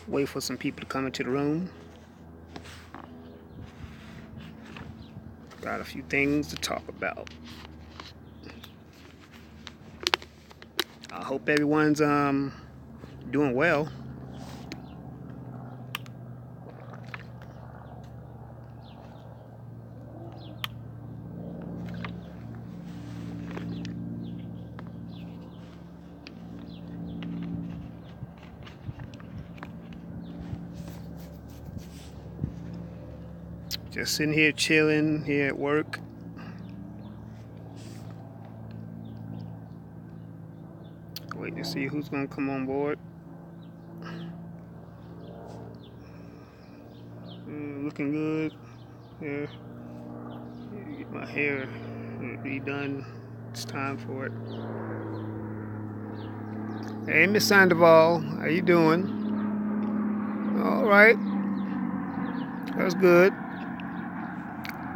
Wait for some people to come into the room. Got a few things to talk about. I hope everyone's doing well. Just sitting here chilling here at work. Waiting to see who's gonna come on board. Looking good. Yeah. Get my hair redone. It's time for it. Hey, Miss Sandoval, how you doing? All right. That's good.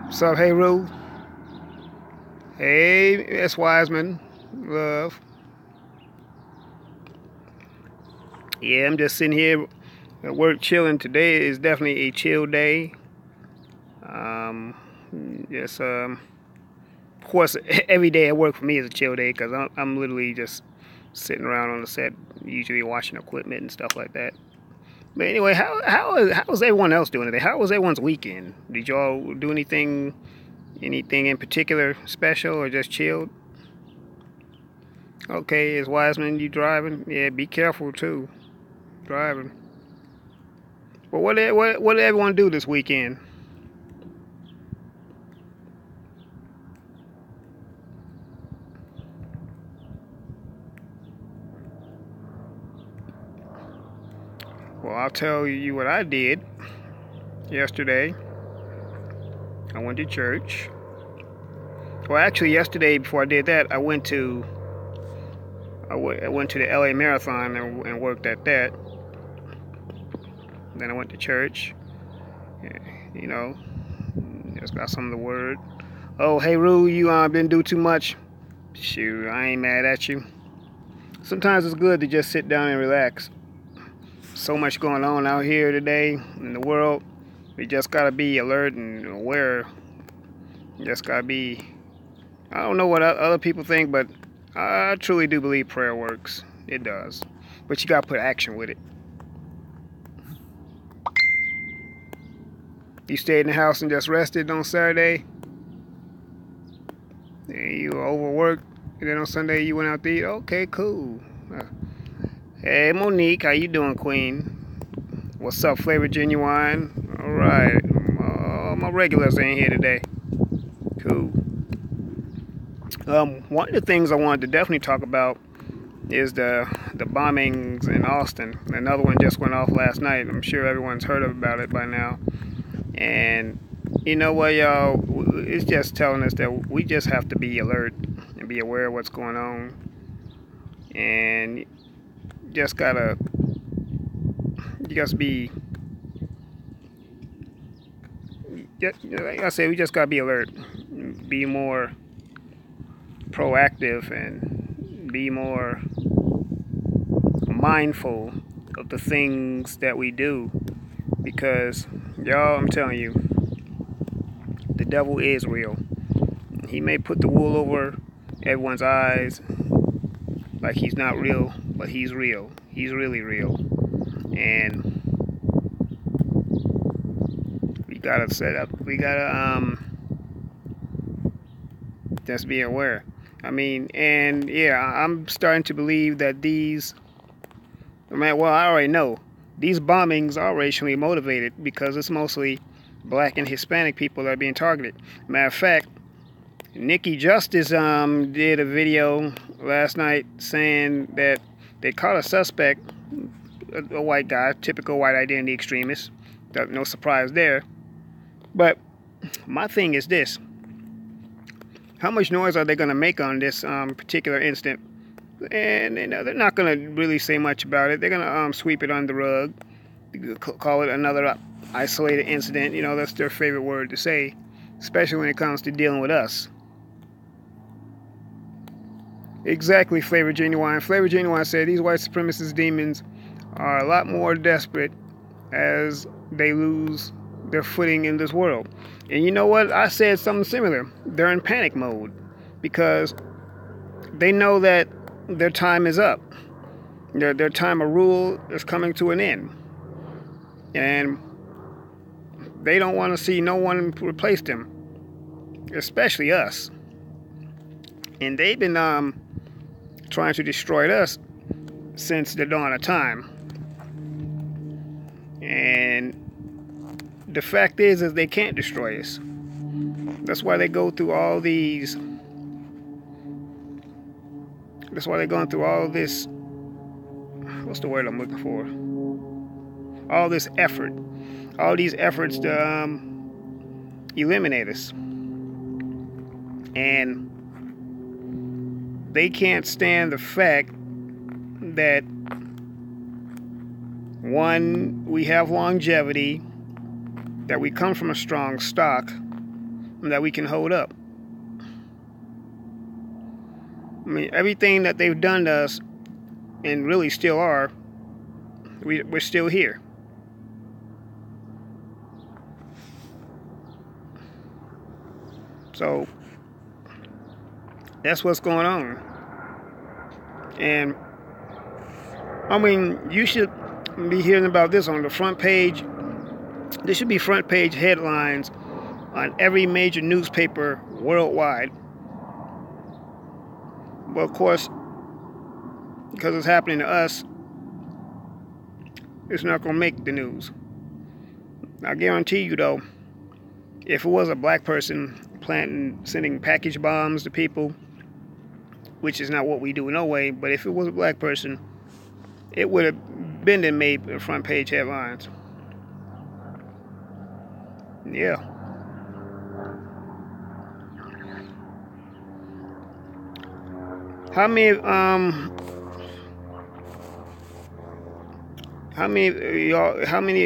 What's up, hey Rue? Hey, S. Wiseman. Love. Yeah, I'm just sitting here at work chilling. Today is definitely a chill day. Of course, every day at work for me is a chill day because I'm literally just sitting around on the set, usually watching equipment and stuff like that. But anyway, how's everyone else doing today? How was everyone's weekend? Did y'all do anything in particular special or just chilled? Okay, is Wiseman, you driving? Yeah, be careful too, driving. But what did everyone do this weekend? Well, I'll tell you what I did yesterday. I went to church. Well, actually, yesterday before I did that, I went to the LA Marathon and worked at that. Then I went to church. You know, just got some of the word. Oh, hey Rue, you didn't do too much. Shoot, I ain't mad at you. Sometimes it's good to just sit down and relax. So much going on out here today in the world. We just gotta be alert and aware. You just gotta be. I don't know what other people think, but I truly do believe prayer works. It does. But you gotta put action with it. You stayed in the house and just rested on Saturday. You were overworked, and then on Sunday you went out to eat. Okay, cool. Hey Monique, how you doing, Queen? What's up, Flavor Genuine? All right, my regulars ain't here today. Cool. One of the things I wanted to definitely talk about is the bombings in Austin. Another one just went off last night. I'm sure everyone's heard about it by now. And you know what, y'all? It's just telling us that we just have to be alert and be aware of what's going on. And just gotta be, like I said, we just gotta be alert, be more proactive, and be more mindful of the things that we do. Because, y'all, I'm telling you, the devil is real. He may put the wool over everyone's eyes like he's not real, but he's real. He's really real. And we gotta just be aware. I mean, and yeah, I'm starting to believe that I already know these bombings are racially motivated because it's mostly black and Hispanic people that are being targeted. Matter of fact, Nikki Justice did a video last night saying that they caught a suspect, a white guy, typical white identity extremist. No surprise there. But my thing is this: how much noise are they going to make on this particular incident? And they're not going to really say much about it. They're going to sweep it under the rug, call it another isolated incident. You know, that's their favorite word to say, especially when it comes to dealing with us. Exactly, Flavor Genuine. Flavor Genuine said these white supremacist demons are a lot more desperate as they lose their footing in this world. And you know what? I said something similar. They're in panic mode because they know that their time is up. Their time of rule is coming to an end. And they don't want to see no one replace them, especially us. And they've been trying to destroy us since the dawn of time. And the fact is they can't destroy us. That's why they go through all these. That's why they're going through all this. What's the word I'm looking for? All this effort. All these efforts to eliminate us. And they can't stand the fact that, one, we have longevity, that we come from a strong stock, and that we can hold up. I mean, everything that they've done to us, and really still are, we're still here. So that's what's going on. And I mean, you should be hearing about this on the front page. There should be front page headlines on every major newspaper worldwide. Well, of course, because it's happening to us, it's not going to make the news. I guarantee you, though, if it was a black person sending package bombs to people, which is not what we do no way, but if it was a black person, it would have been and made front page headlines. Yeah. How many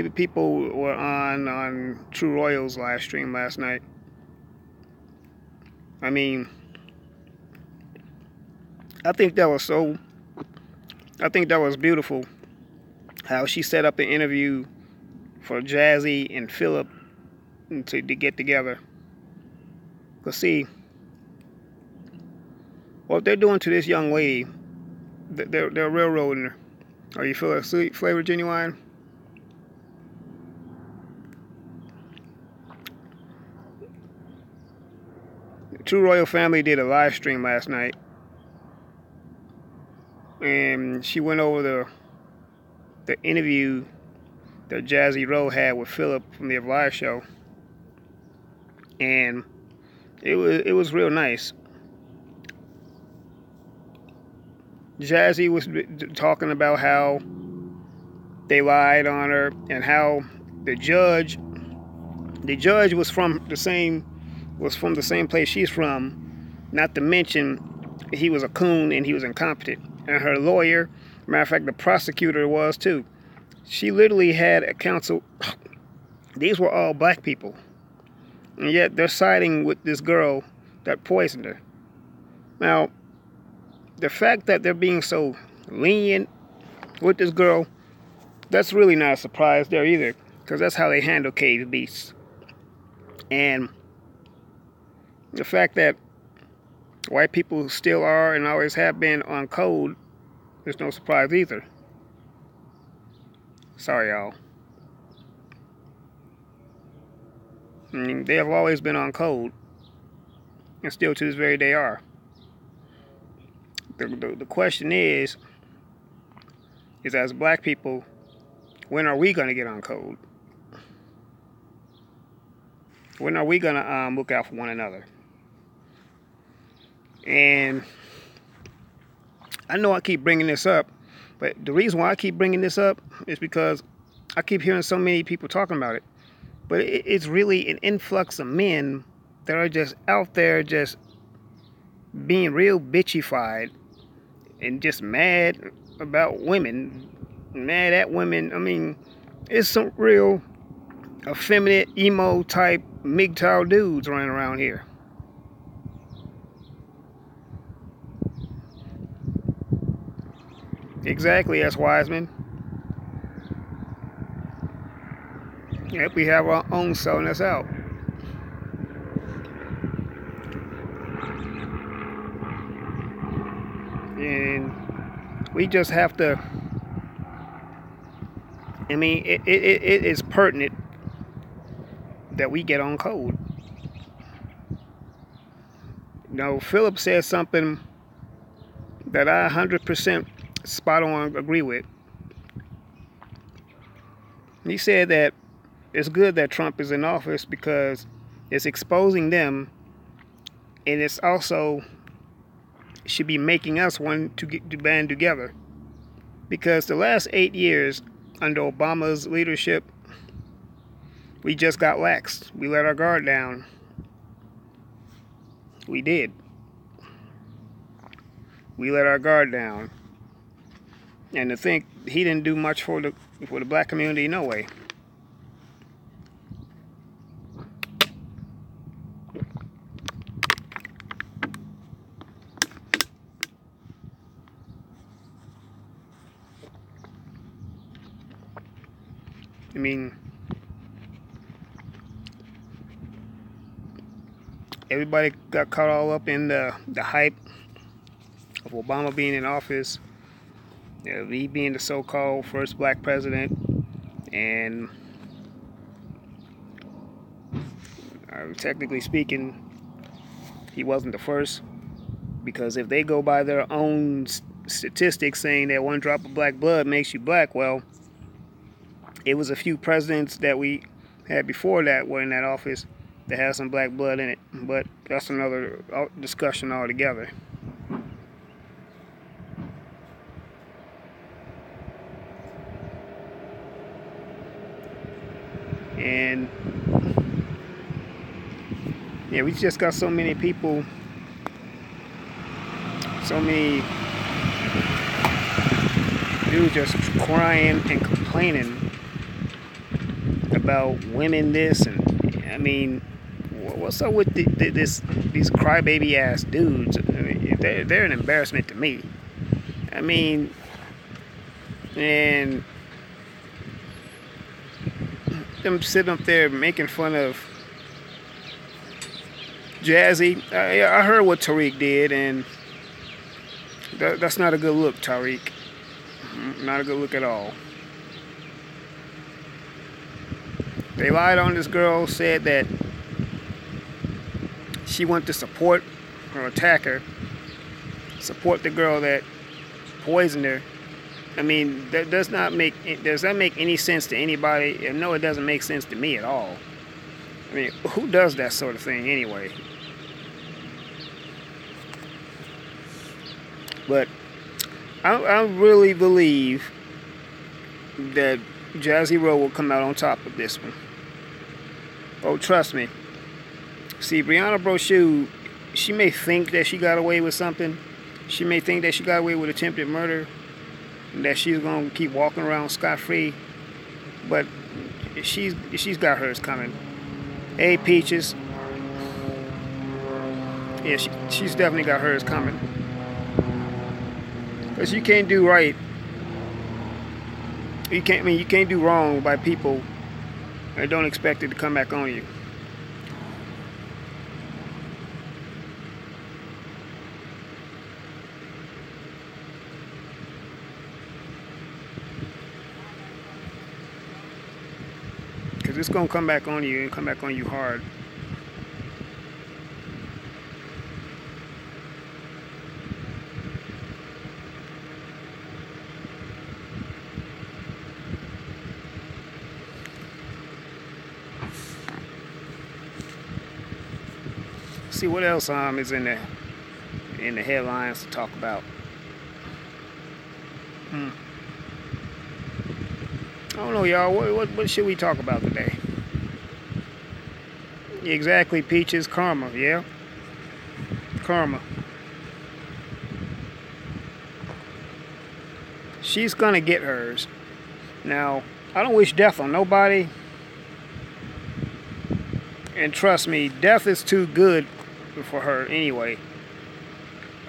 people were on True Royals live stream last night? I mean, I think that was beautiful how she set up an interview for Jazzy and Philip to get together. Because see, what they're doing to this young lady, they're railroading her. Are you feeling sweet flavor genuine? The True Royal Family did a live stream last night. And she went over the interview that Jazzy Rowe had with Philip from the Live show. And it was real nice. Jazzy was talking about how they lied on her and how the judge was from the same place she's from, not to mention he was a coon and he was incompetent. And her lawyer, matter of fact, the prosecutor was too. She literally had a counsel. These were all black people. And yet they're siding with this girl that poisoned her. Now, the fact that they're being so lenient with this girl, that's really not a surprise there either. Because that's how they handle cave beasts. And the fact that white people still are and always have been on code, there's no surprise either. Sorry, y'all. I mean, they have always been on code, and still to this very day are. The question is as black people, when are we going to get on code? When are we going to look out for one another? And I know I keep bringing this up, but the reason why I keep bringing this up is because I keep hearing so many people talking about it. But it's really an influx of men that are just out there just being real bitchified and just mad about women, mad at women. I mean, it's some real effeminate, emo type MGTOW dudes running around here. Exactly, S. Wiseman. Yep, we have our own selling us out. And we just have to, I mean, it is pertinent that we get on code. You know, Philip said something that I 100% spot on agree with. He said that it's good that Trump is in office because it's exposing them, and it's also should be making us want to band together. Because the last 8 years under Obama's leadership, we just got lax. We let our guard down. We did. We let our guard down. And to think he didn't do much for the black community, no way. I mean, everybody got caught all up in the hype of Obama being in office, he being the so-called first black president, and technically speaking, he wasn't the first, because if they go by their own statistics saying that one drop of black blood makes you black, well, it was a few presidents that we had before that were in that office that had some black blood in it, but that's another discussion altogether. And yeah, we just got so many people, so many dudes just crying and complaining about women this, and I mean, what's up with these crybaby ass dudes? I mean, they're an embarrassment to me. I mean, and them sitting up there making fun of Jazzy. I heard what Tariq did, and that's not a good look, Tariq. Not a good look at all. They lied on this girl, said that she wanted to support or attack her, support the girl that poisoned her. I mean, that does that make any sense to anybody? And no, it doesn't make sense to me at all. I mean, who does that sort of thing anyway? But I really believe that Jazzy Rowe will come out on top of this one. Oh, trust me. See, Brianna Brochu, she may think that she got away with something. She may think that she got away with attempted murder, and that she's gonna keep walking around scot-free. But she's got hers coming. Hey, Peaches. Yeah, she's definitely got hers coming. Because you can't do right. You can't do wrong by people and don't expect it to come back on you. Because it's going to come back on you and come back on you hard. See what else is in the headlines to talk about. I don't know, y'all. What should we talk about today? Exactly, Peaches. Karma, yeah. Karma. She's gonna get hers. Now, I don't wish death on nobody. And trust me, death is too good for her anyway.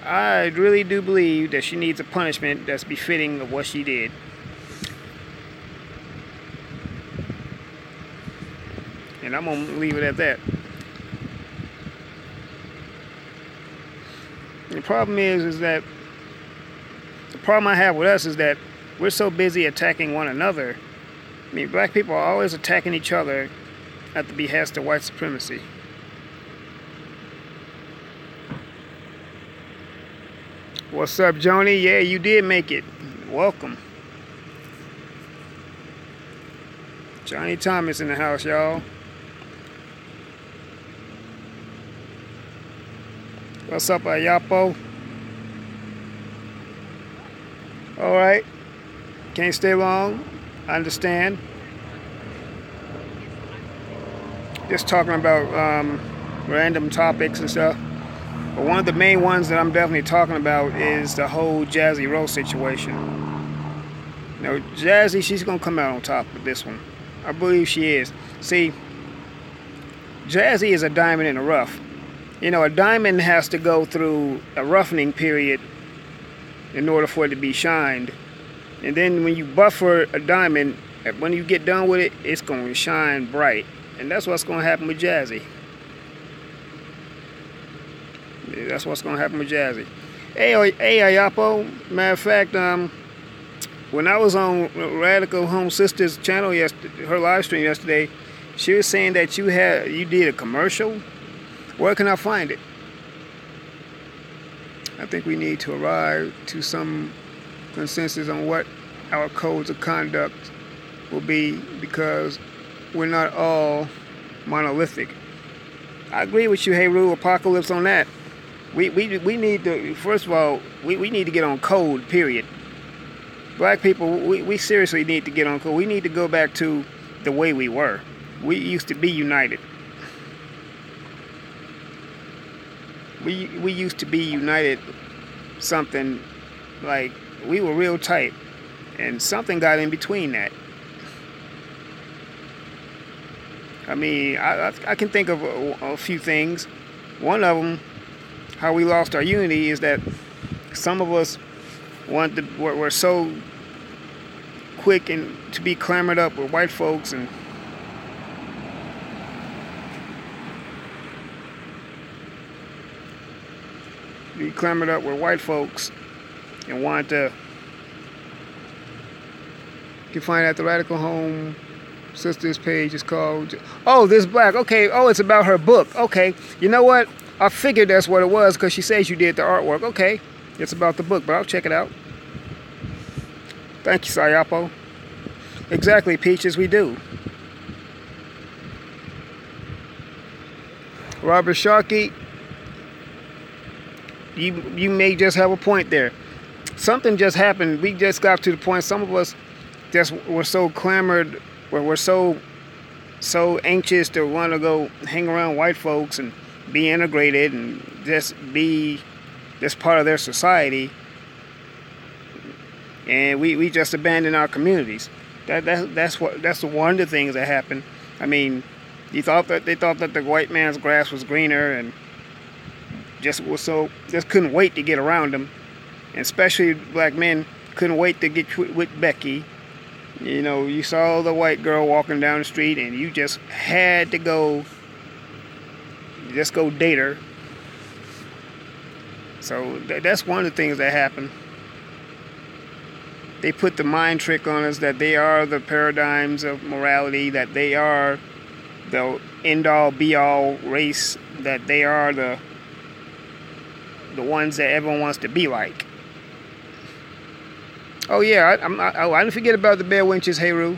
I really do believe that she needs a punishment that's befitting of what she did. And I'm going to leave it at that. The problem is that the problem I have with us is that we're so busy attacking one another. I mean, black people are always attacking each other at the behest of white supremacy. What's up, Joni? Yeah, you did make it. Welcome. Johnny Thomas in the house, y'all. What's up, Ayapo? Alright. Can't stay long. I understand. Just talking about random topics and stuff. But one of the main ones that I'm definitely talking about is the whole Jazzy Rose situation. You know, Jazzy, she's going to come out on top with this one. I believe she is. See, Jazzy is a diamond in the rough. You know, a diamond has to go through a roughening period in order for it to be shined. And then when you buffer a diamond, when you get done with it, it's going to shine bright. And that's what's going to happen with Jazzy. That's what's going to happen with Jazzy. Hey, Ayapo. Matter of fact, when I was on Radical Home Sisters channel her live stream yesterday, she was saying that you did a commercial. Where can I find it? I think we need to arrive to some consensus on what our codes of conduct will be, because we're not all monolithic. I agree with you, Heru Apocalypse, on that. We need to, first of all, we need to get on code, period. Black people, we seriously need to get on code. We need to go back to the way we were. We used to be united. We used to be united, something like we were real tight, and something got in between that. I mean, I can think of a few things. One of them, how we lost our unity, is that some of us were so quick and to be clamored up with white folks and wanted to. You can find out the Radical Home Sisters page is called, oh, This Black. Okay, oh, it's about her book. Okay, you know what? I figured that's what it was because she says you did the artwork. Okay, it's about the book, but I'll check it out. Thank you, Sayapo. Exactly, Peaches, we do. Robert Sharkey, you may just have a point there. Something just happened. We just got to the point. Some of us just were so clamored, we're so anxious to want to go hang around white folks and be integrated and just be just part of their society, and we just abandoned our communities. That's one of the things that happened. I mean, they thought that the white man's grass was greener, and just couldn't wait to get around them, and especially black men couldn't wait to get with Becky. You know, you saw the white girl walking down the street, and you just had to go date her. So that's one of the things that happened. They put the mind trick on us that they are the paradigms of morality, that they are the end-all, be-all race, that they are the ones that everyone wants to be like. Oh yeah, I didn't forget about the Bear Winches, Heru.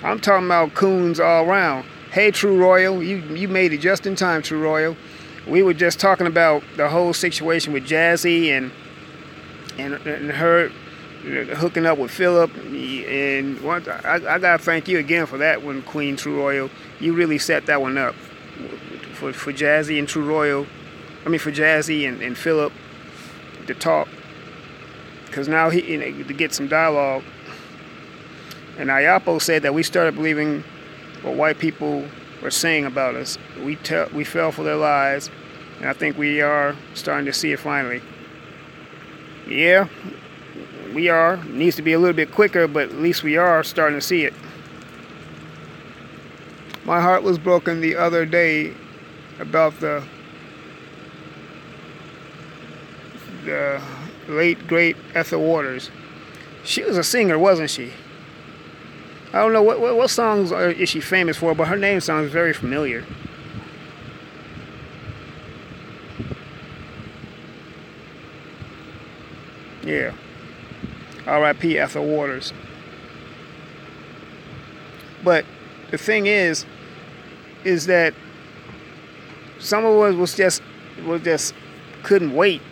I'm talking about coons all around. Hey, True Royal, you made it just in time, True Royal. We were just talking about the whole situation with Jazzy and her hooking up with Philip, and I gotta thank you again for that one, Queen True Royal. You really set that one up for Jazzy and True Royal. I mean, for Jazzy and Philip to talk, because now to get some dialogue. And Ayapo said that we started believing what white people were saying about us. We fell for their lies, and I think we are starting to see it finally. Yeah, we are. It needs to be a little bit quicker, but at least we are starting to see it. My heart was broken the other day about the late great Ethel Waters. She was a singer, wasn't she? I don't know what songs is she famous for, but her name sounds very familiar. Yeah. R.I.P. Ethel Waters. But the thing is that some of us was just couldn't wait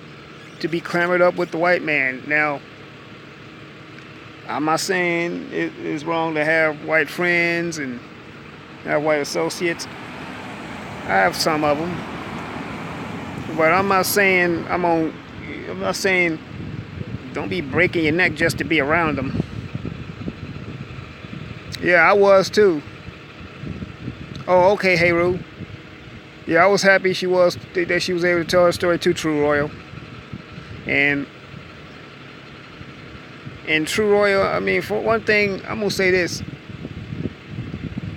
to be clamored up with the white man. Now, I'm not saying it is wrong to have white friends and have white associates. I have some of them, but I'm not saying don't be breaking your neck just to be around them. Yeah, I was too. Oh, okay, Heru. Yeah, I was happy that she was able to tell her story to True Royal. And True Royal, I mean, for one thing, I'm gonna say this.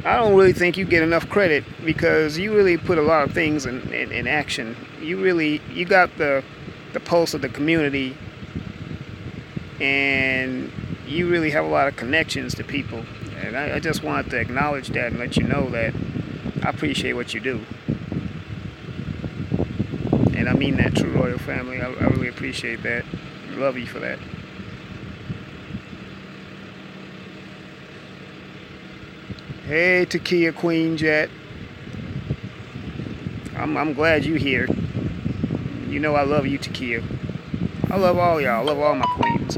I don't really think you get enough credit because you really put a lot of things in action. You got the pulse of the community, and you really have a lot of connections to people. And I just wanted to acknowledge that and let you know that I appreciate what you do. And I mean that, True Royal family. I really appreciate that. Love you for that. Hey, Takia Queen Jet. I'm glad you here. You know I love you, Takia. I love all y'all. I love all my queens.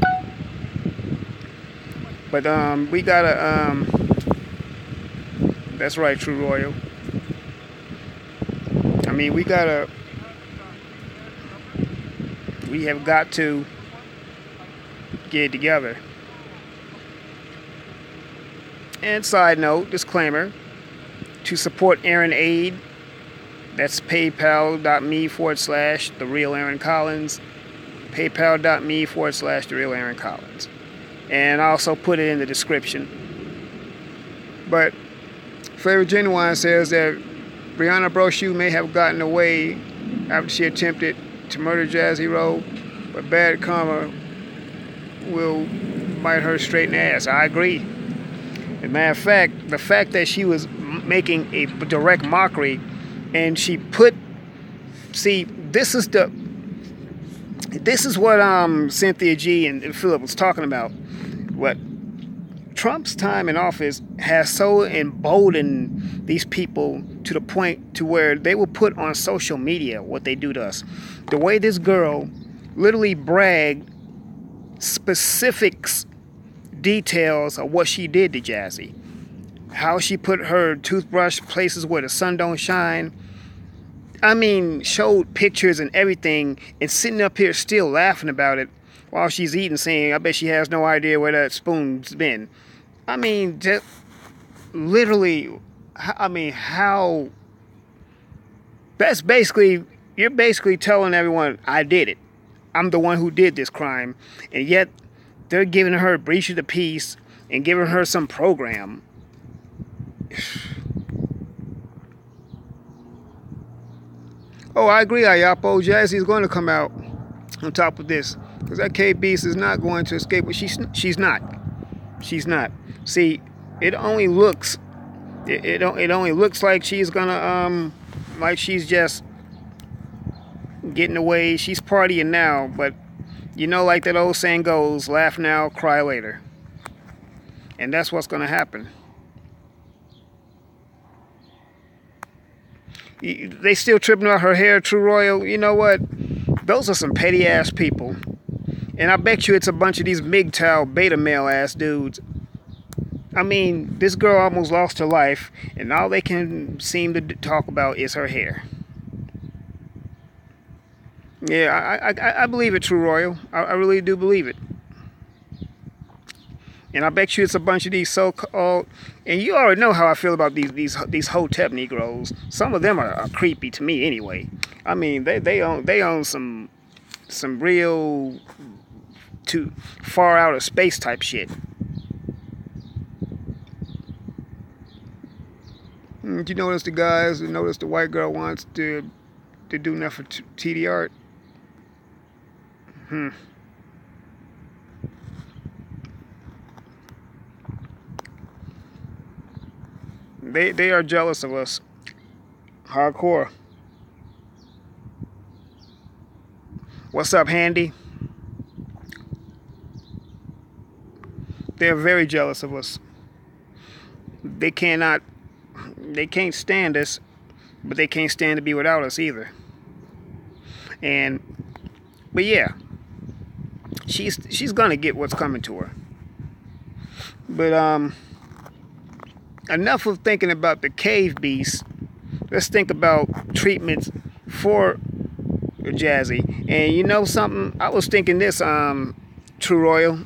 But we gotta that's right, True Royal. I mean, we have got to get it together. And side note, disclaimer, to support Aaron Aid, that's paypal.me/The Real Aaron Collins, paypal.me/The Real Aaron Collins. And I also put it in the description. But Flavor Genuine says that Brianna Brochu may have gotten away after she attempted to murder Jazzy Rowe, but bad karma will bite her straight in the ass. I agree. As a matter of fact, the fact that she was making a direct mockery and she put, see, this is what Cynthia G and Philip was talking about. What Trump's time in office has so emboldened these people to the point to where they will put on social media what they do to us. The way this girl literally bragged specifics, details of what she did to Jazzy. How she put her toothbrush places where the sun don't shine. I mean, showed pictures and everything and sitting up here still laughing about it while she's eating, saying, I bet she has no idea where that spoon's been. I mean, just literally, I mean, how... That's basically, you're basically telling everyone, I did it. I'm the one who did this crime. And yet, they're giving her a breach of the peace and giving her some program. Oh, I agree, Ayapo. Jazzy's going to come out on top of this. Because that K-Beast is not going to escape. But she's not. She's not. See, it only looks... It only looks like she's gonna, like she's just getting away. She's partying now, but you know, like that old saying goes, laugh now, cry later. And that's what's gonna happen. They still tripping about her hair, True Royal. You know what? Those are some petty ass people. And I bet you it's a bunch of these MGTOW beta male ass dudes. I mean, this girl almost lost her life, and all they can seem to talk about is her hair. Yeah, I believe it, True Royal. I really do believe it. And I bet you it's a bunch of these so-called... And you already know how I feel about these Hotep Negroes. Some of them are creepy to me anyway. I mean, they own some real too far out of space type shit. Did you notice the guys? Notice the white girl wants to do nothing for TD Art? Hmm. They are jealous of us. Hardcore. What's up, Handy? They're very jealous of us. They can't stand us, but they can't stand to be without us either. But yeah, she's gonna get what's coming to her. But enough of thinking about the cave beast. Let's think about treatments for Jazzy. And you know something? I was thinking this, True Royal.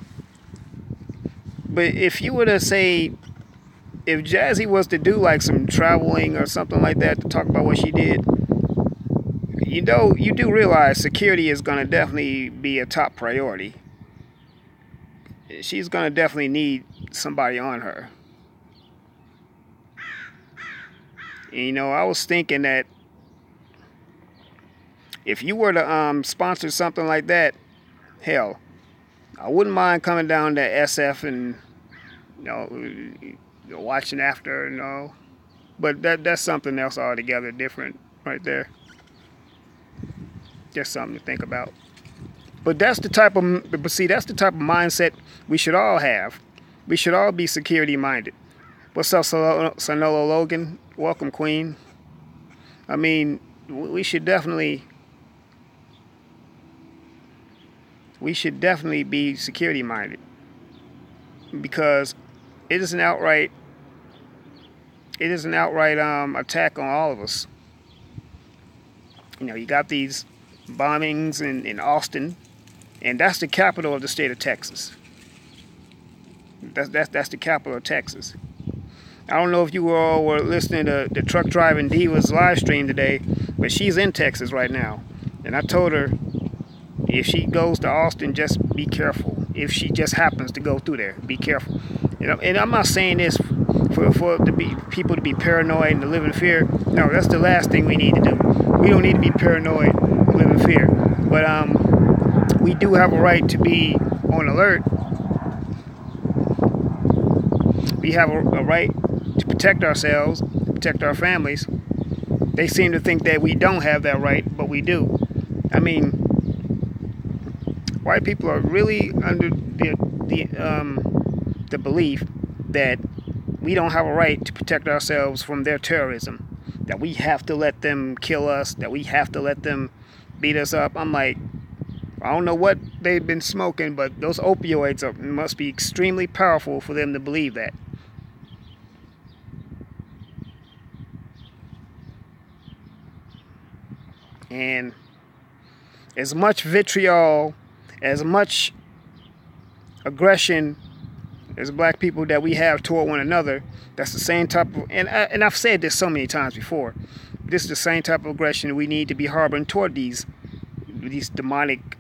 But if you were to say, if Jazzy was to do like some traveling or something like that to talk about what she did, you know, you do realize security is going to definitely be a top priority. She's going to definitely need somebody on her. And, you know, I was thinking that if you were to sponsor something like that, hell, I wouldn't mind coming down to SF and, you know, watching after, you know. But that's something else altogether different right there. Just something to think about. But that's the type of mindset we should all have. We should all be security minded. What's up, Sonolo Logan? Welcome, Queen. I mean, we should definitely be security minded, because it is an outright attack on all of us. You know, you got these bombings in Austin, and that's the capital of the state of Texas. That's the capital of Texas. I don't know if you all were listening to the Truck Driving Divas live stream today, but she's in Texas right now. And I told her, if she goes to Austin, just be careful. If she just happens to go through there, be careful. You know, and I'm not saying this for people to be paranoid and to live in fear. No, that's the last thing we need to do. We don't need to be paranoid and live in fear. But we do have a right to be on alert. We have a right to protect ourselves, protect our families. They seem to think that we don't have that right, but we do. I mean, white people are really under the belief that we don't have a right to protect ourselves from their terrorism, that we have to let them kill us, that we have to let them beat us up. I'm like, I don't know what they've been smoking, but those opioids must be extremely powerful for them to believe that. And as much vitriol, as much aggression as black people that we have toward one another, that's the same type of, and I've said this so many times before, this is the same type of aggression we need to be harboring toward these demonic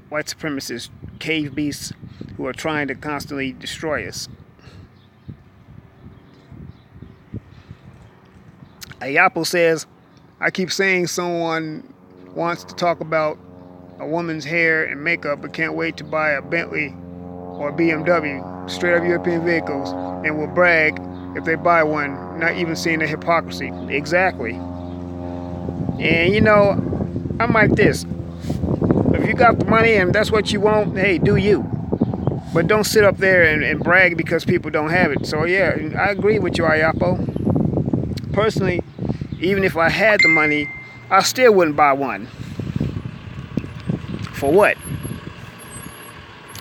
white supremacist cave beasts who are trying to constantly destroy us. Ayapo says, I keep saying someone wants to talk about a woman's hair and makeup but can't wait to buy a Bentley or a BMW, straight up European vehicles, and will brag if they buy one, not even seeing the hypocrisy. Exactly. And you know, I'm like this. If you got the money and that's what you want, hey, do you. But don't sit up there and brag because people don't have it. So yeah, I agree with you, Ayapo. Personally, even if I had the money, I still wouldn't buy one. For what?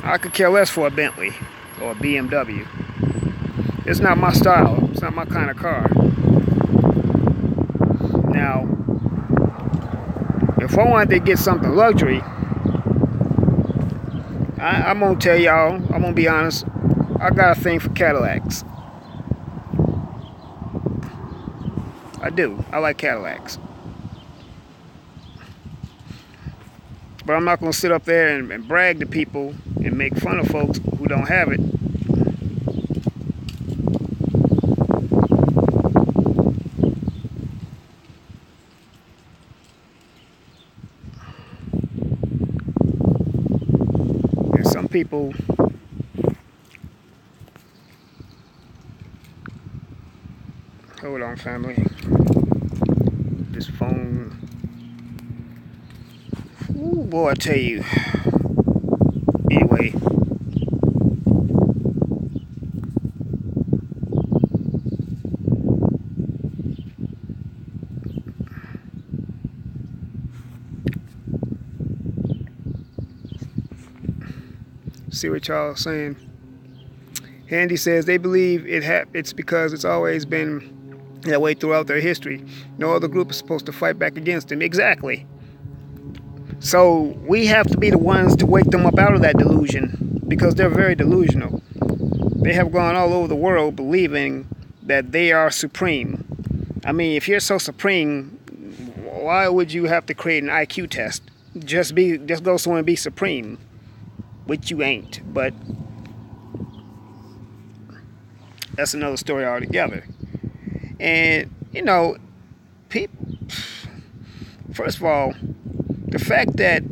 I could care less for a Bentley or a BMW. It's not my style. It's not my kind of car. Now, if I wanted to get something luxury, I'm going to tell y'all, I'm going to be honest, I got a thing for Cadillacs. I do. I like Cadillacs. But I'm not going to sit up there and brag to people and make fun of folks who don't have it. people, hold on, family. This phone. Ooh, boy, I tell you. Anyway. See what y'all saying. Handy says they believe it's because it's always been that way throughout their history. No other group is supposed to fight back against them. Exactly. So we have to be the ones to wake them up out of that delusion, because they're very delusional. They have gone all over the world believing that they are supreme. I mean, if you're so supreme, why would you have to create an IQ test? Just go somewhere and be supreme, which you ain't. But that's another story altogether. And you know, people. First of all, the fact that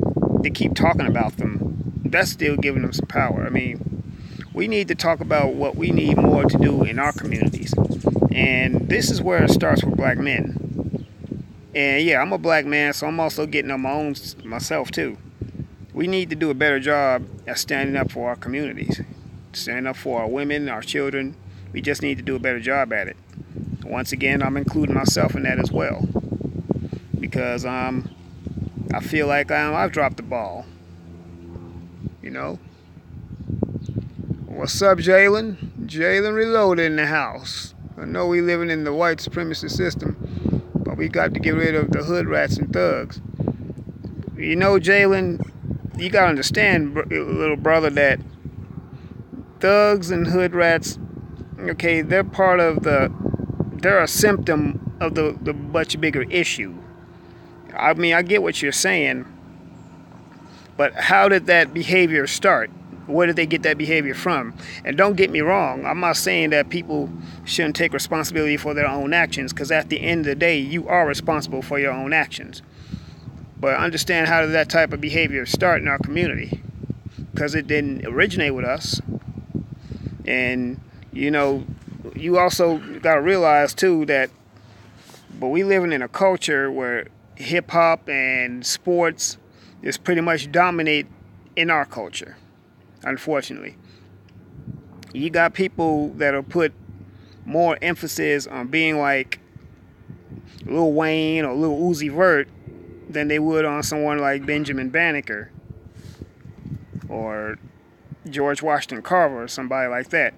they keep talking about them, that's still giving them some power. I mean, we need to talk about what we need more to do in our communities. And this is where it starts with black men. And yeah, I'm a black man, so I'm also getting on my own myself too. We need to do a better job at standing up for our communities, standing up for our women, our children. We just need to do a better job at it. Once again, I'm including myself in that as well, because I feel like I've dropped the ball. You know. What's up, Jalen? Jalen Reloaded in the house. I know we living in the white supremacist system, but we got to get rid of the hood rats and thugs. You know, Jalen, you gotta understand, little brother, that thugs and hood rats, okay, they're a symptom of the much bigger issue. I mean, I get what you're saying, but how did that behavior start? Where did they get that behavior from? And don't get me wrong, I'm not saying that people shouldn't take responsibility for their own actions, because at the end of the day, you are responsible for your own actions. But understand, how did that type of behavior start in our community? Because it didn't originate with us. And, you know, you also got to realize, too, that we living in a culture where hip-hop and sports is pretty much dominate in our culture, unfortunately. You got people that'll put more emphasis on being like Lil Wayne or Lil Uzi Vert than they would on someone like Benjamin Banneker or George Washington Carver or somebody like that.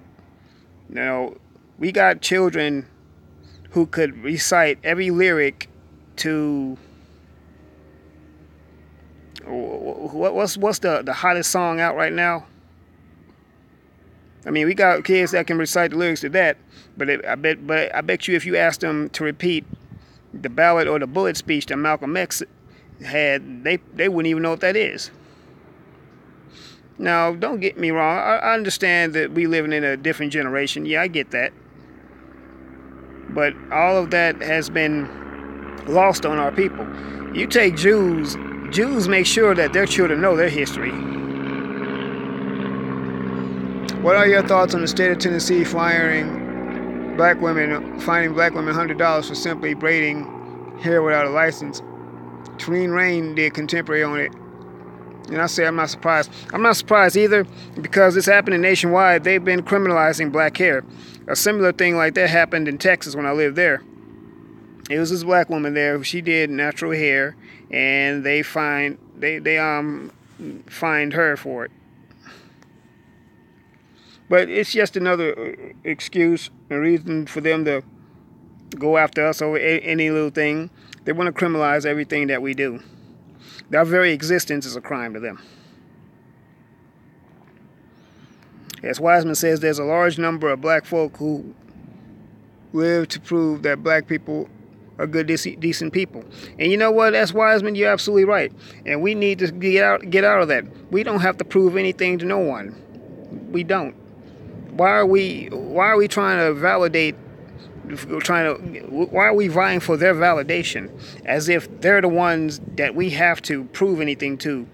You know, we got children who could recite every lyric to what's the hottest song out right now? I mean, we got kids that can recite the lyrics to that, but I bet you if you asked them to repeat the ballad or the bullet speech that Malcolm X had, they wouldn't even know what that is. Now, don't get me wrong. I understand that we living in a different generation. Yeah, I get that. But all of that has been lost on our people. You take Jews make sure that their children know their history. What are your thoughts on the state of Tennessee finding black women $100 for simply braiding hair without a license? Tareen Rain did contemporary on it. And I say I'm not surprised. I'm not surprised either, because it's happening nationwide. They've been criminalizing black hair. A similar thing like that happened in Texas when I lived there. It was this black woman there. She did natural hair, and they fined her for it. But it's just another excuse, a reason for them to go after us over any little thing. They want to criminalize everything that we do. Our very existence is a crime to them. As Wiseman says, there's a large number of black folk who live to prove that black people are good, decent people. And you know what, as Wiseman, you're absolutely right. And we need to get out of that. We don't have to prove anything to no one. We don't. Why are we trying to validate? Why are we vying for their validation, as if they're the ones that we have to prove anything to?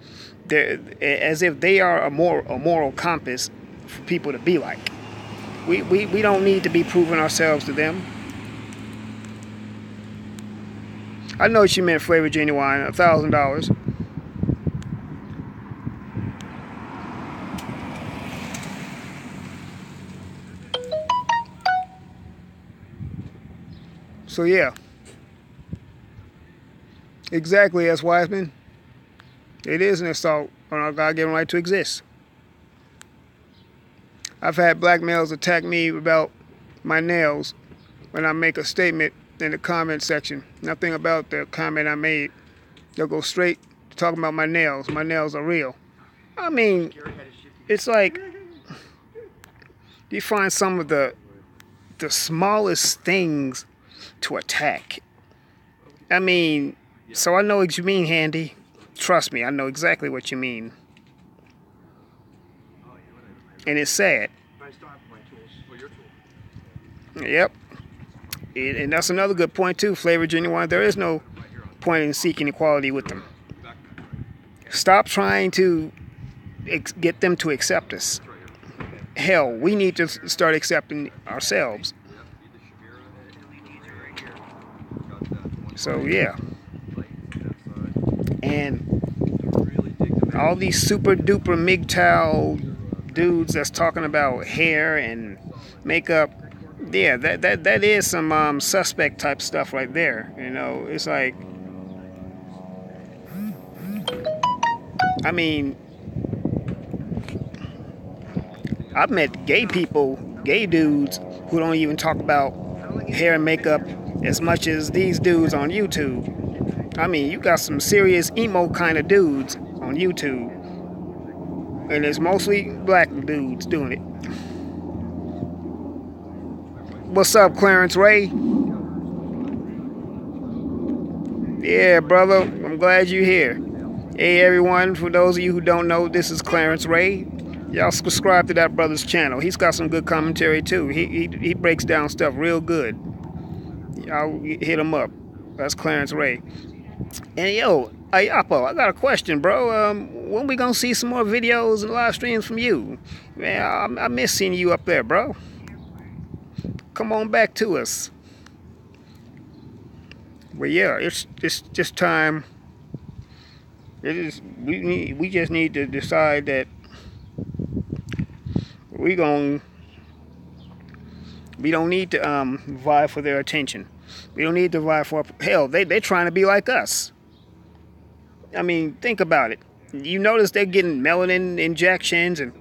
as if they are a moral compass for people to be like. We don't need to be proving ourselves to them. I know she meant Flavor Genuine, $1,000. So yeah, exactly, S. Wiseman. It is an assault on our God-given right to exist. I've had black males attack me about my nails when I make a statement in the comment section. Nothing about the comment I made. They'll go straight to talking about my nails. My nails are real. I mean, it's like you find some of the smallest things to attack. I mean, so I know what you mean, Handy. Trust me, I know exactly what you mean. And it's sad. Yep. And that's another good point too, Flavor Genuine. There is no point in seeking equality with them. Stop trying to get them to accept us. Hell, we need to start accepting ourselves. So yeah. And all these super duper MGTOW dudes that's talking about hair and makeup, yeah, that is some suspect type stuff right there. You know, it's like, I mean, I've met gay people, gay dudes who don't even talk about hair and makeup as much as these dudes on YouTube. I mean, you got some serious emo kind of dudes on YouTube, and it's mostly black dudes doing it. What's up, Clarence Ray? Yeah, brother, I'm glad you're here. Hey, everyone, for those of you who don't know, this is Clarence Ray. Y'all subscribe to that brother's channel. He's got some good commentary, too. He breaks down stuff real good. Y'all hit him up. That's Clarence Ray. And yo, Ayapo, I got a question, bro. When we gonna see some more videos and live streams from you? Man, I miss seeing you up there, bro. Come on back to us. But yeah, it's just time. We just need to decide that we don't need to vie for their attention. We don't need to vie for, hell, they're trying to be like us. I mean, think about it. You notice they're getting melanin injections and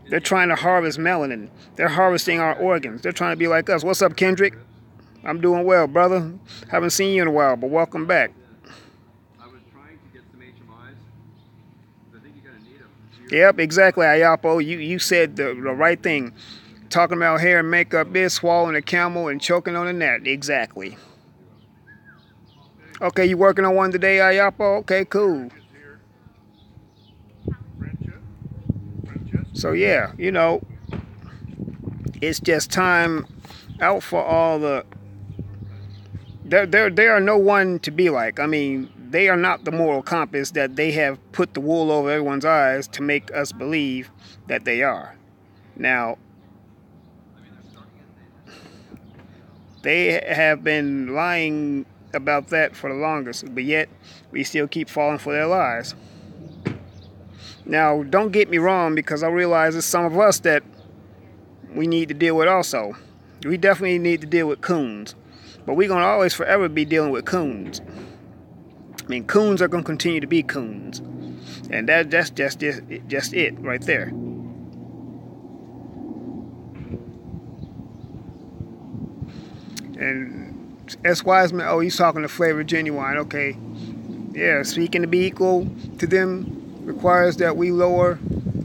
they're trying to harvest melanin. They're harvesting our organs. They're trying to be like us. What's up, Kendrick? I'm doing well, brother. Haven't seen you in a while, but welcome back. I was trying to get some HMIs. I think you're going to need them. Yep, exactly, Ayapo. You said the right thing. Talking about hair and makeup is swallowing a camel and choking on a gnat. Exactly. Okay, you working on one today, Ayapo? Okay, cool. So yeah, you know, it's just time out for all the. There are no one to be like. I mean, they are not the moral compass that they have put the wool over everyone's eyes to make us believe that they are. Now, they have been lying about that for the longest, but yet we still keep falling for their lies. Now, don't get me wrong, because I realize it's some of us that we need to deal with also. We definitely need to deal with coons. But we're going to always forever be dealing with coons. I mean, coons are going to continue to be coons. And that's just it right there. And S. Wiseman, oh, he's talking to Flavor Genuine. Okay. Yeah, speaking to be equal to them requires that we lower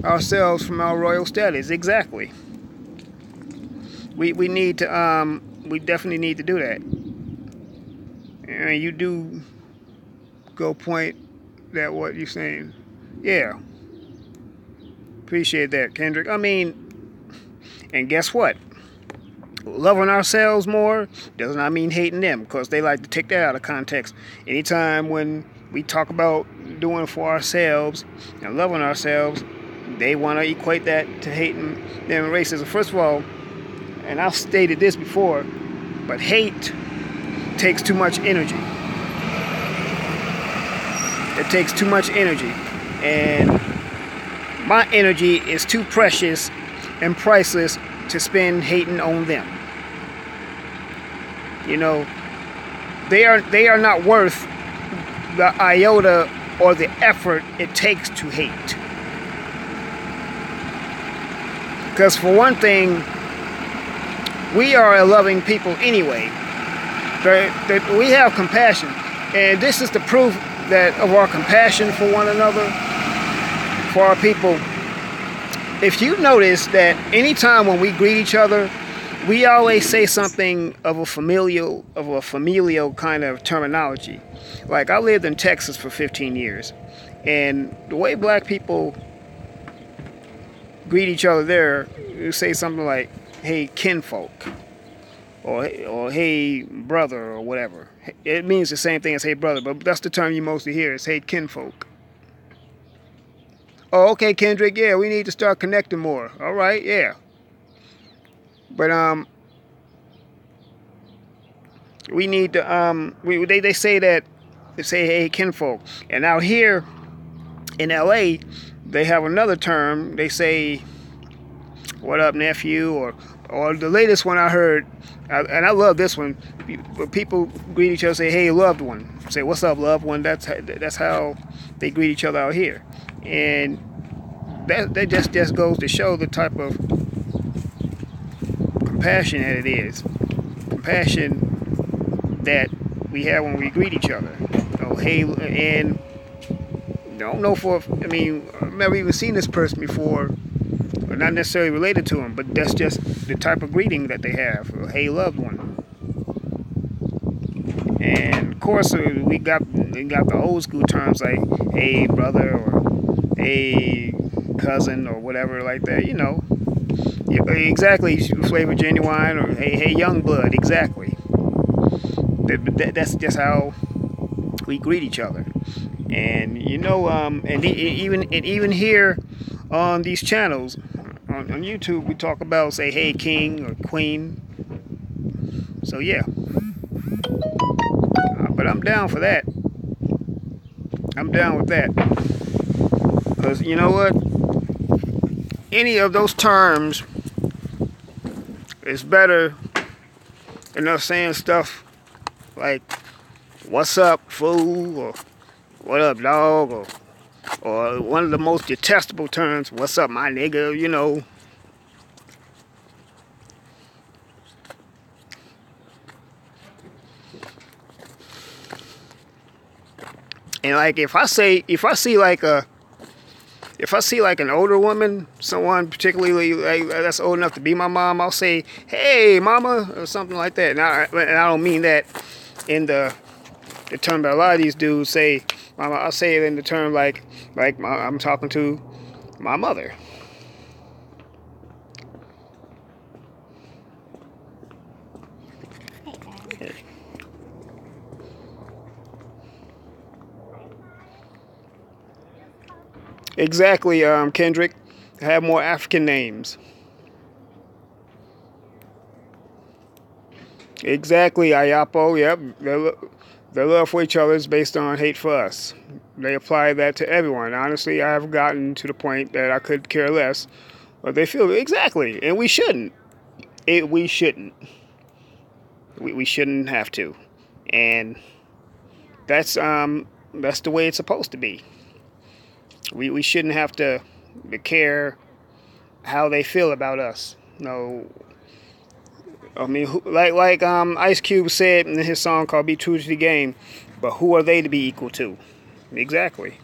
ourselves from our royal status. Exactly. We need to, we definitely need to do that. And you do go point that what you're saying. Yeah. Appreciate that, Kendrick. I mean, and guess what? Loving ourselves more does not mean hating them, because they like to take that out of context. Anytime when we talk about doing for ourselves and loving ourselves, they want to equate that to hating them and racism. First of all, and I've stated this before, but hate takes too much energy. It takes too much energy. And my energy is too precious and priceless to spend hating on them. You know, they are not worth the iota or the effort it takes to hate. Because for one thing, we are a loving people anyway. That we have compassion, and this is the proof that of our compassion for one another, for our people. If you notice that anytime when we greet each other, we always say something of a familial kind of terminology. Like, I lived in Texas for 15 years, and the way black people greet each other there, you say something like, "Hey, kinfolk," or "Hey, brother," or whatever. It means the same thing as "Hey, brother," but that's the term you mostly hear is "Hey, kinfolk." Oh, okay, Kendrick, yeah, we need to start connecting more. All right, yeah. But we need to they say that they say "Hey, kinfolk," and out here in LA they have another term. They say "What up, nephew?" or the latest one I heard, and I love this one. People greet each other, say "Hey, loved one." Say "What's up, loved one?" That's how they greet each other out here, and that just goes to show the type of compassion that it is. Compassion that we have when we greet each other. Oh, hey, and I don't know I've never even seen this person before, or not necessarily related to him, but that's just the type of greeting that they have. Hey, loved one. And of course, we got the old school terms like "Hey, brother," or "Hey, cousin," or whatever like that. You know, exactly. Flavor Genuine, or hey, young blood. Exactly. That's just how we greet each other. And you know, and even here on these channels on YouTube, we talk about, say, "Hey, king" or "queen." So yeah, but I'm down for that. I'm down with that, because you know what? Any of those terms is better than us saying stuff like "What's up, fool?" or "What up, dog?" or one of the most detestable terms, "What's up, my nigga?" You know. And like if I see like an older woman, someone particularly like that's old enough to be my mom, I'll say, "Hey, mama," or something like that. And I don't mean that in the term that a lot of these dudes say, "Mama." I'll say it in the term like I'm talking to my mother. Exactly, Kendrick. Have more African names. Exactly, Ayapo. Yep. Their love for each other is based on hate for us. They apply that to everyone. Honestly, I have gotten to the point that I could care less. But they feel exactly. And we shouldn't. We shouldn't. We shouldn't have to. And that's the way it's supposed to be. We shouldn't have to care how they feel about us. No, I mean, like Ice Cube said in his song called "Be True to the Game," but who are they to be equal to? Exactly.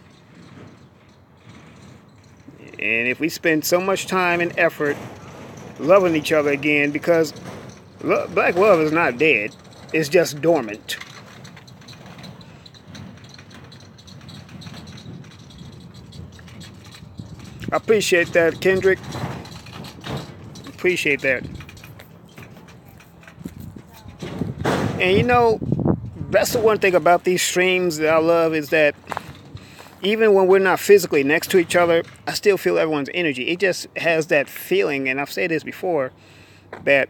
And if we spend so much time and effort loving each other again, because black love is not dead, it's just dormant. I appreciate that, Kendrick. Appreciate that. And you know, that's the one thing about these streams that I love, is that even when we're not physically next to each other, I still feel everyone's energy. It just has that feeling, and I've said this before, that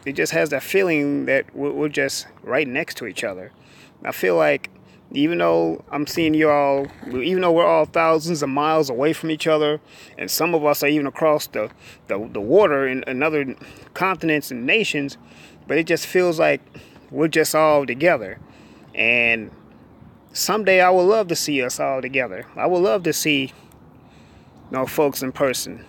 it just has that feeling that we're just right next to each other. I feel like even though I'm seeing you all, even though we're all thousands of miles away from each other, and some of us are even across the water in other continents and nations, but it just feels like we're just all together. And someday I would love to see us all together. I would love to see, folks in person.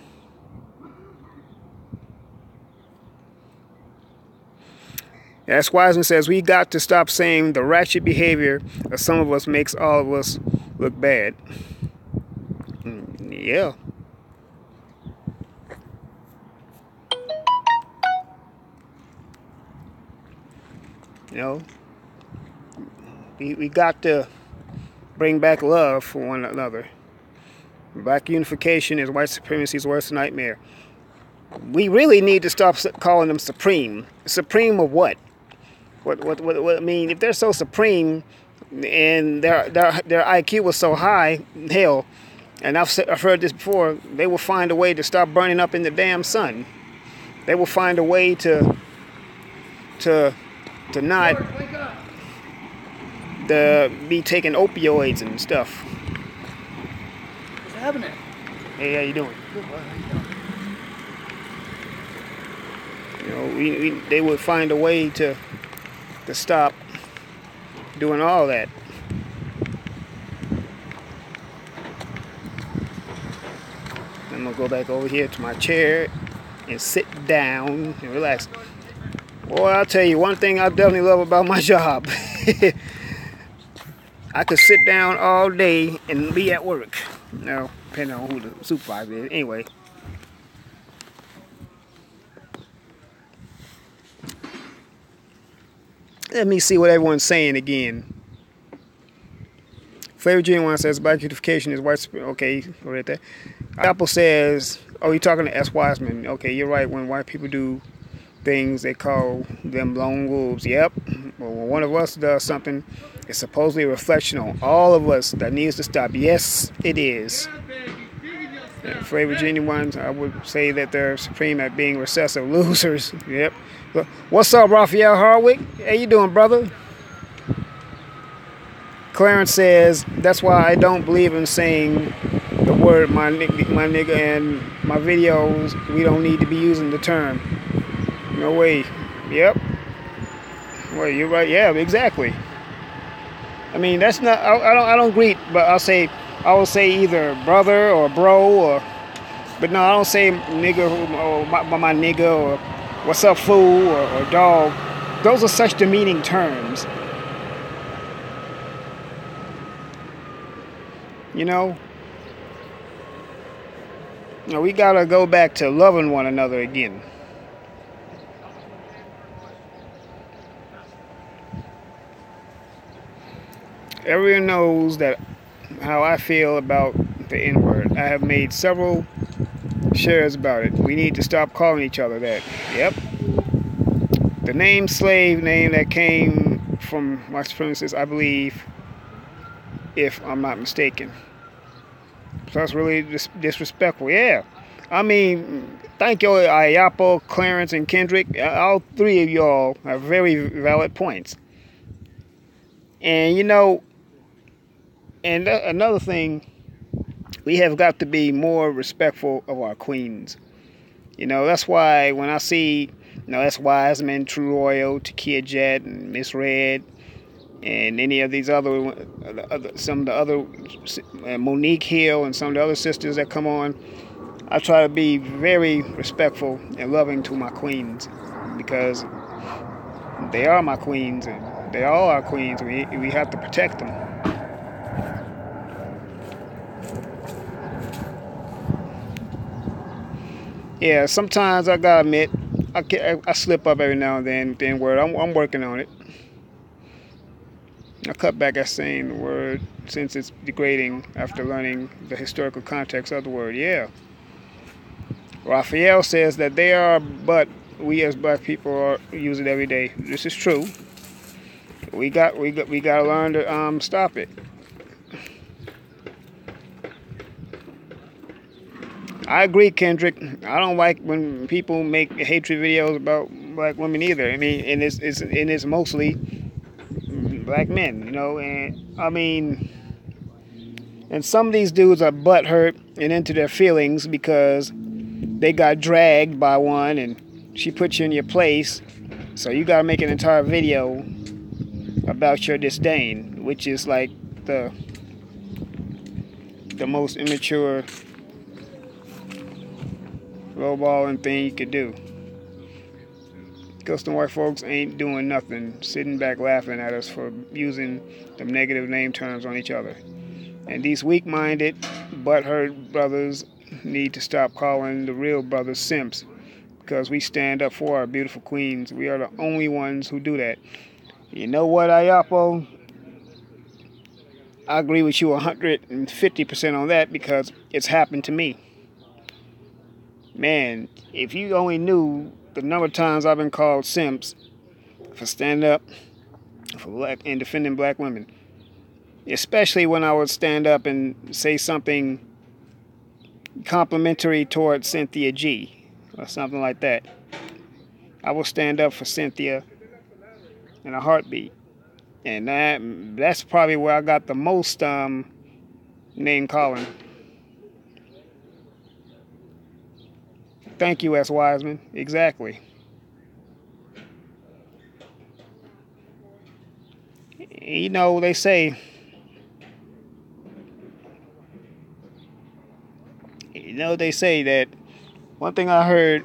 As Wiseman says, we got to stop saying the ratchet behavior of some of us makes all of us look bad. Yeah. We got to bring back love for one another. Black unification is white supremacy's worst nightmare. We really need to stop calling them supreme. Supreme of what? What I mean, if they're so supreme and their IQ was so high, hell, and I've heard this before, they will find a way to stop burning up in the damn sun. They will find a way to not be taking opioids and stuff. What's happening? Hey, how you doing? Good, bud. How you doing? They would find a way to stop doing all that. I'm gonna go back over here to my chair and sit down and relax. Boy, I'll tell you one thing I definitely love about my job. I could sit down all day and be at work. Now, depending on who the supervisor is. Anyway. Let me see what everyone's saying again. Flavor Genuine says black unification is white. Okay, go right there. Apple says, oh, you're talking to S. Wiseman. Okay, you're right. When white people do things, they call them lone wolves. Yep. Well, when one of us does something, it's supposedly a reflection on all of us that needs to stop. Yes, it is. Flavor Genuine, I would say that they're supreme at being recessive losers. Yep. What's up, Raphael Hardwick? How you doing, brother? Clarence says, that's why I don't believe in saying the word my nigga and my videos. We don't need to be using the term. No way. Yep. Well, you're right. Yeah, exactly. I mean, that's not. I don't greet, but I will say either brother or bro or. But no, I don't say nigga or my nigga or what's up fool or dog. Those are such demeaning terms. We gotta go back to loving one another again. Everyone knows that how I feel about the N-word. I have made several shares about it. We need to stop calling each other that. Yep. The name slave name that came from white supremacists, I believe, if I'm not mistaken. So that's really disrespectful. Yeah. I mean, thank you, Ayapo, Clarence, and Kendrick. All three of y'all have very valid points. And and another thing, we have got to be more respectful of our queens. That's why when I see, S. Wiseman, True Royal, Takia Jet, and Miss Red, and any of these some of the other, Monique Hill, and some of the other sisters that come on, I try to be very respectful and loving to my queens, because they are my queens, and they all are queens. We have to protect them. Yeah, sometimes I gotta admit, I slip up every now and then. The word, I'm working on it. I cut back at saying the word since it's degrading after learning the historical context of the word. Yeah. Raphael says that they are, but we as black people use it every day. This is true. We got to learn to stop it. I agree, Kendrick. I don't like when people make hatred videos about black women either. I mean, and it's mostly black men, you know. And I mean, and some of these dudes are butthurt and into their feelings because they got dragged by one and she put you in your place. So you gotta make an entire video about your disdain, which is like the most immature, lowballing thing you could do. Because the white folks ain't doing nothing, sitting back laughing at us for using them negative name terms on each other. And these weak-minded, butthurt brothers need to stop calling the real brothers simps, because we stand up for our beautiful queens. We are the only ones who do that. You know what, Ayapo? I agree with you 150% on that, because it's happened to me. Man, if you only knew the number of times I've been called simps for standing up for black and defending black women. Especially when I would stand up and say something complimentary towards Cynthia G or something like that. I will stand up for Cynthia in a heartbeat. And that's probably where I got the most name calling. Thank you, S. Wiseman. Exactly. You know, they say, that one thing I heard,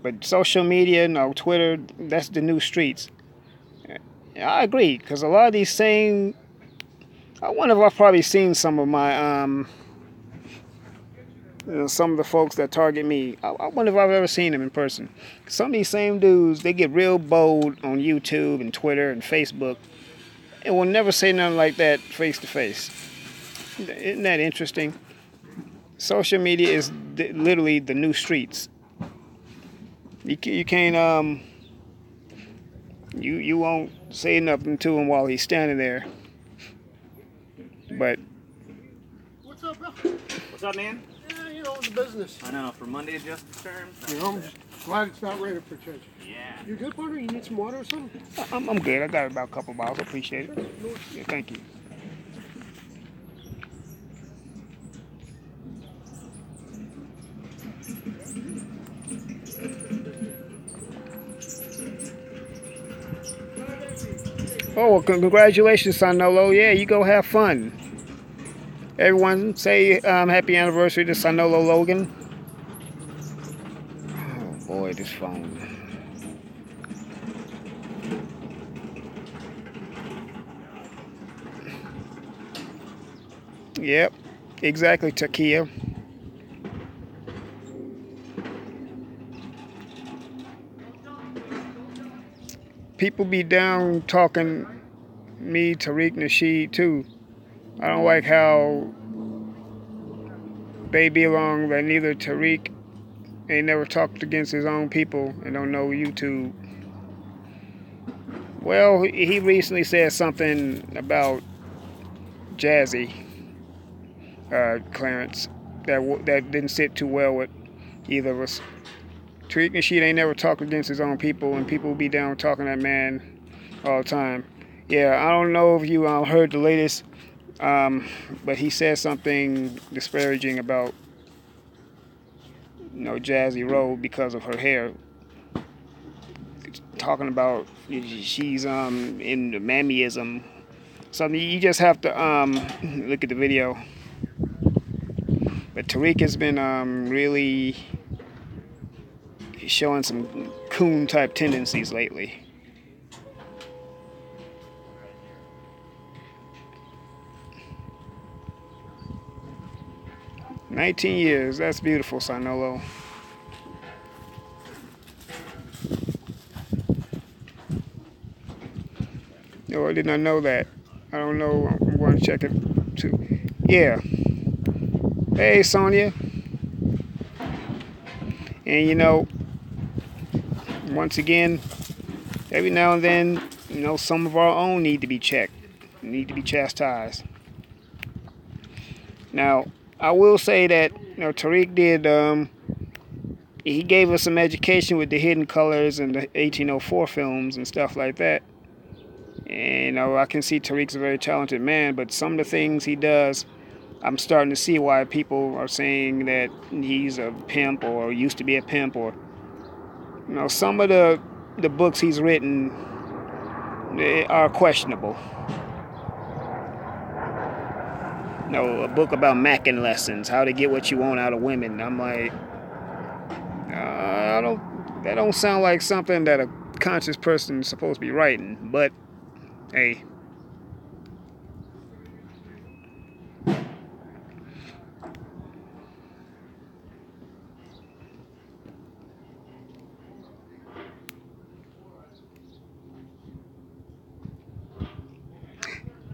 but social media, no, Twitter, that's the new streets. I agree, because a lot of these same, I wonder if I've probably seen some of my, some of the folks that target me. I wonder if I've ever seen them in person. Some of these same dudes, they get real bold on YouTube and Twitter and Facebook and will never say nothing like that face to face. Isn't that interesting? Social media is literally the new streets. You can't, you won't say nothing to him while he's standing there. But. What's up, bro? What's up, man? Yeah, you know, the business. I know, for Monday adjusted terms. You know, I'm just glad it's not raining for church. Yeah. You good, partner? You need some water or something? I'm good. I got about a couple bottles. Appreciate it. Yeah, thank you. Oh, well, congratulations, Sanolo. Yeah, you go have fun. Everyone say happy anniversary to Sanolo Logan. Oh, boy, this phone. Yep, exactly, Takia. People be down talking me, Tariq Nasheed, too. I don't like how they belong that neither Tariq ain't never talked against his own people and don't know YouTube. Well, he recently said something about Jazzy, Clarence, that didn't sit too well with either of us. Tariq Nasheed ain't never talked against his own people, and people be down talking that man all the time. Yeah, I don't know if you heard the latest, but he said something disparaging about, Jazzy Rowe because of her hair. Talking about she's in the mammyism. Something you just have to look at the video. But Tariq has been really showing some coon type tendencies lately. "19 years, that's beautiful, Sanolo." No, I did not know that. I don't know. I'm going to check it too. Yeah. Hey, Sonia. And once again, every now and then, some of our own need to be checked, need to be chastised. Now, I will say that Tariq did. He gave us some education with the Hidden Colors and the 1804 films and stuff like that. And I can see Tariq's a very talented man, but some of the things he does, I'm starting to see why people are saying that he's a pimp or used to be a pimp, or some of the books he's written are questionable. A book about macking lessons, how to get what you want out of women. I'm like, that don't sound like something that a conscious person is supposed to be writing. But hey.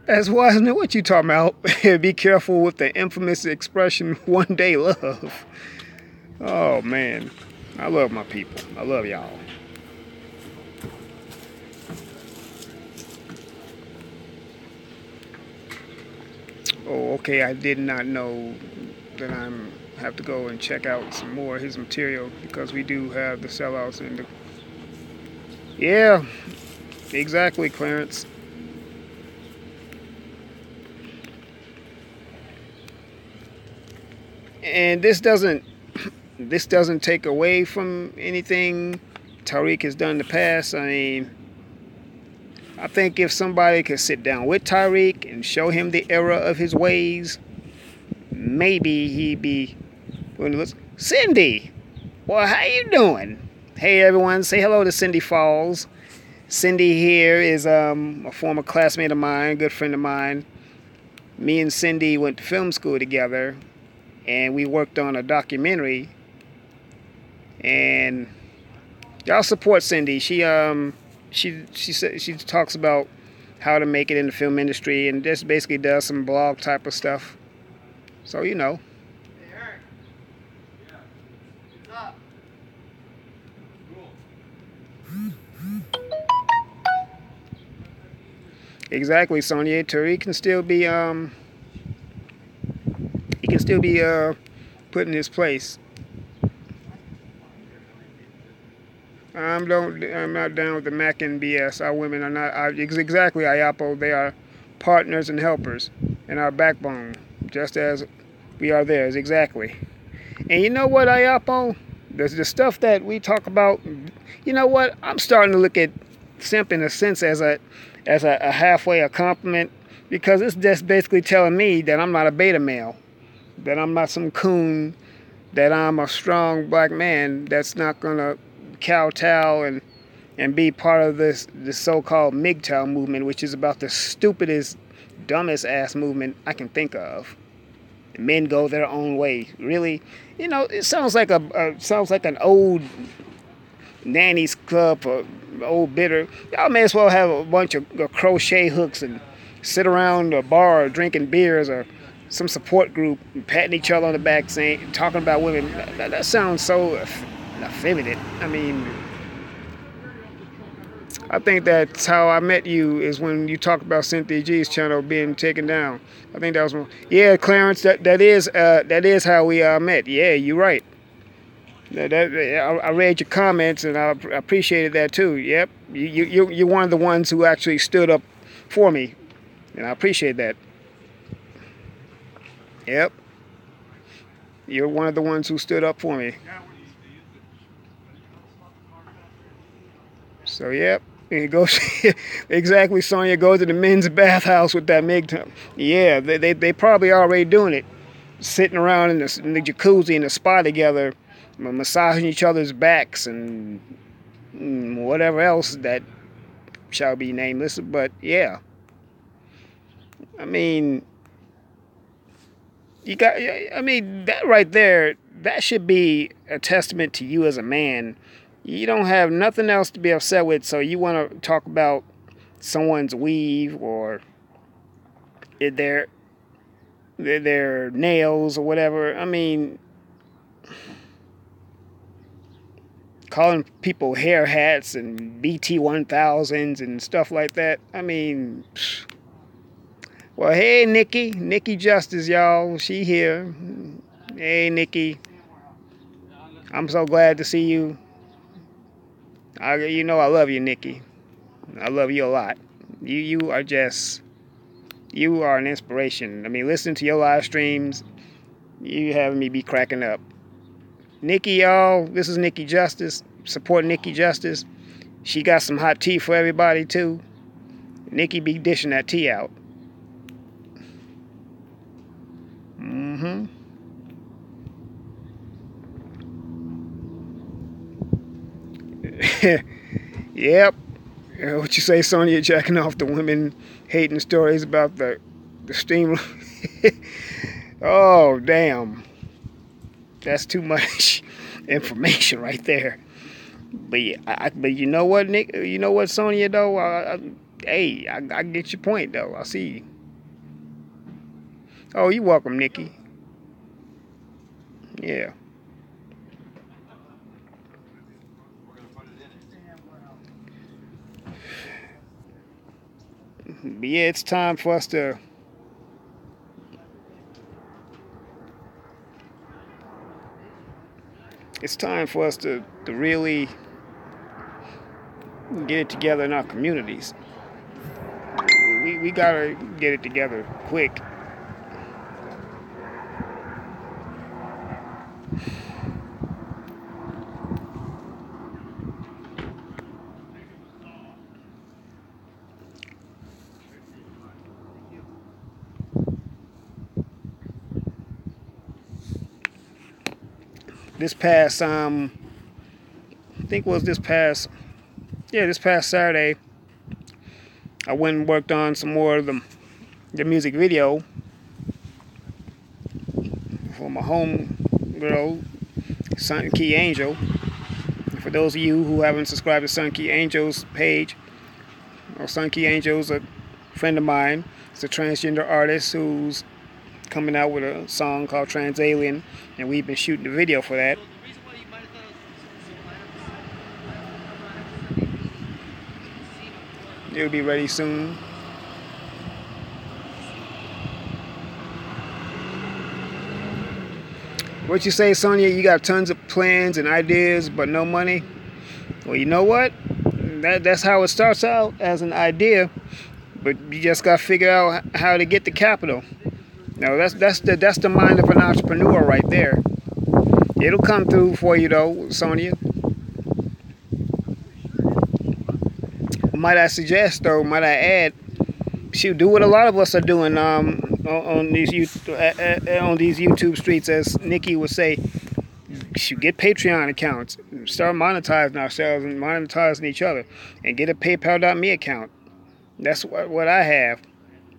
As Wiseman, what you talking about? Be careful with the infamous expression, one day love. Oh, man. I love my people. I love y'all. Oh, okay. I did not know that I have to go and check out some more of his material, because we do have the sellouts in the... Yeah, exactly, Clarence. And this doesn't take away from anything Tariq has done in the past. I mean, I think if somebody could sit down with Tariq and show him the error of his ways, maybe he'd be... Cindy! Well, how you doing? Hey, everyone. Say hello to Cindy Falls. Cindy here is a former classmate of mine, good friend of mine. Me and Cindy went to film school together, and we worked on a documentary. And y'all support Cindy. She talks about how to make it in the film industry, and just basically does some blog type of stuff. So Hey, Eric. Yeah. What's up? Cool. Exactly, Sonia. Tariq can still be put in his place. I'm not down with the Mac and BS. Our women are not. Exactly, Ayapo. They are partners and helpers, and our backbone, just as we are theirs. Exactly. And you know what, Ayapo? The stuff that we talk about. You know what? I'm starting to look at simp in a sense as a halfway a compliment, because it's just basically telling me that I'm not a beta male, that I'm not some coon, that I'm a strong black man that's not gonna kowtow and be part of this so-called MGTOW movement, which is about the stupidest, dumbest ass movement I can think of. Men go their own way. Really, it sounds like an old nanny's club or old bitter. Y'all may as well have a bunch of crochet hooks and sit around a bar drinking beers, or some support group patting each other on the back, talking about women. That sounds so effeminate. I mean, I think that's how I met you, is when you talked about Cynthia G's channel being taken down. I think that was one. Yeah, Clarence, that is how we met. Yeah, you're right. I read your comments, and I appreciated that too. Yep, you're one of the ones who actually stood up for me, and I appreciate that. Yep, you're one of the ones who stood up for me. So yep, and it goes exactly. Sonya goes to the men's bathhouse with that MGTOW. Yeah, they probably already doing it, sitting around in the jacuzzi in the spa together, massaging each other's backs and whatever else that shall be nameless. But yeah, I mean, that right there, that should be a testament to you as a man. You don't have nothing else to be upset with, so you want to talk about someone's weave or their nails or whatever. I mean, calling people hair hats and BT 1000s and stuff like that. I mean, well, hey, Nikki Justice, y'all. She here. Hey, Nikki. I'm so glad to see you. You know I love you, Nikki. I love you a lot. You are just, you are an inspiration. I mean, listening to your live streams, you having me be cracking up. Nikki, y'all, this is Nikki Justice. Support Nikki Justice. She got some hot tea for everybody, too. Nikki be dishing that tea out. Mm-hmm. Yep. What you say, Sonya, jacking off the women hating stories about the steam? Oh, damn. That's too much information right there. But yeah, but you know what, Nick? You know what, Sonya, though? Hey, I get your point, though. I see you. Oh, you're welcome, Nikki. Yeah. But yeah, it's time for us to really get it together in our communities. We gotta get it together quick. This past I think it was this past Saturday, I went and worked on some more of the music video for my home girl, Sun Key Angel. And for those of you who haven't subscribed to Sun Key Angel's page, or Sun Key Angel's a friend of mine. It's a transgender artist who's coming out with a song called Trans Alien, and we've been shooting the video for that. It'll be ready soon. What you say, Sonya? You got tons of plans and ideas, but no money? Well, you know what? That's how it starts out, as an idea, but you just got to figure out how to get the capital. No, that's the mind of an entrepreneur right there. It'll come through for you, though, Sonya. Might I suggest, though, might I add, shoot, do what a lot of us are doing on these YouTube streets, as Nikki would say. Should get Patreon accounts, start monetizing ourselves and monetizing each other, and get a PayPal.me account. That's what I have.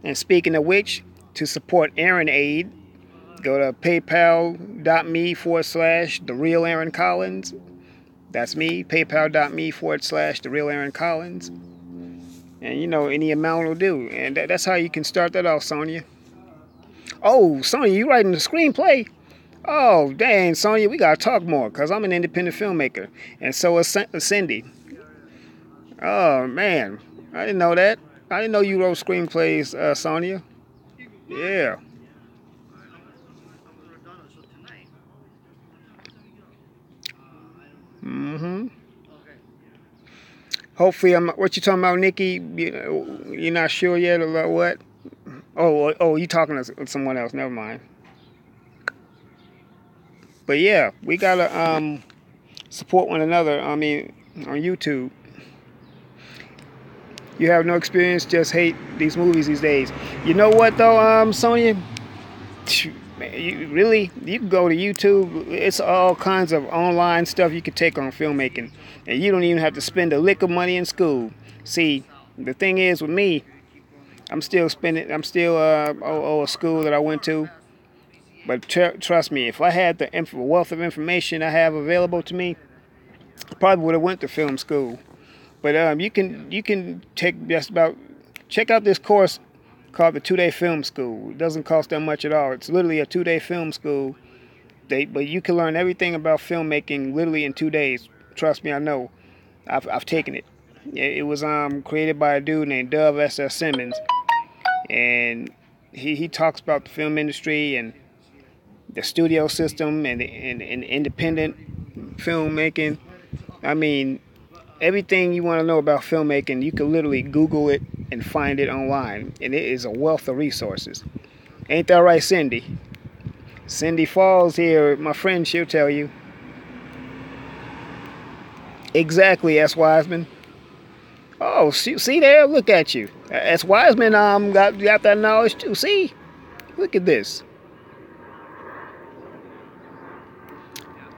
And speaking of which, to support Aaron Aid, go to paypal.me/The Real Aaron Collins. That's me, paypal.me/The Real Aaron Collins. And you know, any amount will do. And that's how you can start that off, Sonya. Oh, Sonya, you writing the screenplay? Oh, dang, Sonya, we gotta talk more, because I'm an independent filmmaker. And so is Cindy. Oh, man. I didn't know that. I didn't know you wrote screenplays, Sonya. Yeah. Mm-hmm. Hopefully, what you talking about, Nikki? You're not sure yet about what? Oh, you talking to someone else? Never mind. But yeah, we gotta support one another. I mean, on YouTube. You have no experience, just hate these movies these days. You know what though, Sonya? You can go to YouTube. It's all kinds of online stuff you can take on filmmaking, and you don't even have to spend a lick of money in school. See, the thing is with me, I'm still owe a school that I went to. But trust me, if I had the wealth of information I have available to me, I probably would have went to film school. But you can take check out this course called the 2-Day Film School. It doesn't cost that much at all. It's literally a 2-day film school. But you can learn everything about filmmaking literally in 2 days. Trust me, I know. I've taken it. It was created by a dude named Dove S.S. Simmons, and he talks about the film industry and the studio system and independent filmmaking. I mean, everything you want to know about filmmaking, you can literally Google it and find it online, and it is a wealth of resources. Ain't that right, Cindy? Cindy Falls here, my friend, she'll tell you. Exactly, S. Wiseman. Oh, see there? Look at you. S. Wiseman got that knowledge too. See? Look at this.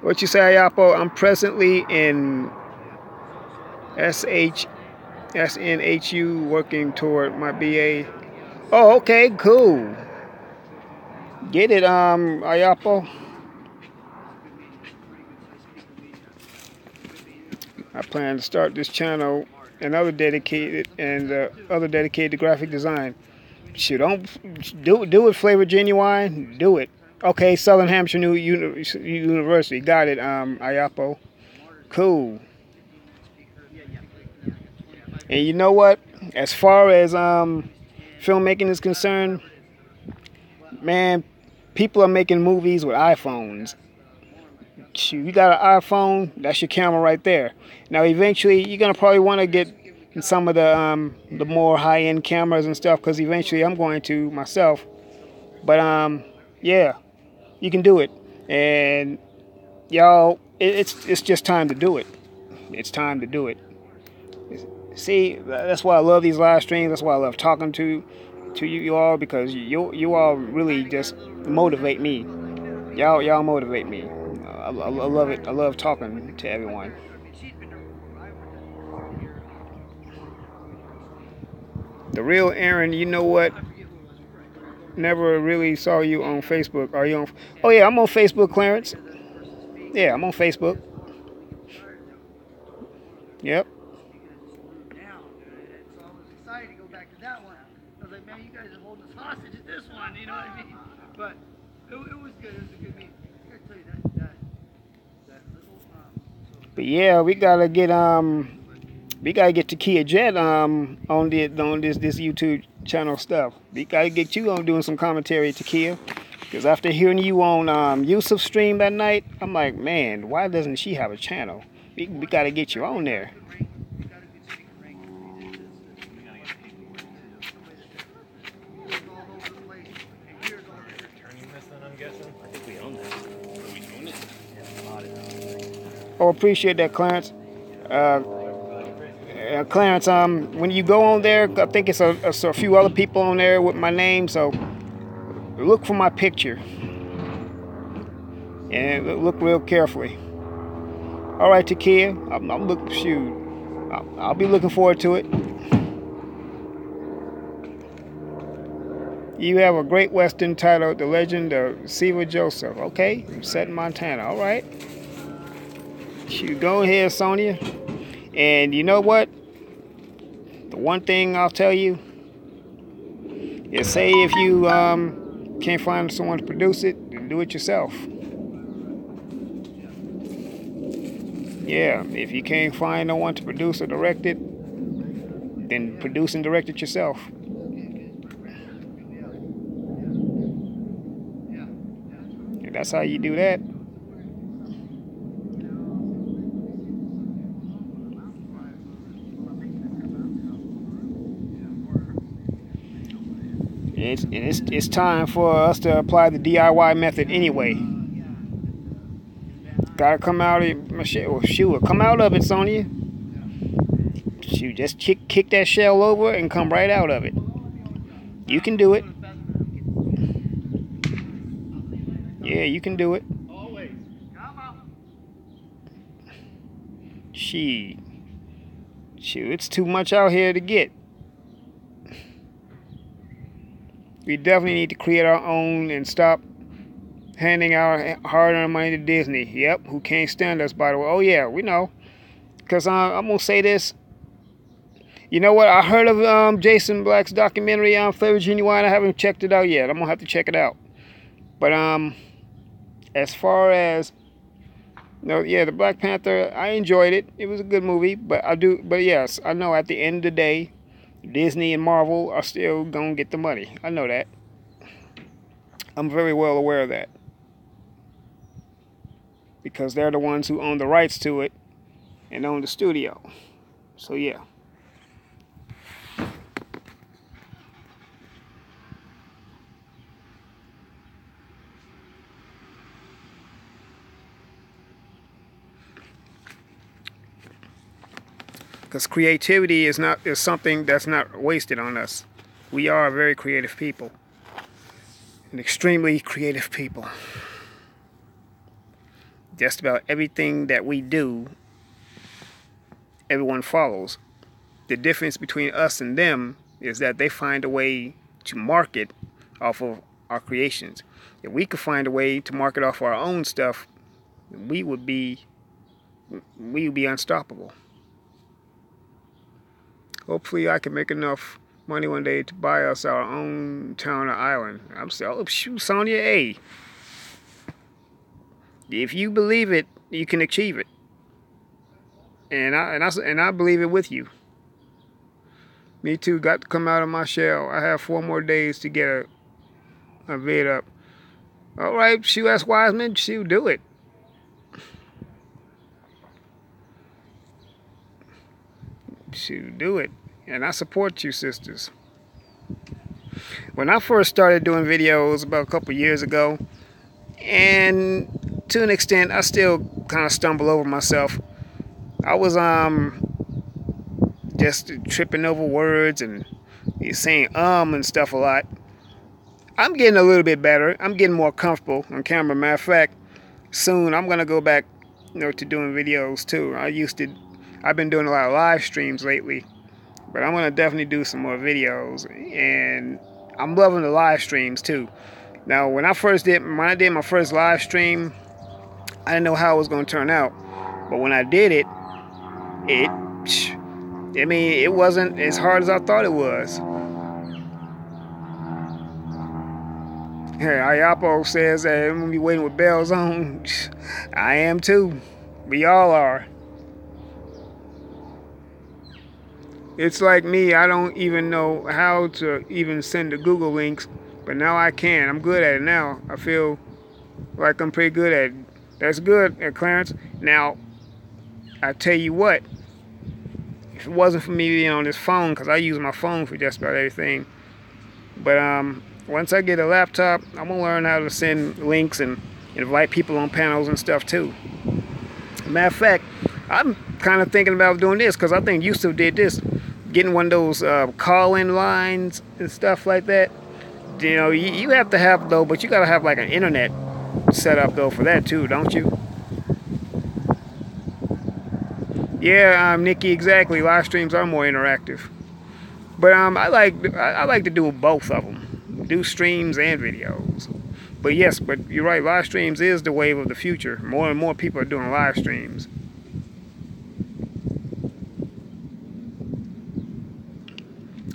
What you say, Ayapo? I'm presently in SNHU working toward my BA. Oh, okay, cool. Get it, Ayapo. I plan to start this channel and other dedicated to graphic design. Shoot, don't do it, Flavor Genuine. Do it. Okay, Southern Hampshire University. Got it, Ayapo. Cool. And you know what? As far as filmmaking is concerned, man, people are making movies with iPhones. Shoot, you got an iPhone, that's your camera right there. Now, eventually, you're gonna probably want to get some of the more high-end cameras and stuff, because eventually I'm going to myself. But yeah, you can do it, and y'all, it's just time to do it. It's time to do it. See, that's why I love these live streams. That's why I love talking to you all, because you all really just motivate me. Y'all motivate me. I love it. I love talking to everyone. The real Aaron, you know what? Never really saw you on Facebook. Are you on? Oh yeah, I'm on Facebook, Clarence. Yeah, I'm on Facebook. Yep. To go back to that one. I was like, man, you guys are holding us hostage at this one, you know what I mean? But it was good. It was a good meeting. I gotta tell you that little But yeah, we gotta get to Kia Jet on this YouTube channel stuff. We gotta get you on doing some commentary to Kia, because after hearing you on Yusuf's stream that night, I'm like, man, why doesn't she have a channel? We gotta get you on there. Oh, appreciate that, Clarence. Clarence, when you go on there, I think it's a few other people on there with my name, so look for my picture and look real carefully. All right, Takia, I'll be looking forward to it. You have a great Western titled The Legend of Siva Joseph. Okay, set in Montana. All right. You go ahead, Sonia. And you know what? The one thing I'll tell you is, say if you can't find someone to produce it, then do it yourself. Yeah, if you can't find no one to produce or direct it, then produce and direct it yourself. And that's how you do that. It's time for us to apply the DIY method anyway. Gotta come out of shoot, come out of it, Sonia. Shoot, just kick that shell over and come right out of it. You can do it. Yeah, you can do it. Shoot, it's too much out here to get. We definitely need to create our own and stop handing our hard-earned money to Disney. Yep, who can't stand us, by the way. Oh, yeah, we know. Because I'm going to say this. You know what? I heard of Jason Black's documentary on Flavor Genuine. I haven't checked it out yet. I'm going to have to check it out. But as far as No, yeah, the Black Panther, I enjoyed it. It was a good movie, but yes, I know at the end of the day, Disney and Marvel are still gonna get the money. I know that. I'm very well aware of that because they're the ones who own the rights to it and own the studio. So yeah. Because creativity is something that's not wasted on us. We are a very creative people, an extremely creative people. Just about everything that we do, everyone follows. The difference between us and them is that they find a way to market off of our creations. If we could find a way to market off our own stuff, we would be unstoppable. Hopefully I can make enough money one day to buy us our own town or island. I'm saying, oh shoot, Sonya, hey. If you believe it, you can achieve it. And I believe it with you. Me too, got to come out of my shell. I have 4 more days to get a vid up. All right, shoot, that's Wiseman, shoot, do it. Shoot, do it. And I support you, sisters. When I first started doing videos about a couple years ago, and to an extent, I still kind of stumble over myself. I was just tripping over words and saying and stuff a lot. I'm getting a little bit better. I'm getting more comfortable on camera. Matter of fact, soon I'm gonna go back, to doing videos too. I've been doing a lot of live streams lately, but I'm gonna definitely do some more videos, and I'm loving the live streams too. Now, when I did my first live stream, I didn't know how it was gonna turn out, but when I did it, it wasn't as hard as I thought it was. Hey, Ayapo says that I'm gonna be waiting with bells on. I am too. We all are. It's like me, I don't even know how to even send the Google links, but now I can. I'm good at it now. I feel like I'm pretty good at it. That's good, Clarence. Now, I tell you what, if it wasn't for me being on this phone, because I use my phone for just about everything, but once I get a laptop, I'm going to learn how to send links and invite people on panels and stuff too. Matter of fact, I'm kind of thinking about doing this because I think Yusuf did this. Getting one of those call-in lines and stuff like that. You have to have, though, but you got to have like an internet set up, though, for that too, don't you? Yeah, Nikki, exactly. Live streams are more interactive. But I like to do both of them. Do streams and videos. But yes, but you're right, live streams is the wave of the future. More and more people are doing live streams.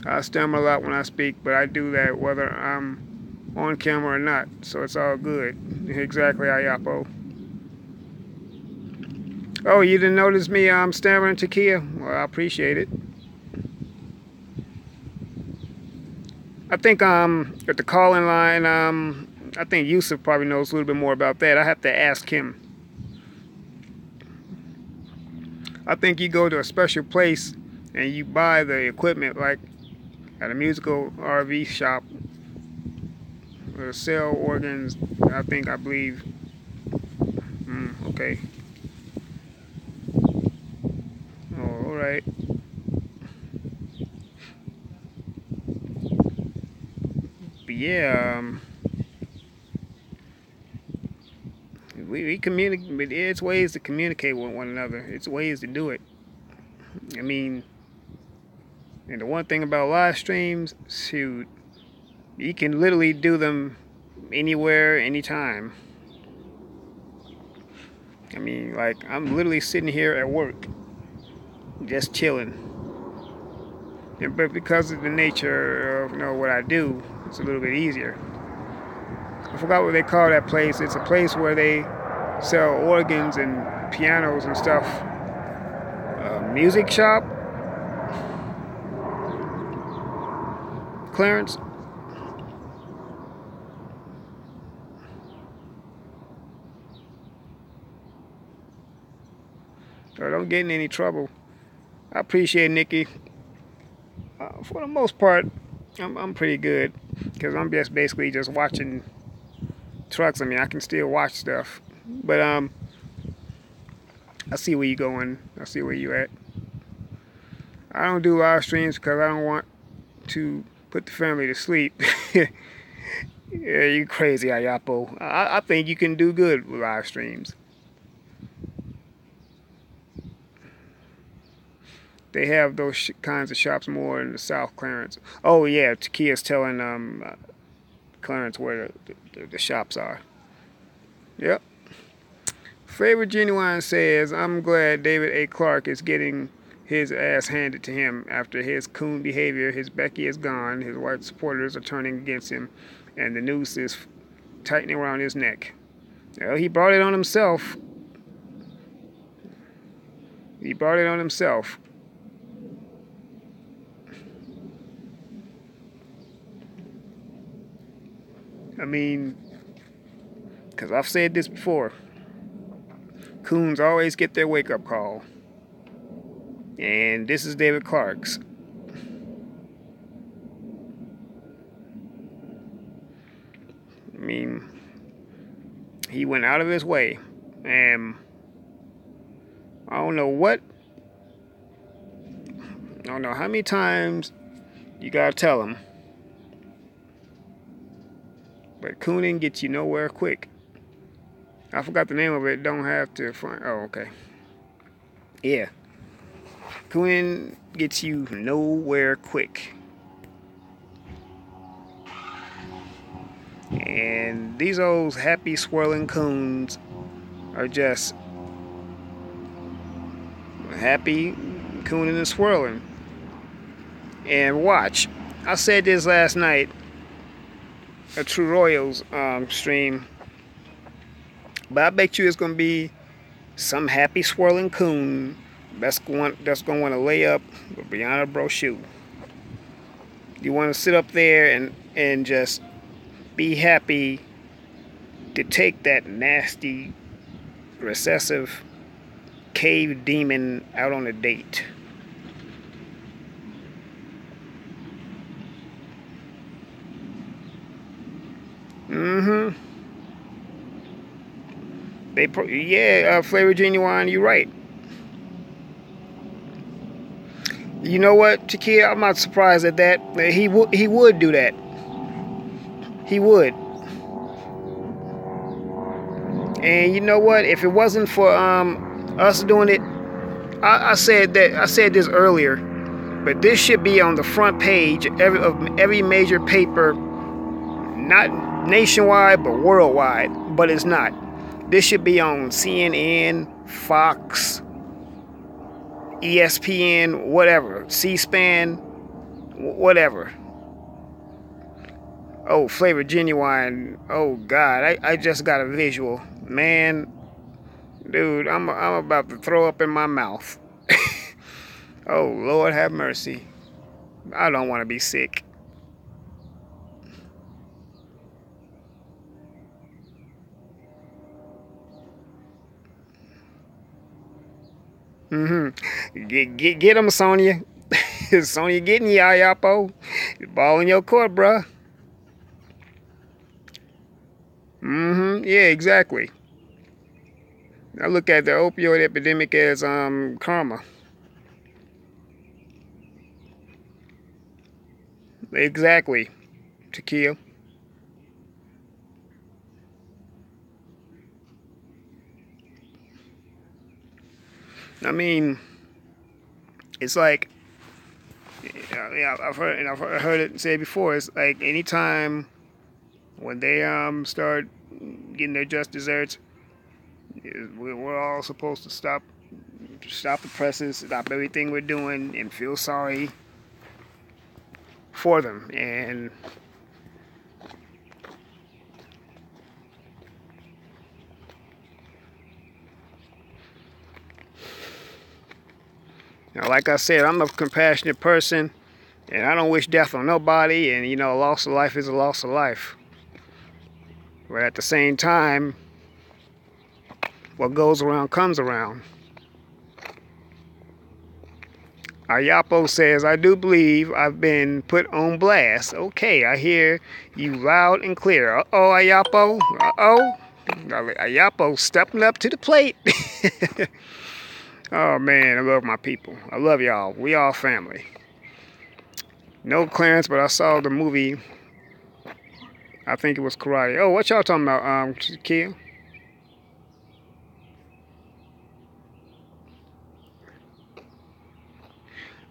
I stammer a lot when I speak, but I do that whether I'm on camera or not, so it's all good. Exactly, Ayapo. Oh, you didn't notice me stammering, Takia? Well, I appreciate it. I think at the call-in line, I think Yusuf probably knows a little bit more about that. I have to ask him. I think you go to a special place and you buy the equipment, like at a musical RV shop, or sell organs. I believe. Okay. Oh, all right. But yeah, we communicate. But it's ways to communicate with one another. It's ways to do it. I mean, and the one thing about live streams, shoot, you can literally do them anywhere, anytime. I mean, like, I'm literally sitting here at work, just chilling. But because of the nature of what I do, it's a little bit easier. I forgot what they call that place. It's a place where they sell organs and pianos and stuff. Music shop, Clarence. So don't get in any trouble. I appreciate Nikki. For the most part, I'm pretty good because I'm just basically just watching trucks. I mean, I can still watch stuff, but I see where you're going. I see where you at. I don't do live streams because I don't want to put the family to sleep. Yeah, you crazy, Ayapo. I think you can do good with live streams. They have those kinds of shops more in the South, Clarence. Oh yeah, Takia's telling Clarence where the shops are. Yep. Favorite Genuine says, I'm glad David A. Clark is getting his ass handed to him after his coon behavior. His Becky is gone. His white supporters are turning against him, and the noose is tightening around his neck. Well, he brought it on himself. He brought it on himself. I mean, because I've said this before, coons always get their wake-up call. And this is David Clark's. I mean, he went out of his way. And I don't know how many times you gotta tell him. But cooning gets you nowhere quick. I forgot the name of it. Don't have to find. Oh, okay. Yeah. Cooning gets you nowhere quick. And these old happy swirling coons are just happy cooning and swirling. And watch. I said this last night. A True Royals stream, but I bet you it's gonna be some happy swirling coon that's gonna want to lay up with Brianna Brochu. You want to sit up there and just be happy to take that nasty, recessive cave demon out on a date. Flavor Genuine, you're right. You know what, Takia? I'm not surprised at that. He would do that. He would. And you know what? If it wasn't for us doing it, I said this earlier, but this should be on the front page of every major paper, not nationwide but worldwide. But it's not. This should be on CNN, Fox, ESPN, whatever, C-SPAN, whatever. Oh, Flavor Genuine. Oh God, I just got a visual, man. Dude, I'm about to throw up in my mouth. Oh Lord, have mercy. I don't want to be sick. Get him, Sonya. Sonya getting you, Ayapo. You're ball in your court, bruh. Yeah, exactly. I look at the opioid epidemic as karma. Exactly, Takia. I mean, it's like, yeah, I've heard it said before. It's like anytime when they start getting their just desserts, we're all supposed to stop the presses, stop everything we're doing, and feel sorry for them. And Now, like I said, I'm a compassionate person, and I don't wish death on nobody, and, you know, a loss of life is a loss of life. But at the same time, what goes around comes around. Ayapo says, I do believe I've been put on blast. Okay, I hear you loud and clear. Uh-oh, Ayapo. Uh-oh. Ayapo stepping up to the plate. Oh, man, I love my people. I love y'all. We all family. No Clarence, but I saw the movie. I think it was Karate. Oh, what y'all talking about, Kia?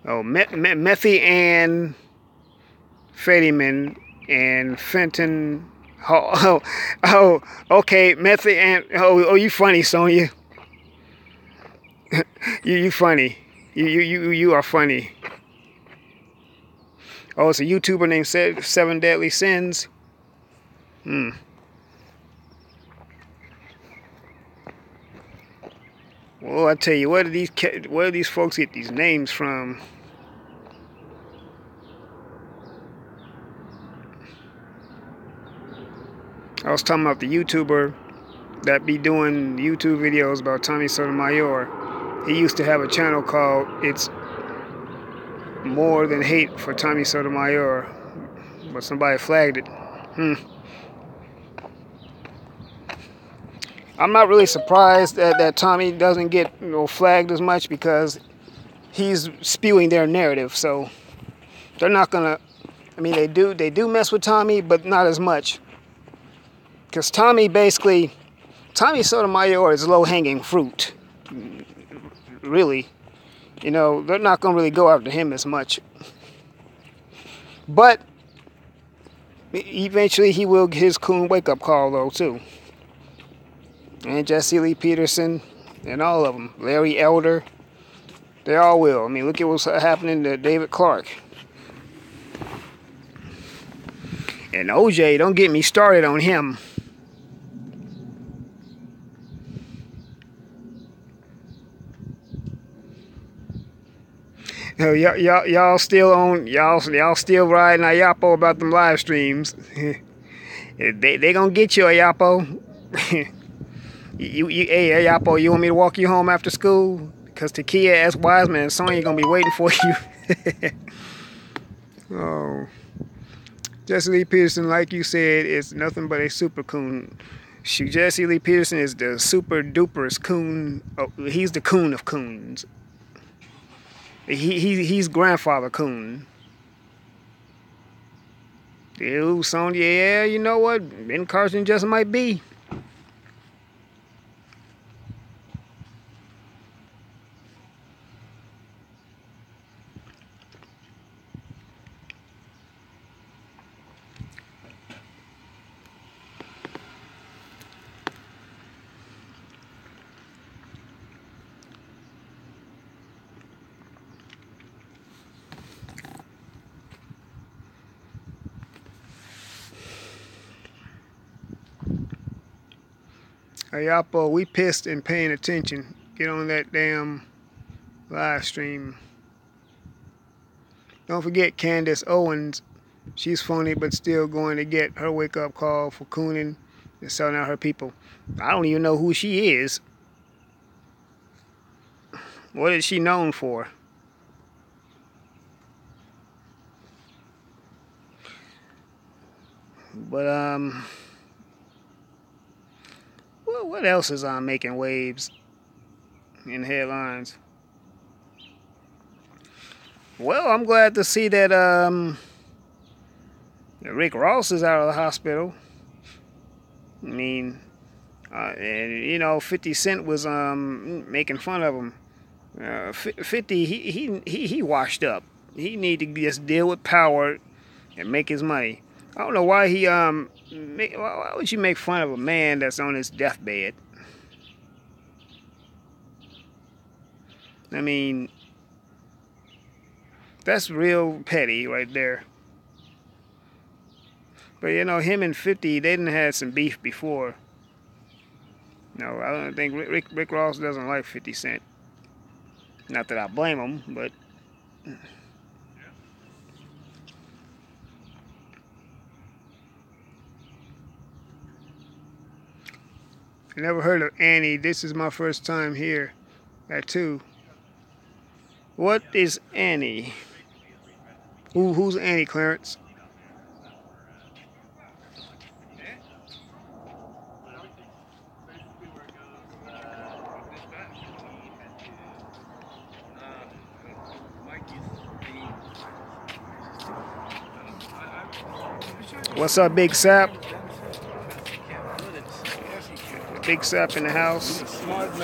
Oh, methamphetamine and fentanyl. Okay, oh, you funny, Sonya. you funny. You are funny. Oh, it's a YouTuber named Seven Deadly Sins. Well, I tell you, where do these folks get these names from? I was talking about the YouTuber that be doing YouTube videos about Tommy Sotomayor. He used to have a channel called It's More Than Hate for Tommy Sotomayor, but somebody flagged it. I'm not really surprised that Tommy doesn't get, you know, flagged as much, because he's spewing their narrative. So they're not gonna. I mean, they do mess with Tommy, but not as much. Because Tommy Sotomayor is low-hanging fruit. Really, you know, they're not gonna really go after him as much. But eventually he will get his coon wake-up call, though, too. And Jesse Lee Peterson, and all of them. Larry Elder, they all will. I mean, look at what's happening to David Clark. And OJ, don't get me started on him. Y'all still still riding Ayapo about them live streams. they gonna get you, Ayapo. Hey, Ayapo, you want me to walk you home after school? Because Takia S. Wiseman and Sonya gonna be waiting for you. Oh, Jesse Lee Peterson, like you said, is nothing but a super coon. Shoot, Jesse Lee Peterson is the super duperest coon. Oh, he's the coon of coons. He's grandfather coon. Ew, Sonya, yeah, you know what? Ben Carson just might be. Ayapo, we pissed and paying attention. Get on that damn live stream. Don't forget Candace Owens. She's phony, but still going to get her wake-up call for cooning and selling out her people. I don't even know who she is. What is she known for? But well, what else is making waves in headlines? Well, I'm glad to see that Rick Ross is out of the hospital. I mean, and you know, 50 Cent was making fun of him. 50, he washed up. He need to just deal with power and make his money. I don't know why why would you make fun of a man that's on his deathbed? I mean, that's real petty right there. But you know, him and 50, they didn't have some beef before. No, I don't think Rick Ross doesn't like 50 Cent. Not that I blame them, but I never heard of Annie. This is my first time here at 2. What is Annie? Who's Annie, Clarence? What's up, Big Sap? Big Sap in the house.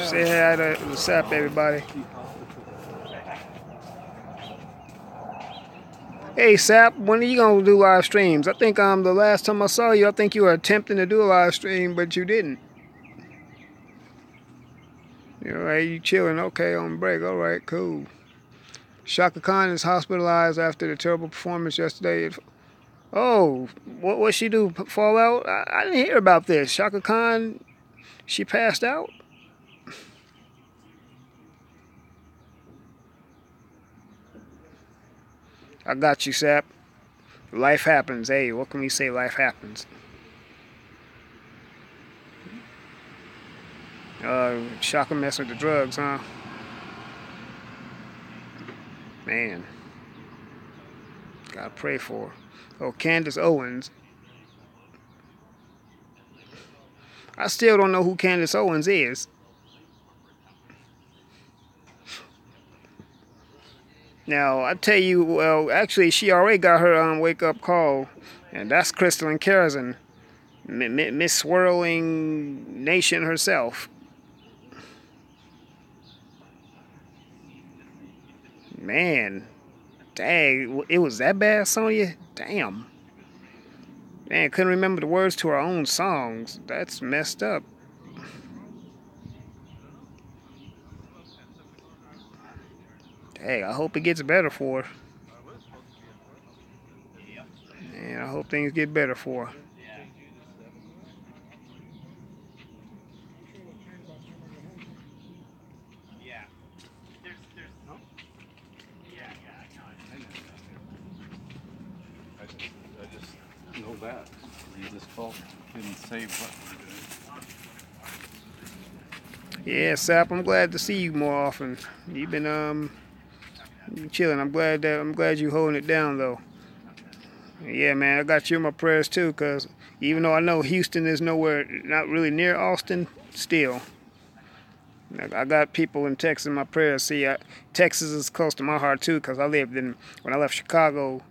Say hi to the Sap, everybody. Hey Sap, when are you gonna do live streams? I think the last time I saw you, I think you were attempting to do a live stream, but you didn't. You know, hey, you chilling? Okay, on break. All right, cool. Shaka Khan is hospitalized after the terrible performance yesterday. Oh, what she do? Fall out? I didn't hear about this. Shaka Khan, she passed out? I got you, Sap. Life happens. Hey, what can we say? Life happens. Shaka mess with the drugs, huh? Man. Gotta pray for her. Oh, Candace Owens. I still don't know who Candace Owens is. Now, I tell you, well, actually, she already got her wake-up call, and that's Crystalline Carrison, Miss Swirling Nation herself. Man, dang, it was that bad, Sonya? Damn. Man, couldn't remember the words to her own songs. That's messed up. Hey, I hope it gets better for her. And I hope things get better for her. I just know that. You just call and say what we're doing. Yeah, Sap, I'm glad to see you more often. You've been chilling. I'm glad you holding it down though. Yeah, man, I got you in my prayers too, cause even though I know Houston is nowhere, not really near Austin, still. I got people in Texas in my prayers. See, Texas is close to my heart too, cause when I left Chicago,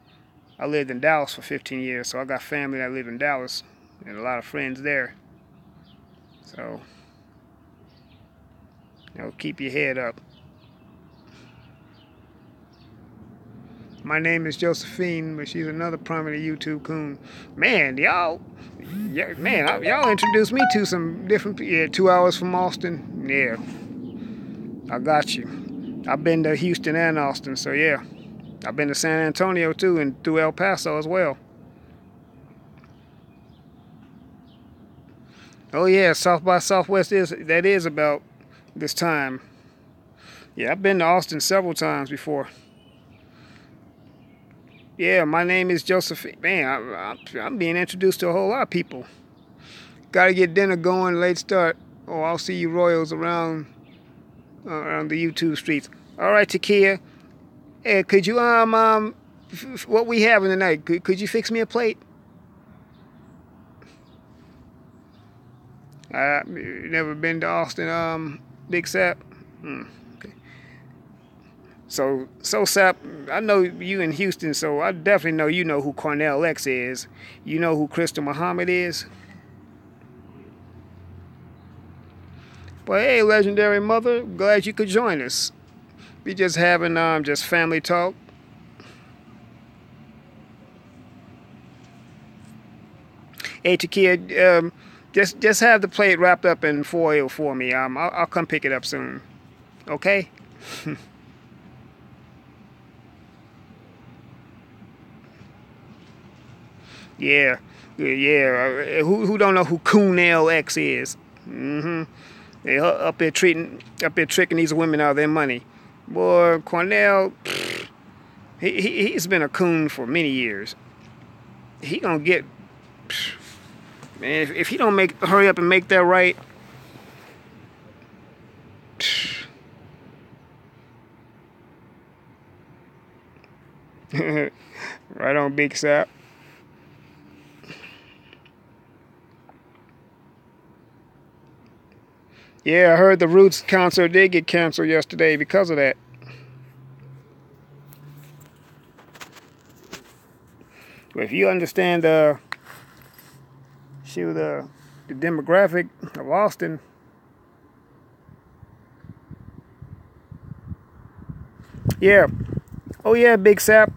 I lived in Dallas for 15 years, so I got family that live in Dallas and a lot of friends there. So, keep your head up. My name is Josephine, but she's another prominent YouTube coon. Man, y'all introduced me to some different people. Yeah, 2 hours from Austin. Yeah, I got you. I've been to Houston and Austin, so yeah. I've been to San Antonio too, and through El Paso as well. Oh yeah, South by Southwest is about this time. Yeah, I've been to Austin several times before. Yeah, my name is Josephine. Man, I'm being introduced to a whole lot of people. Gotta get dinner going, late start. Oh, I'll see you royals around the YouTube streets. All right, Takia. Hey, could you what we having tonight? Could you fix me a plate? Never been to Austin, Big Sap. Okay. So Sap, I know you in Houston, so I definitely know you know who Cornell X is. You know who Crystal Muhammad is. But hey, legendary mother, glad you could join us. We just having just family talk. Hey Takia, just have the plate wrapped up in foil for me. I'll come pick it up soon. Okay? Yeah. Who don't know who Cornell X is? They up here tricking these women out of their money. Boy, Cornell, he's been a coon for many years. He gonna get, man, if he don't hurry up and make that right, right on, Big Sap. Yeah, I heard the Roots concert did get canceled yesterday because of that. But if you understand the demographic of Austin, yeah, oh yeah, Big Sap.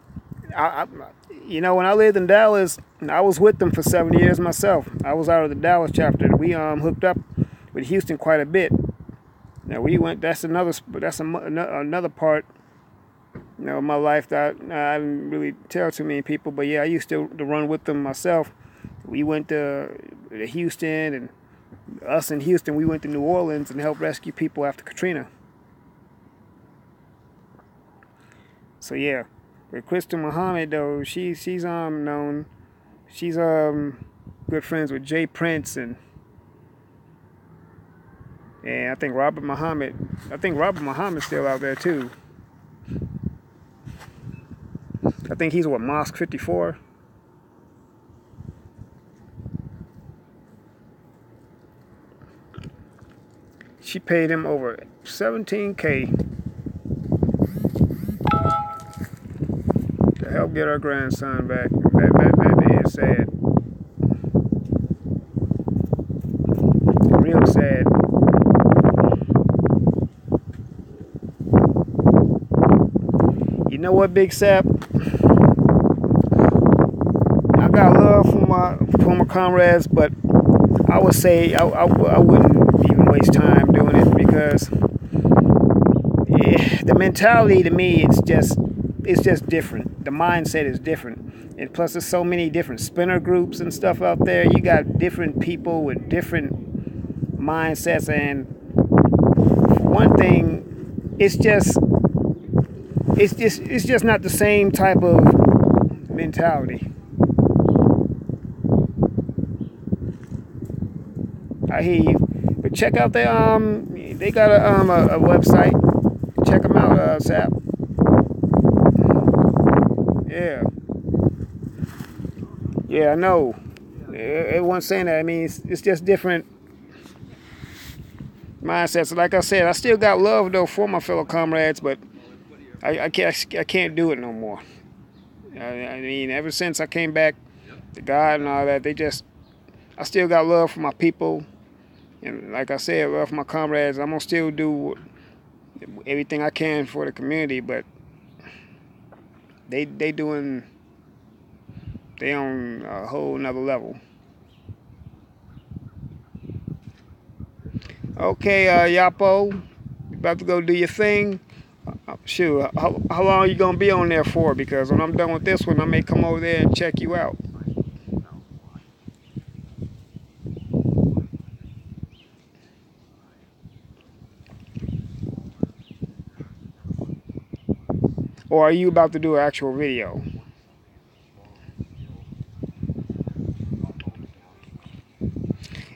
You know, when I lived in Dallas, I was with them for 7 years myself. I was out of the Dallas chapter. We hooked up with Houston quite a bit. Now we went. That's another part. You know, my life that I didn't really tell too many people, but yeah, I used to run with them myself. We went to Houston, and us in Houston, we went to New Orleans and helped rescue people after Katrina. So yeah, with Crystal Muhammad though, she's known. She's good friends with Jay Prince and I think Robert Muhammad. I think Robert Muhammad's still out there too. I think he's what, Mosque 54. She paid him over $17K to help get her grandson back. That is sad. Real sad. You know what, Big Sap? I got love for my former comrades, but I would say I wouldn't even waste time doing it because the mentality to me it's just different. The mindset is different, and plus there's so many different spinner groups and stuff out there. You got different people with different mindsets, and for one thing, it's just not the same type of mentality. I hear you, but check out their they got a website. Check them out, Sap. Yeah, I know. Everyone's saying that. I mean, it's just different mindsets. Like I said, I still got love though for my fellow comrades, but I can't do it no more. I mean, ever since I came back to God and all that, I still got love for my people. And like I said, love for my comrades. I'm going to still do everything I can for the community, but they on a whole nother level. Okay, Yapo, you about to go do your thing. Sure, how long are you going to be on there for? Because when I'm done with this one, I may come over there and check you out. Or are you about to do an actual video?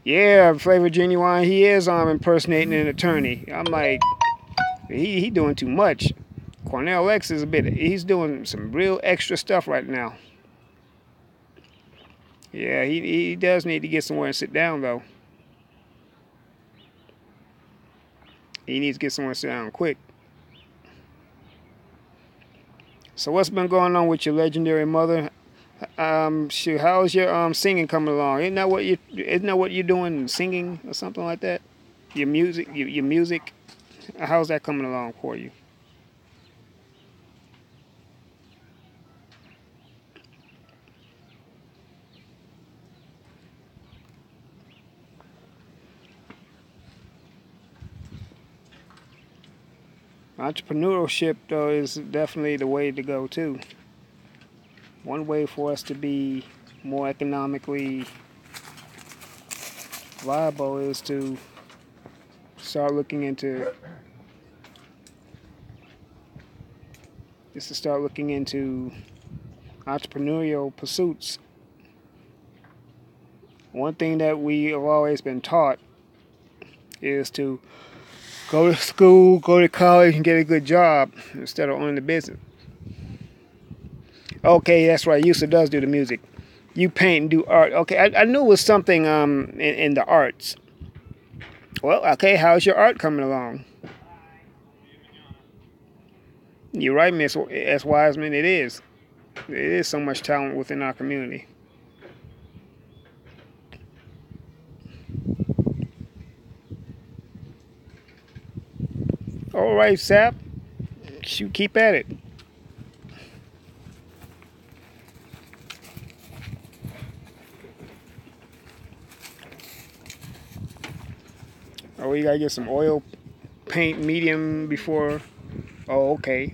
Yeah, Flavor Genuine, he is impersonating an attorney. I'm like, he doing too much. Cornell X is he's doing some real extra stuff right now. Yeah, he does need to get somewhere and sit down though. He needs to get somewhere and sit down quick. So what's been going on with your legendary mother? Shoot, how's your singing coming along? Isn't that what you're doing, singing or something like that? Your music, how's that coming along for you? Entrepreneurship though is definitely the way to go too. One way for us to be more economically viable is to start looking into is to start looking into entrepreneurial pursuits. One thing that we have always been taught is to go to school, go to college, and get a good job instead of owning the business. Okay, that's right. Yusa does do the music. You paint and do art. Okay, I knew it was something in the arts. Well, okay, how's your art coming along? You're right, Miss S. Wiseman. It is. There is so much talent within our community. All right, Sap. You keep at it. Oh, you gotta get some oil paint medium before. Oh, okay.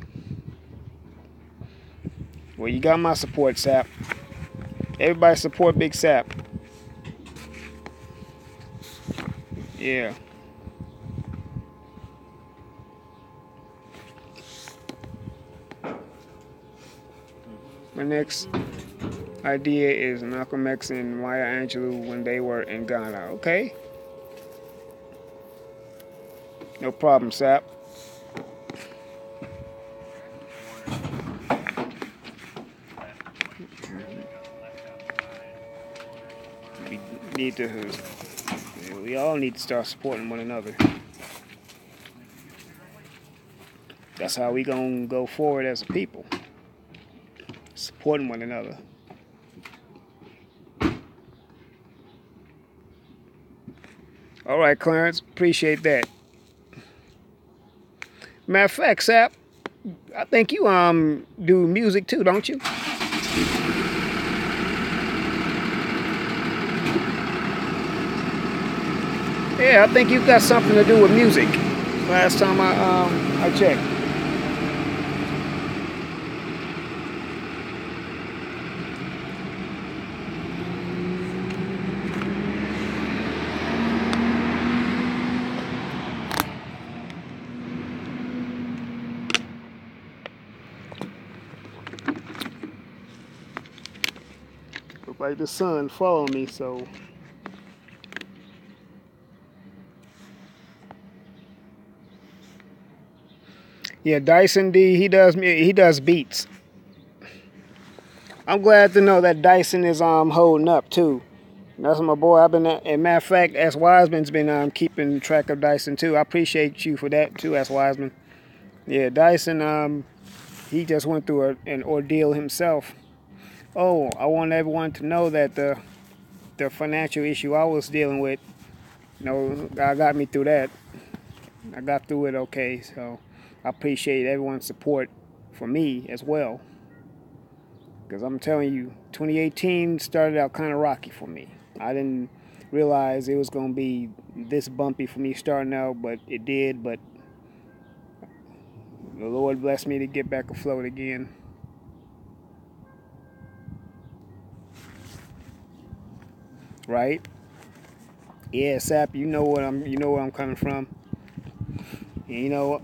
Well, you got my support, Sap. Everybody support Big Sap. Yeah. My next idea is Malcolm X and Maya Angelou when they were in Ghana. Okay? No problem, Sap. We need to. We all need to start supporting one another. That's how we gonna go forward as a people. Supporting one another. All right, Clarence. Appreciate that. Matter of fact, Sap, I think you do music too, don't you? Yeah, I think you've got something to do with music. Last time I checked. Look like the sun following me, so. Yeah, Dyson D, he does beats. I'm glad to know that Dyson is holding up too. That's my boy. I've been, as a matter of fact, S. Wiseman's been keeping track of Dyson too. I appreciate you for that too, S. Wiseman. Yeah, Dyson, he just went through an ordeal himself. Oh, I want everyone to know that the financial issue I was dealing with, God got me through that. I got through it okay, so I appreciate everyone's support for me as well. Because I'm telling you, 2018 started out kind of rocky for me. I didn't realize it was going to be this bumpy for me starting out, but it did. But the Lord blessed me to get back afloat again. Right? Yeah, Sap, you know where I'm coming from. And you know what?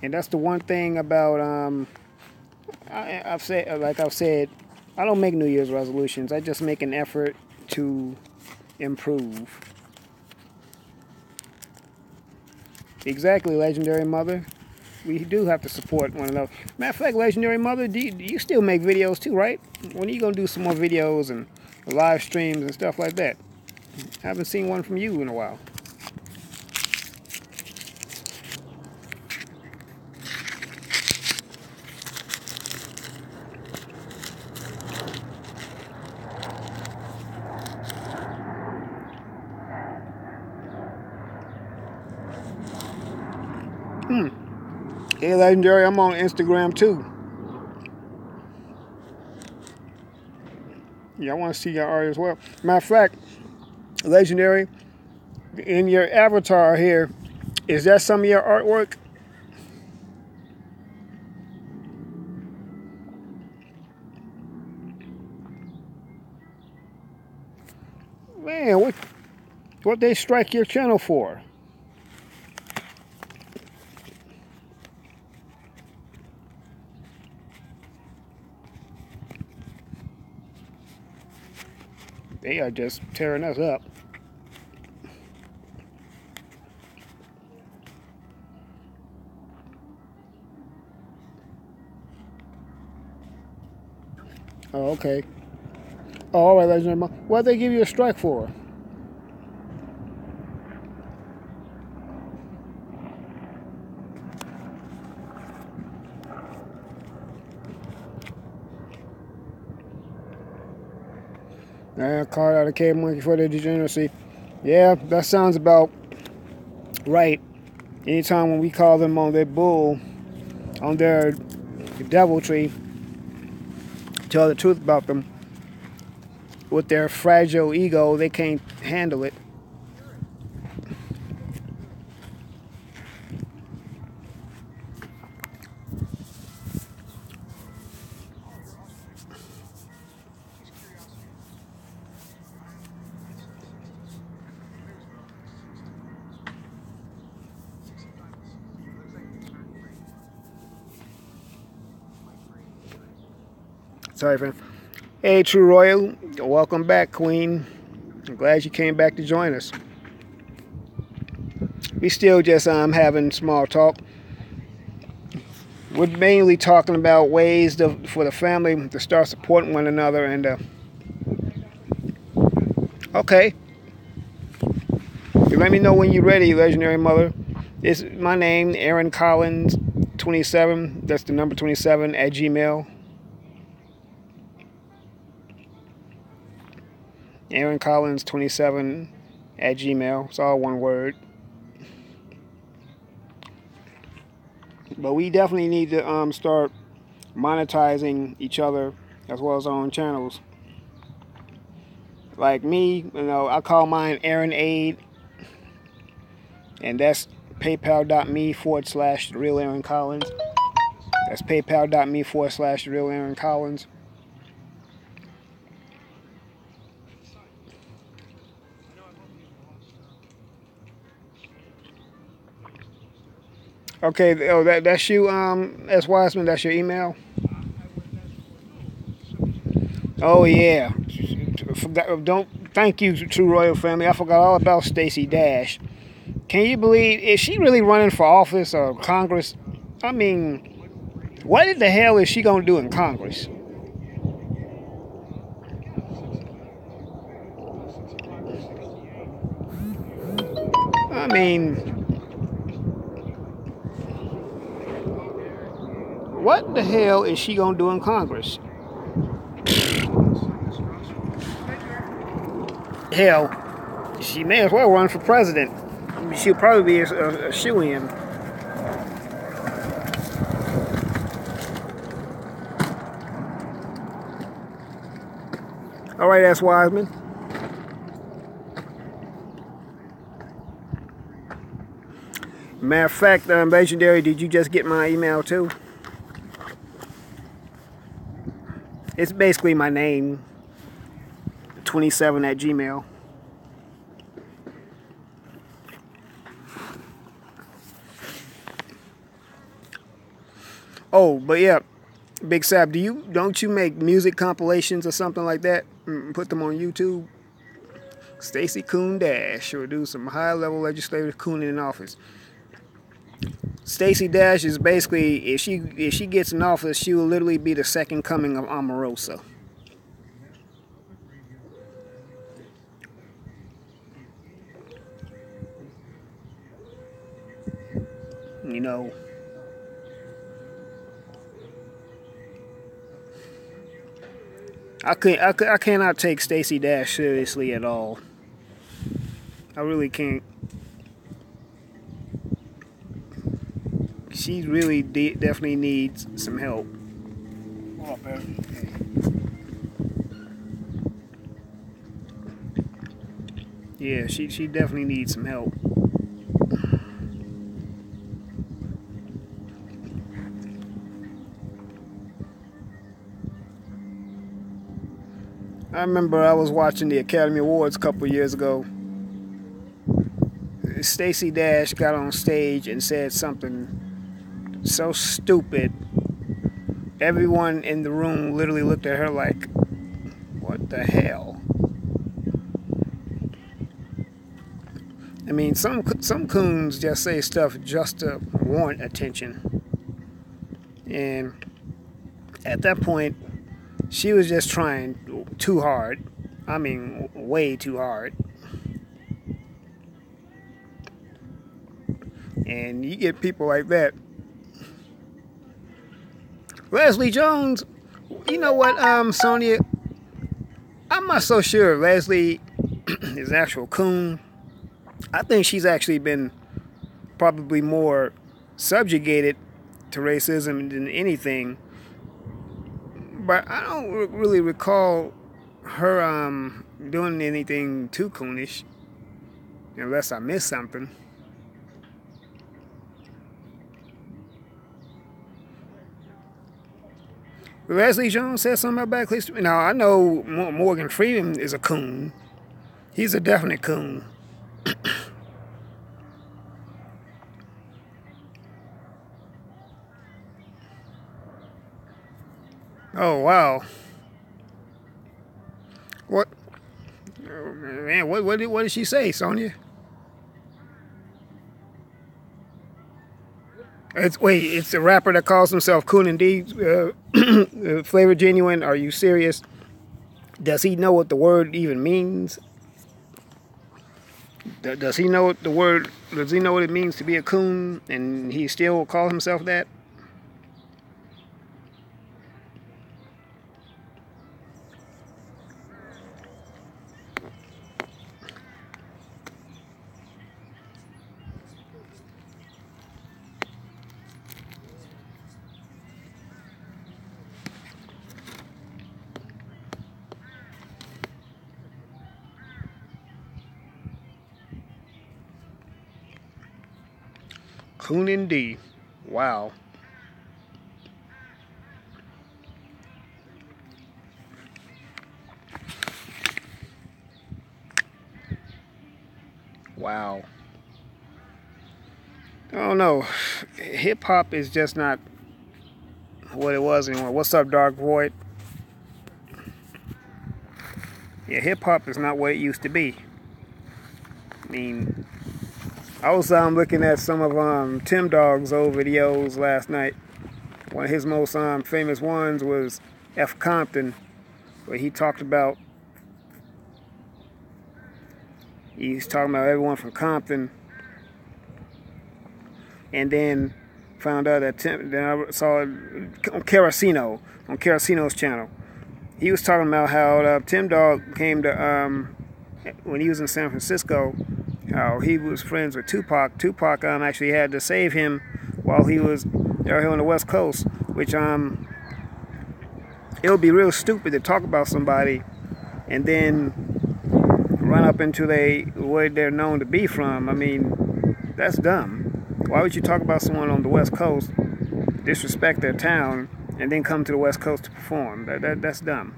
And that's the one thing about I've said, I don't make New Year's resolutions. I just make an effort to improve. Exactly, Legendary Mother. We do have to support one another. Matter of fact, Legendary Mother, do you still make videos too, right? When are you gonna do some more videos and live streams and stuff like that? I haven't seen one from you in a while. Hey, Legendary, I'm on Instagram too. Yeah, I want to see your art as well. Matter of fact, Legendary, in your avatar here, is that some of your artwork? Man, what they strike your channel for? They are just tearing us up. Oh, okay. Oh, all right, ladies and gentlemen. What'd they give you a strike for? Called out a cave monkey for their degeneracy. Yeah, that sounds about right. Anytime when we call them on their bull, on their deviltry, tell the truth about them, with their fragile ego, they can't handle it. Sorry, friend. Hey, True Royal. Welcome back, Queen. I'm glad you came back to join us. We still just having small talk. We're mainly talking about ways for the family to start supporting one another. And okay, you let me know when you're ready, Legendary Mother. It's my name, Aaron Collins 27. That's the number 27 at Gmail. Aaron Collins 27 at Gmail. It's all one word. But we definitely need to start monetizing each other as well as our own channels. Like me, I call mine Aaron Aid, and that's paypal.me/real Aaron Collins. That's paypal.me/real Aaron Collins. Okay, oh, that's you, S. Wiseman, that's your email? Oh, yeah. Thank you, True Royal family. I forgot all about Stacey Dash. Can you believe, is she really running for office or Congress? I mean, what the hell is she going to do in Congress? I mean, what the hell is she going to do in Congress? Hell, she may as well run for president. She'll probably be a shoo-in. All right, S. Wiseman. Matter of fact, Legendary, did you just get my email too? It's basically my name, 27 at Gmail. Oh, but yeah, Big Sap, don't you make music compilations or something like that? Put them on YouTube? Stacey Coon Dash will do some high-level legislative cooning in office. Stacey Dash is basically, if she gets in office, she will literally be the second coming of Omarosa. You know, I cannot take Stacey Dash seriously at all. I really can't. She really definitely needs some help. Hold up, man. Yeah, she definitely needs some help. I remember I was watching the Academy Awards a couple years ago. Stacey Dash got on stage and said something so stupid. Everyone in the room literally looked at her like, what the hell? I mean, some coons just say stuff just to want attention. And at that point, she was just trying too hard. I mean, way too hard. And you get people like that. Leslie Jones, you know what, Sonia? I'm not so sure Leslie is an actual coon. I think she's actually been probably more subjugated to racism than anything. But I don't really recall her doing anything too coonish, unless I missed something. Leslie Jones said something about Black history. Now, I know Morgan Freeman is a coon. He's a definite coon. Oh, wow. What? Oh, man, what did she say, Sonia? It's a rapper that calls himself Coon and D. Flavor Genuine, are you serious? Does he know what the word even means? Does he know what it means to be a coon, and he still call himself that? Coon and D. Wow. Wow. I don't know. Hip hop is just not what it was anymore. What's up, Dark Void? Yeah, hip hop is not what it used to be. I mean, I was looking at some of Tim Dog's old videos last night. One of his most famous ones was F. Compton, where he's talking about everyone from Compton, and then found out that then I saw it on Carasino's channel. He was talking about how Tim Dog came to when he was in San Francisco. How he was friends with Tupac. Tupac actually had to save him while he was out here on the West Coast, which it would be real stupid to talk about somebody and then run up into where they're known to be from. I mean, that's dumb. Why would you talk about someone on the West Coast, disrespect their town, and then come to the West Coast to perform? That's dumb.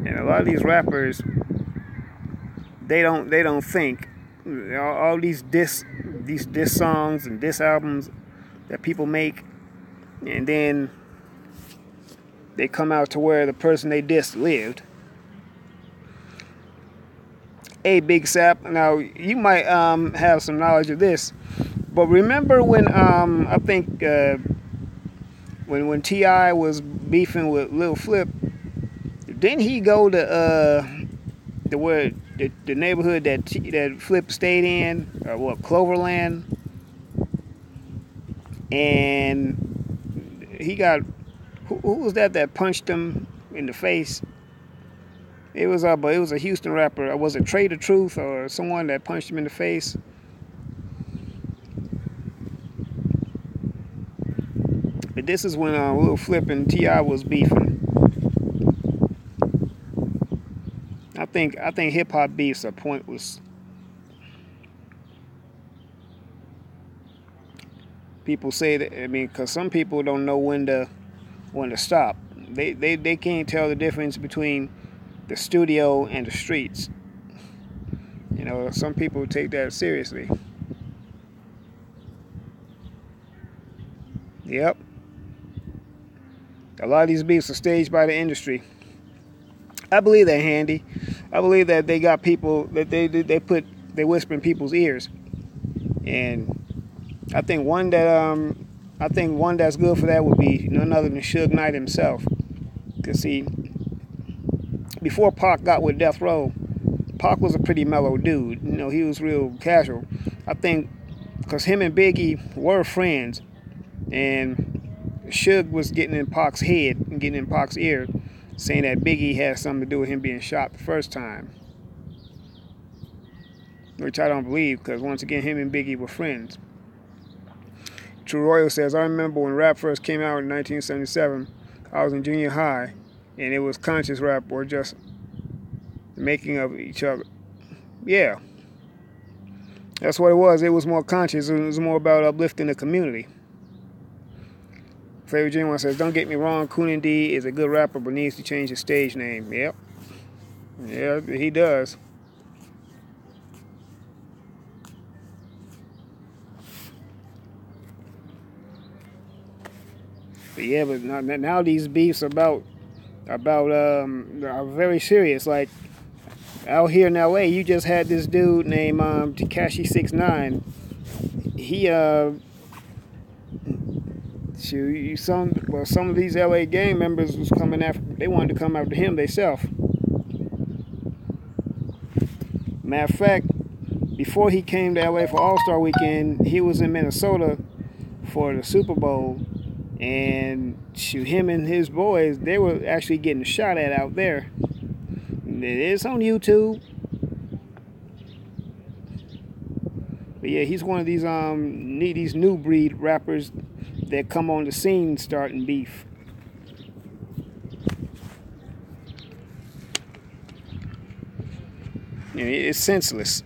And a lot of these rappers, they don't think. All these diss songs and diss albums that people make, and then they come out to where the person they dissed lived. Hey, Big Sap, now you might have some knowledge of this, but remember when I think when T.I. was beefing with Lil Flip, didn't he go to the neighborhood that Flip stayed in, or Cloverland, and he got who was that punched him in the face? It was a Houston rapper. Was it Trey the Truth or someone that punched him in the face? But this is when Lil Flip and T.I. was beefing. I think hip hop beefs are pointless. People say that, I mean, because some people don't know when to stop. They can't tell the difference between the studio and the streets. You know, some people take that seriously. Yep. A lot of these beefs are staged by the industry. I believe that, Handy. I believe that they got people that they whisper in people's ears. And I think one that's good for that would be none other than Suge Knight himself. Cause see, before Pac got with Death Row, Pac was a pretty mellow dude. You know, he was real casual. I think because him and Biggie were friends, and Suge was getting in Pac's head and getting in Pac's ear, saying that Biggie had something to do with him being shot the first time. Which I don't believe, because once again, him and Biggie were friends. True Royal says, I remember when rap first came out in 1977, I was in junior high, and it was conscious rap or just making of each other. Yeah. That's what it was. It was more conscious. It was more about uplifting the community. Flavor Genuine says, don't get me wrong, Coolin D is a good rapper but needs to change his stage name. Yep. Yeah, he does. But yeah, but now these beefs are very serious. Like out here in LA, you just had this dude named Tekashi 6ix9ine. He some of these LA gang members was coming after. They wanted to come after him themselves. Matter of fact, before he came to LA for All-Star Weekend, he was in Minnesota for the Super Bowl. And shoot, him and his boys, they were actually getting shot at out there. It's on YouTube. But yeah, he's one of these new breed rappers that come on the scene starting beef. And it's senseless.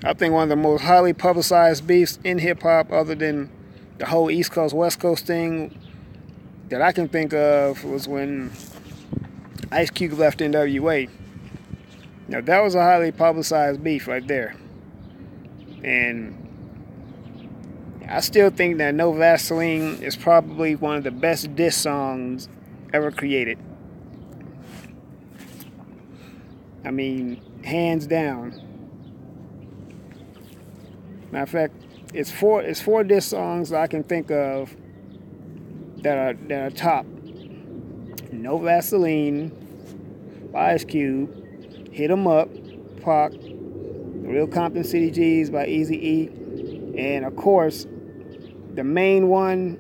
I think one of the most highly publicized beefs in hip-hop, other than the whole East Coast, West Coast thing, that I can think of was when Ice Cube left NWA. Now, that was a highly publicized beef right there. And I still think that No Vaseline is probably one of the best diss songs ever created. I mean, hands down. Matter of fact, it's four diss songs that I can think of that are top. No Vaseline by Ice Cube, Hit 'Em Up, Pac, Real Compton City G's by Eazy-E, and of course, the main one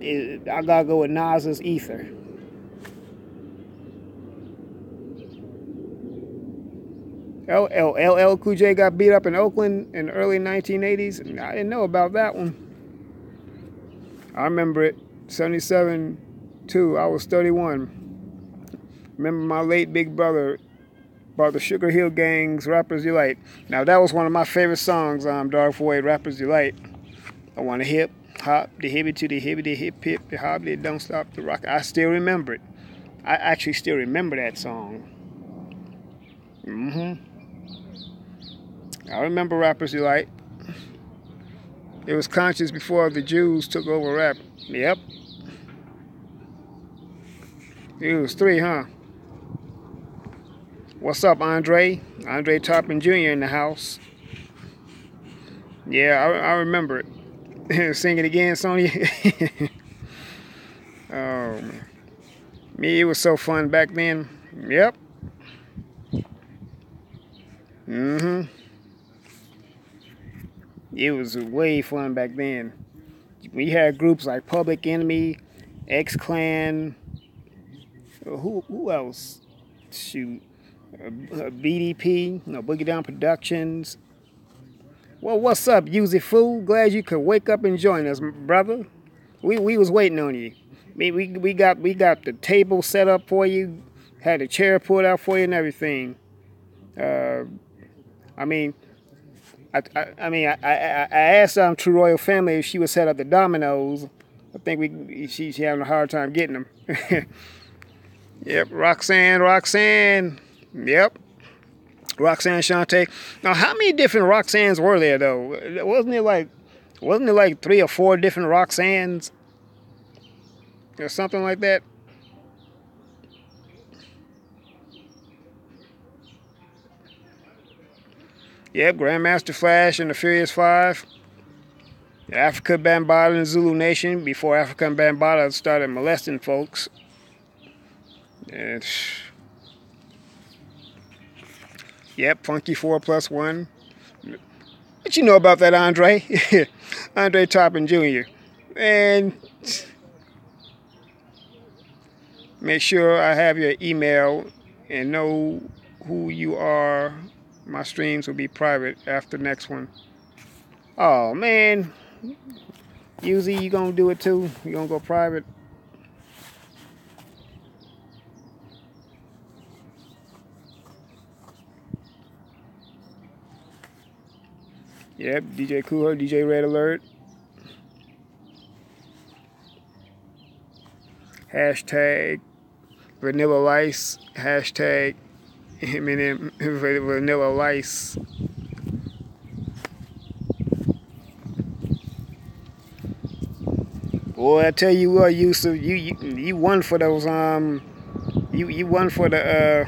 is I gotta go with Nas's Ether. LL Cool J got beat up in Oakland in the early 1980s. I didn't know about that one. I remember it. 77 too. I was 31. Remember my late big brother brought the Sugar Hill Gang's Rapper's Delight. Now that was one of my favorite songs, Dark Void, Rapper's Delight. I want to hip, hop, the hippie to the hippie, the hip hip, the hobbly, don't stop the rock. I still remember it. I actually still remember that song. I remember Rapper's Delight. It was conscious before the Jews took over rap. Yep. It was 3, huh? What's up, Andre? Andre Toppin Jr. in the house. Yeah, I remember it. Sing it again, Sonya. Oh, man. Me, it was so fun back then. Yep. It was way fun back then. We had groups like Public Enemy, X-Clan. Who else? Shoot. BDP, Boogie Down Productions. Well, what's up, Uzi Fool? Glad you could wake up and join us, brother. We was waiting on you. We got the table set up for you, had the chair pulled out for you and everything. I asked True Royal Family if she would set up the dominoes. I think she having a hard time getting them. Yep, Roxanne. Yep, Roxanne Shante. Now, how many different Roxannes were there though? Wasn't it like 3 or 4 different Roxannes or something like that? Yep, Grandmaster Flash and the Furious Five. Africa Bambaataa and Zulu Nation before African Bambaataa started molesting folks. And, yep, Funky 4+1. What you know about that, Andre? Andre Toppin Jr. And make sure I have your email and know who you are. My streams will be private after the next one. Oh, man. Uzi, you gonna do it too? You gonna go private? Yep, DJ Cooler, DJ Red Alert. Hashtag Vanilla Lice. Hashtag Eminem Vanilla Lice. Boy, I tell you what, Yusuf, you won for those you won for the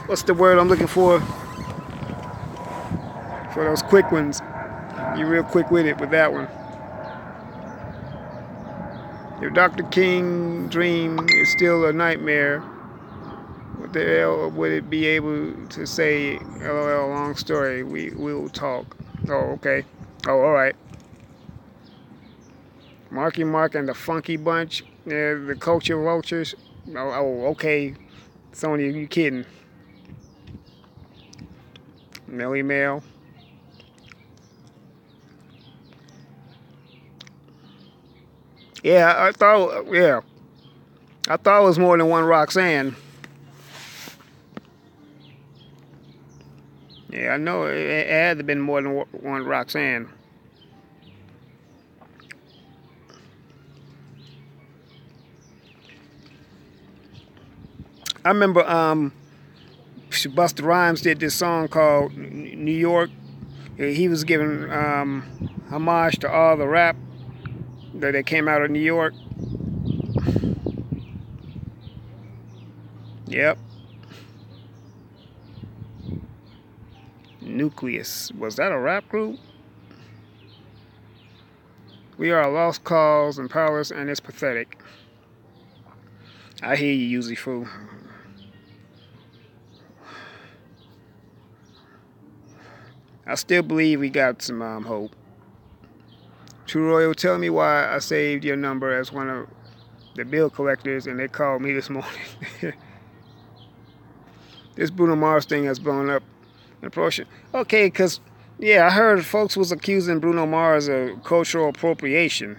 what's the word I'm looking for? For those quick ones. You're real quick with it with that one. If Dr. King dream is still a nightmare, what the hell would it be able to say? LOL, long story. We'll talk. Oh, okay. Oh, all right. Marky Mark and the Funky Bunch, the Culture Vultures. Oh, okay. Sony, you kidding? Melly Mel. Yeah, I thought it was more than one Roxanne. Yeah, I know it had to been more than one Roxanne. I remember Busta Rhymes did this song called New York. He was giving homage to all the rap that came out of New York. Yep. Nucleus. Was that a rap group? We are a lost cause and powerless, and it's pathetic. I hear you, Uzi Fool. I still believe we got some hope. True Royal, tell me why I saved your number as one of the bill collectors and they called me this morning. This Bruno Mars thing has blown up in proportion. Okay, because, yeah, I heard folks was accusing Bruno Mars of cultural appropriation.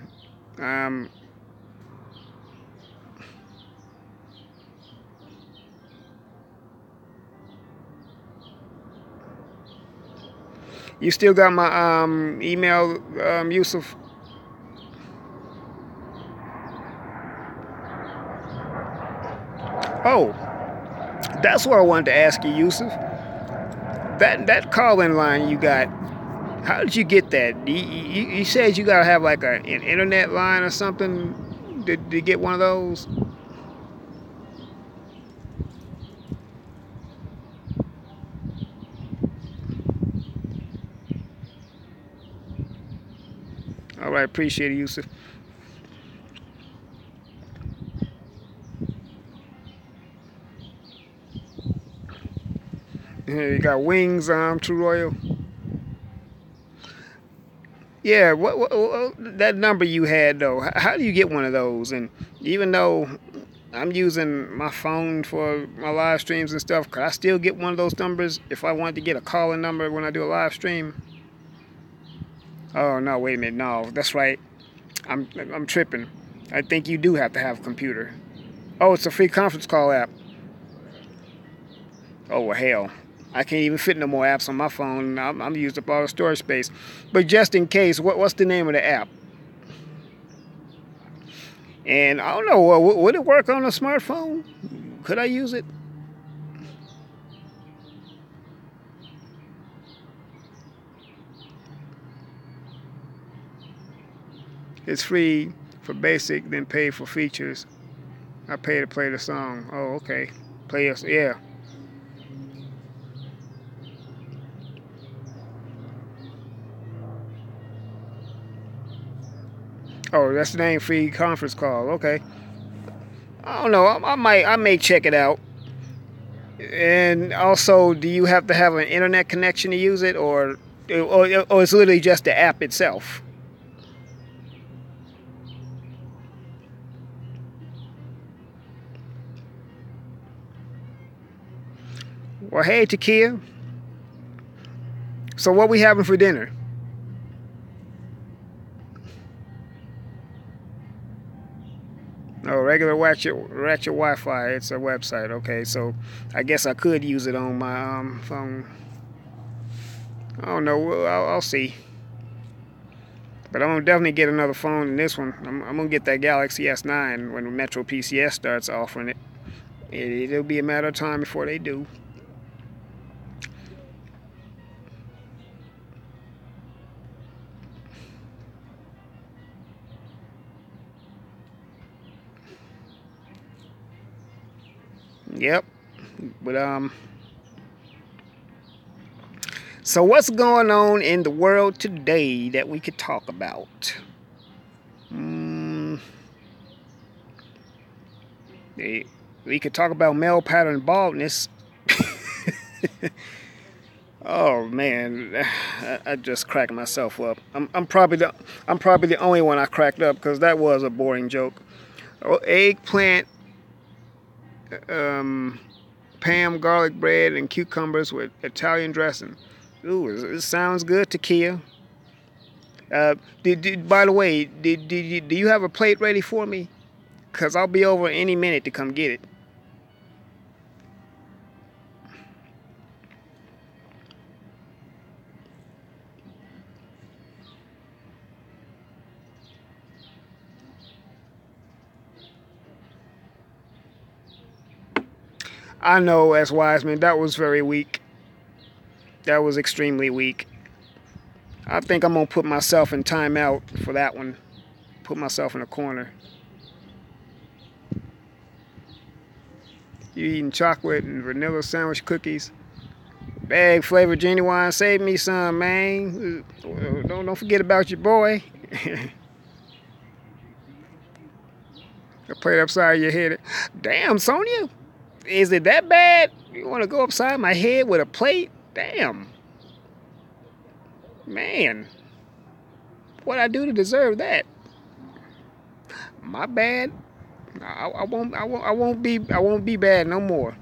You still got my email, Yusuf? Oh, that's what I wanted to ask you, Yusuf. That call-in line you got, how did you get that? You said you gotta have like an internet line or something to get one of those? All right, appreciate it, Yusuf. You got wings, True Royal. Yeah, what that number you had though? How do you get one of those? And even though I'm using my phone for my live streams and stuff, could I still get one of those numbers if I wanted to get a call-in number when I do a live stream? Oh no, wait a minute, no, that's right. I'm tripping. I think you do have to have a computer. Oh, it's a free conference call app. Oh well, hell. I can't even fit no more apps on my phone. I'm used up all the storage space. But just in case, what's the name of the app? And I don't know, would it work on a smartphone? Could I use it? It's free for basic, then pay for features. I pay to play the song. Oh, okay. Play us, yeah. Oh, that's the name for your conference call. Okay. I don't know. I may check it out. And also, do you have to have an internet connection to use it, or it's literally just the app itself? Well, hey, Takia. So what we having for dinner? Oh, regular Ratchet Wi-Fi. It's a website. Okay, so I guess I could use it on my phone. I don't know. Well, I'll see. But I'm gonna definitely get another phone than this one. I'm gonna get that Galaxy S9 when Metro PCS starts offering it. It'll be a matter of time before they do. Yep. But so what's going on in the world today that we could talk about? We could talk about male pattern baldness. Oh man, I just cracked myself up. I'm probably the only one I cracked up because that was a boring joke. Oh, eggplant, Pam garlic bread and cucumbers with Italian dressing. Ooh, it sounds good, Takia. By the way, do you have a plate ready for me? Cause I'll be over any minute to come get it. I know, S. Wiseman, that was very weak. That was extremely weak. I think I'm gonna put myself in timeout for that one. Put myself in a corner. You eating chocolate and vanilla sandwich cookies. Bag flavored genuine. Save me some, man. Don't forget about your boy. A plate upside your head. Damn, Sonia. Is it that bad? You want to go upside my head with a plate? Damn. Man. What'd I do to deserve that? My bad. I won't be bad no more.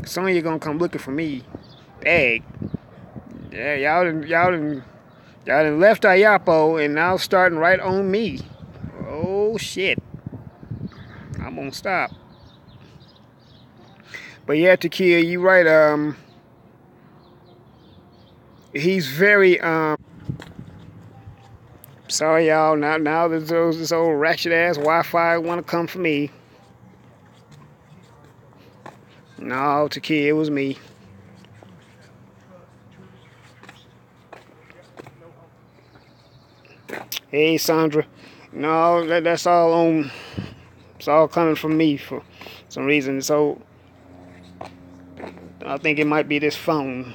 Sonya gonna come looking for me. Dang. Yeah, y'all done left Ayapo and now starting right on me. Oh shit. I'm gonna stop. But yeah, Takia, you right. He's very sorry y'all. Now this old ratchet ass Wi-Fi wanna come for me. No, Takia, it was me. Hey, Sandra. No, that's all on. It's all coming from me for some reason. So I think it might be this phone.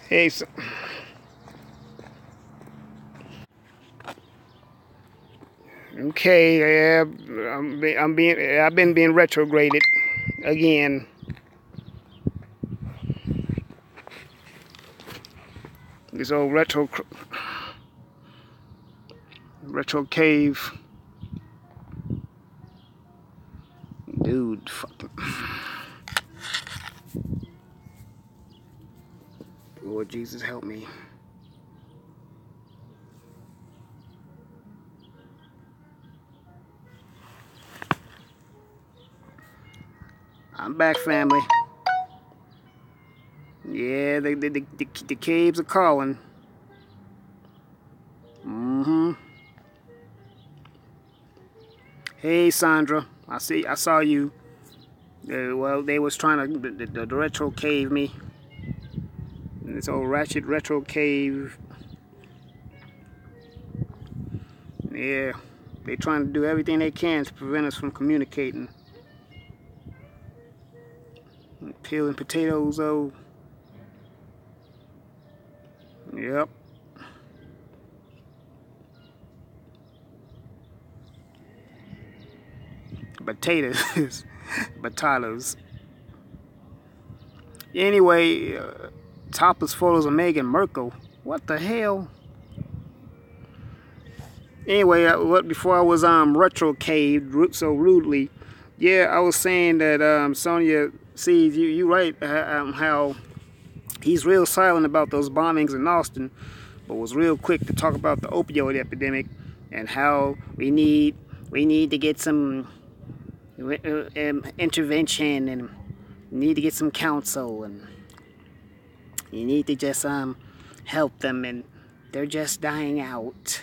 Hey, okay, yeah, I've been being retrograded again. This old retro cave, dude. Fucking Lord Jesus, help me. I'm back, family. Yeah, the caves are calling. Hey, Sandra. I saw you. Well, they was trying to the retro cave me. This old ratchet retro cave. Yeah, they trying to do everything they can to prevent us from communicating. Peeling potatoes, though. Yep. Potatoes. Potatoes. Anyway, topless photos of Meghan Markle. What the hell? Anyway, before I was retro caved so rudely, yeah, I was saying that Sonia sees you right how he's real silent about those bombings in Austin, but was real quick to talk about the opioid epidemic and how we need to get some intervention, and need to get some counsel, and you need to just help them, and they're just dying out.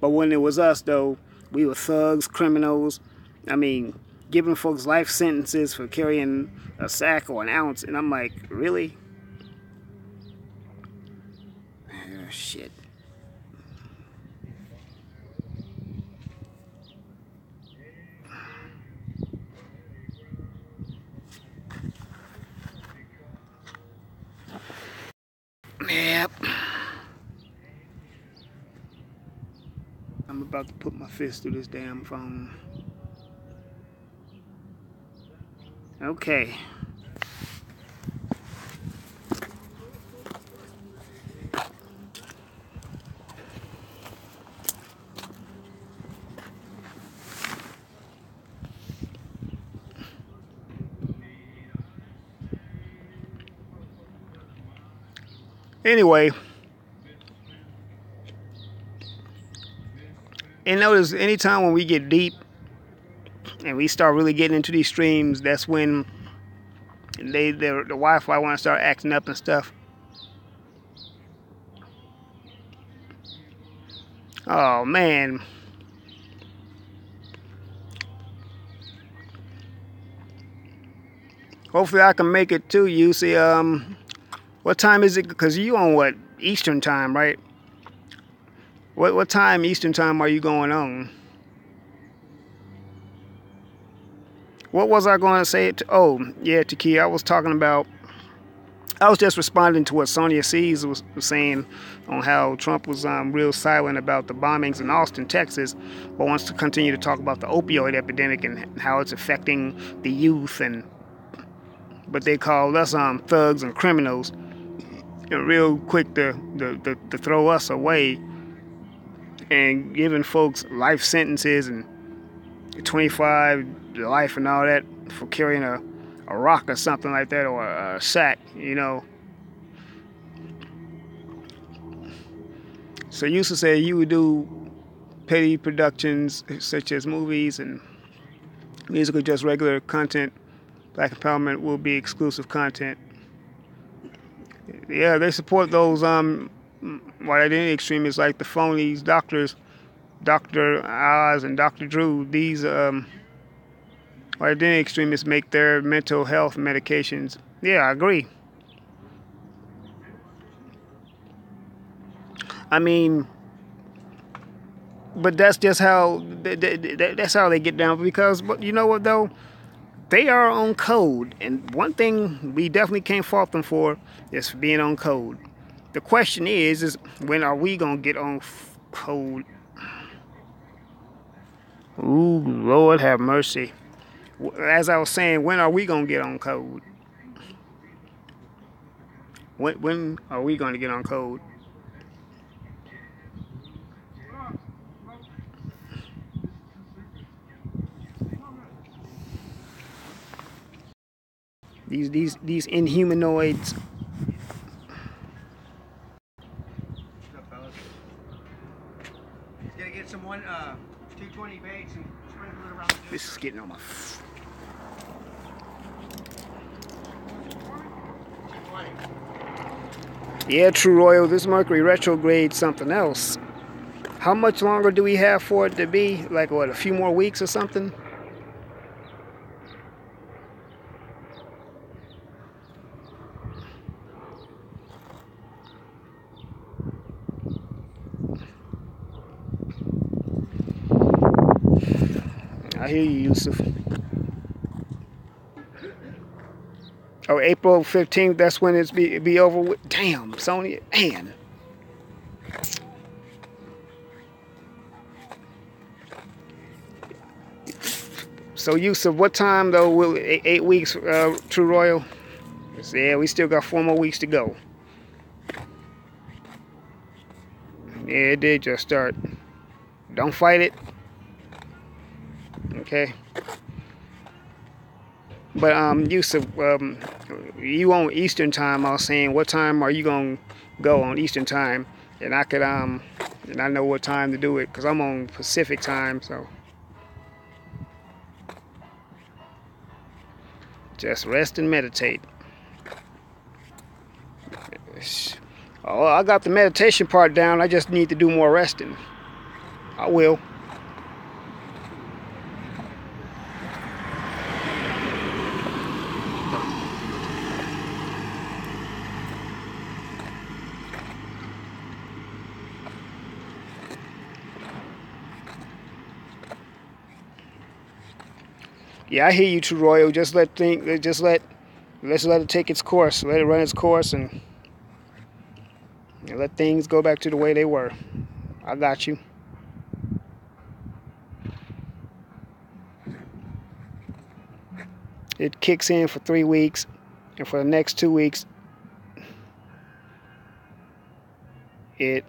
But when it was us, though, we were thugs, criminals. I mean, giving folks life sentences for carrying a sack or an ounce, and I'm like, really? Oh, shit. Yep. I'm about to put my fist through this damn phone. Okay. Anyway, and notice anytime when we get deep and we start really getting into these streams, that's when the Wi-Fi want to start acting up and stuff. Oh man. Hopefully I can make it to you. See, what time is it? Because you on what? Eastern time, right? What time Eastern time are you going on? What was I going to say? Oh, yeah, Taki, I was talking about, I was just responding to what Sonia Sees was saying on how Trump was real silent about the bombings in Austin, Texas, but wants to continue to talk about the opioid epidemic and how it's affecting the youth, and but they call us thugs and criminals, and real quick to throw us away, and giving folks life sentences and 25 to life and all that for carrying a rock or something like that, or a sack, you know. So you used to say you would do petty productions such as movies and music, or just regular content. Black Empowerment will be exclusive content. Yeah, they support those white identity extremists like the phonies, doctors, Dr. Oz and Dr. Drew. These white identity extremists make their mental health medications. Yeah, I agree. I mean, but that's just how that's how they get down. Because, but you know what though, they are on code, and one thing we definitely can't fault them for is being on code. The question is when are we gonna get on code? Ooh, Lord have mercy. As I was saying, when are we gonna get on code? When are we gonna get on code? These inhumanoids. What's up, fellas? He's gonna get some 220 baits and sprinkle it around the This is getting on my. 220. Yeah, True Royal. This Mercury retrograde something else. How much longer do we have for it to be? Like what? A few more weeks or something? I hear you, Yusuf. Oh, April 15th, that's when it's be over with. Damn, Sony, man. So, Yusuf, what time though will 8 weeks, True Royal? Yeah, we still got 4 more weeks to go. Yeah, it did just start. Don't fight it. Okay. But Yusuf, you on Eastern time? I was saying, what time are you gonna go on Eastern time? And I could and I know what time to do it because I'm on Pacific time. So just rest and meditate. Oh, I got the meditation part down. I just need to do more resting. I will. Yeah, I hear you, True Royal. Let's let it take its course. Let it run its course and let things go back to the way they were. I got you. It kicks in for 3 weeks, and for the next 2 weeks, it'll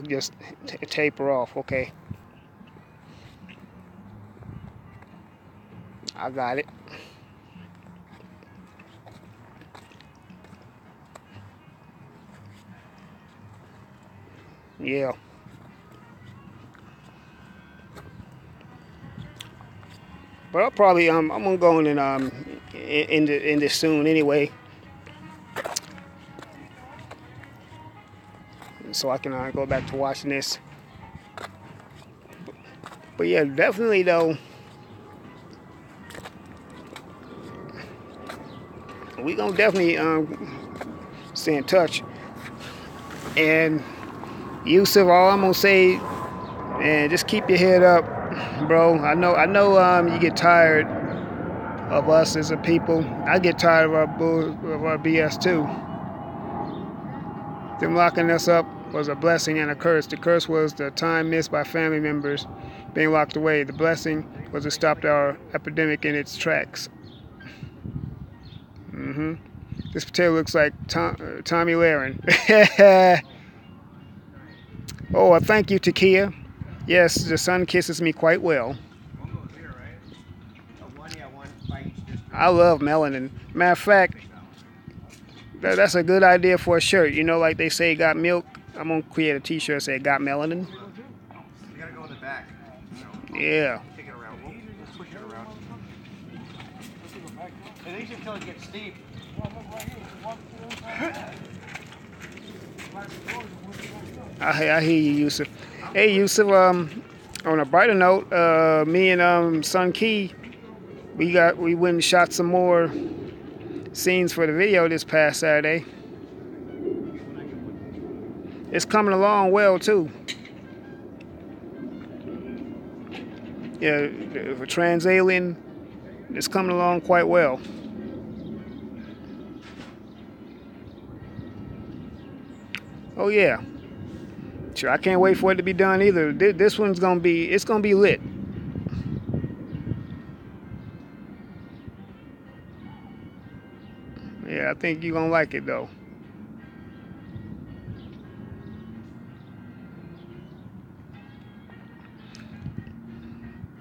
just taper off. Okay. I got it. Yeah. But I'll probably I'm gonna go in and in this soon anyway, so I can go back to watching this. But yeah, definitely though, we gonna definitely stay in touch. And Yusuf, all I'm gonna say, man, just keep your head up, bro. I know you get tired of us as a people. I get tired of our BS too. Them locking us up was a blessing and a curse. The curse was the time missed by family members being locked away. The blessing was it stopped our epidemic in its tracks. This potato looks like Tommy Lahren. Oh, thank you, Takia. Yes, the sun kisses me quite well. I love melanin. Matter of fact, that's a good idea for a shirt. You know, like they say, got milk. I'm gonna create a T-shirt say got melanin. You gotta go in the back. Yeah. Take it around. Let's push it around. At least until it gets steep. I hear you, Yusuf. Hey, Yusuf. On a brighter note, me and Sun Key, we went and shot some more scenes for the video this past Saturday. It's coming along well too. Yeah, for Trans-Alien, it's coming along quite well. Oh yeah. Sure, I can't wait for it to be done either. This one's gonna be lit. Yeah, I think you're gonna like it though.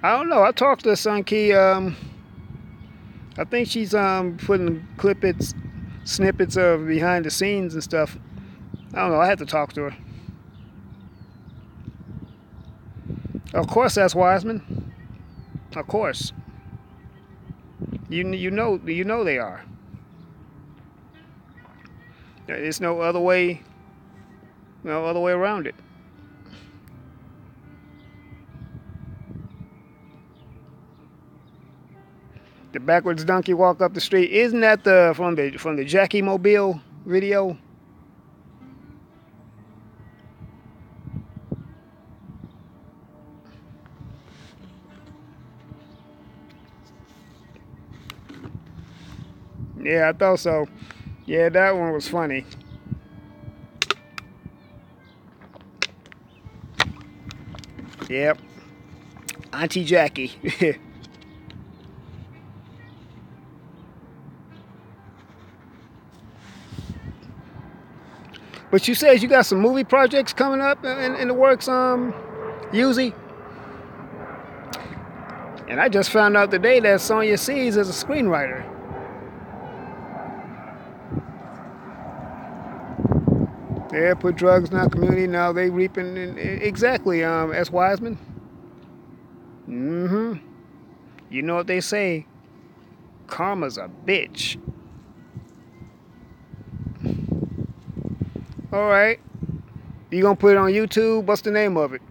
I don't know. I talked to Sun Key. I think she's putting snippets of behind the scenes and stuff. I don't know. I have to talk to her. Of course, that's Wiseman. Of course. You know they are. There's no other way around it. The backwards donkey walk up the street. Isn't that from the Jackie Mobile video? Yeah, I thought so. Yeah, that one was funny. Yep. Auntie Jackie. But you said you got some movie projects coming up in the works, Yuzi? And I just found out today that Sonya Sees is a screenwriter. Yeah, put drugs in our community, now they reaping, exactly, S. Wiseman. Mm-hmm. You know what they say, karma's a bitch. All right. You gonna put it on YouTube? What's the name of it?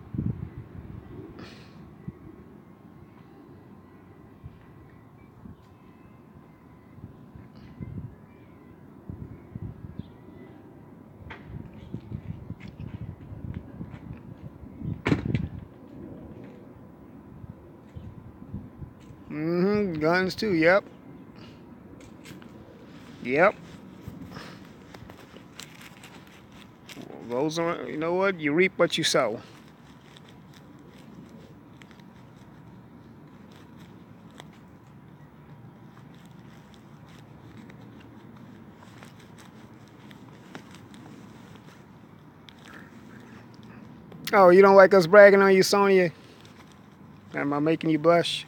Mm-hmm. Guns too. Yep. Yep. Those are, you know what? You reap what you sow. Oh, you don't like us bragging on you, Sonya? Am I making you blush?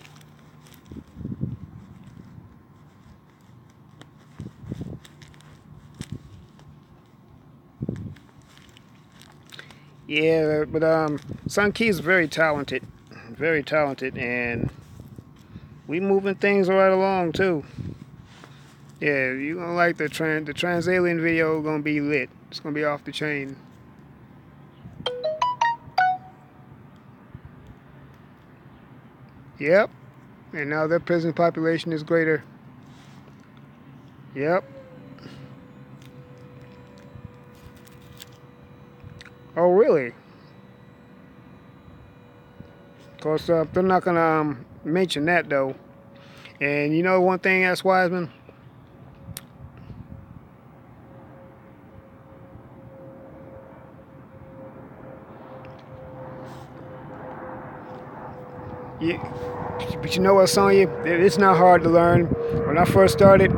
Yeah, but Sun Key is very talented, and we moving things right along too. Yeah, you gonna like the trans alien video. Gonna be lit. It's gonna be off the chain. Yep, and now their prison population is greater. Yep. Oh, really? Of course, they're not gonna mention that though. And you know one thing, S. Wiseman? Yeah, but you know what, Sonya? It's not hard to learn. When I first started,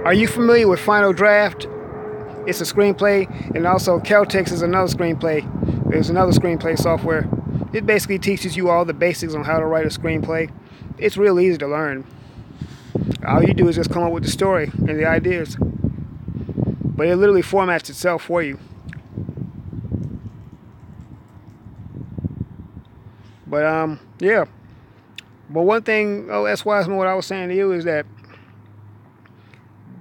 are you familiar with Final Draft? It's a screenplay, and also Celtx is another screenplay. There's another screenplay software. It basically teaches you all the basics on how to write a screenplay. It's real easy to learn. All you do is just come up with the story and the ideas. But it literally formats itself for you. But yeah. But one thing, S. Wiseman, what I was saying to you is that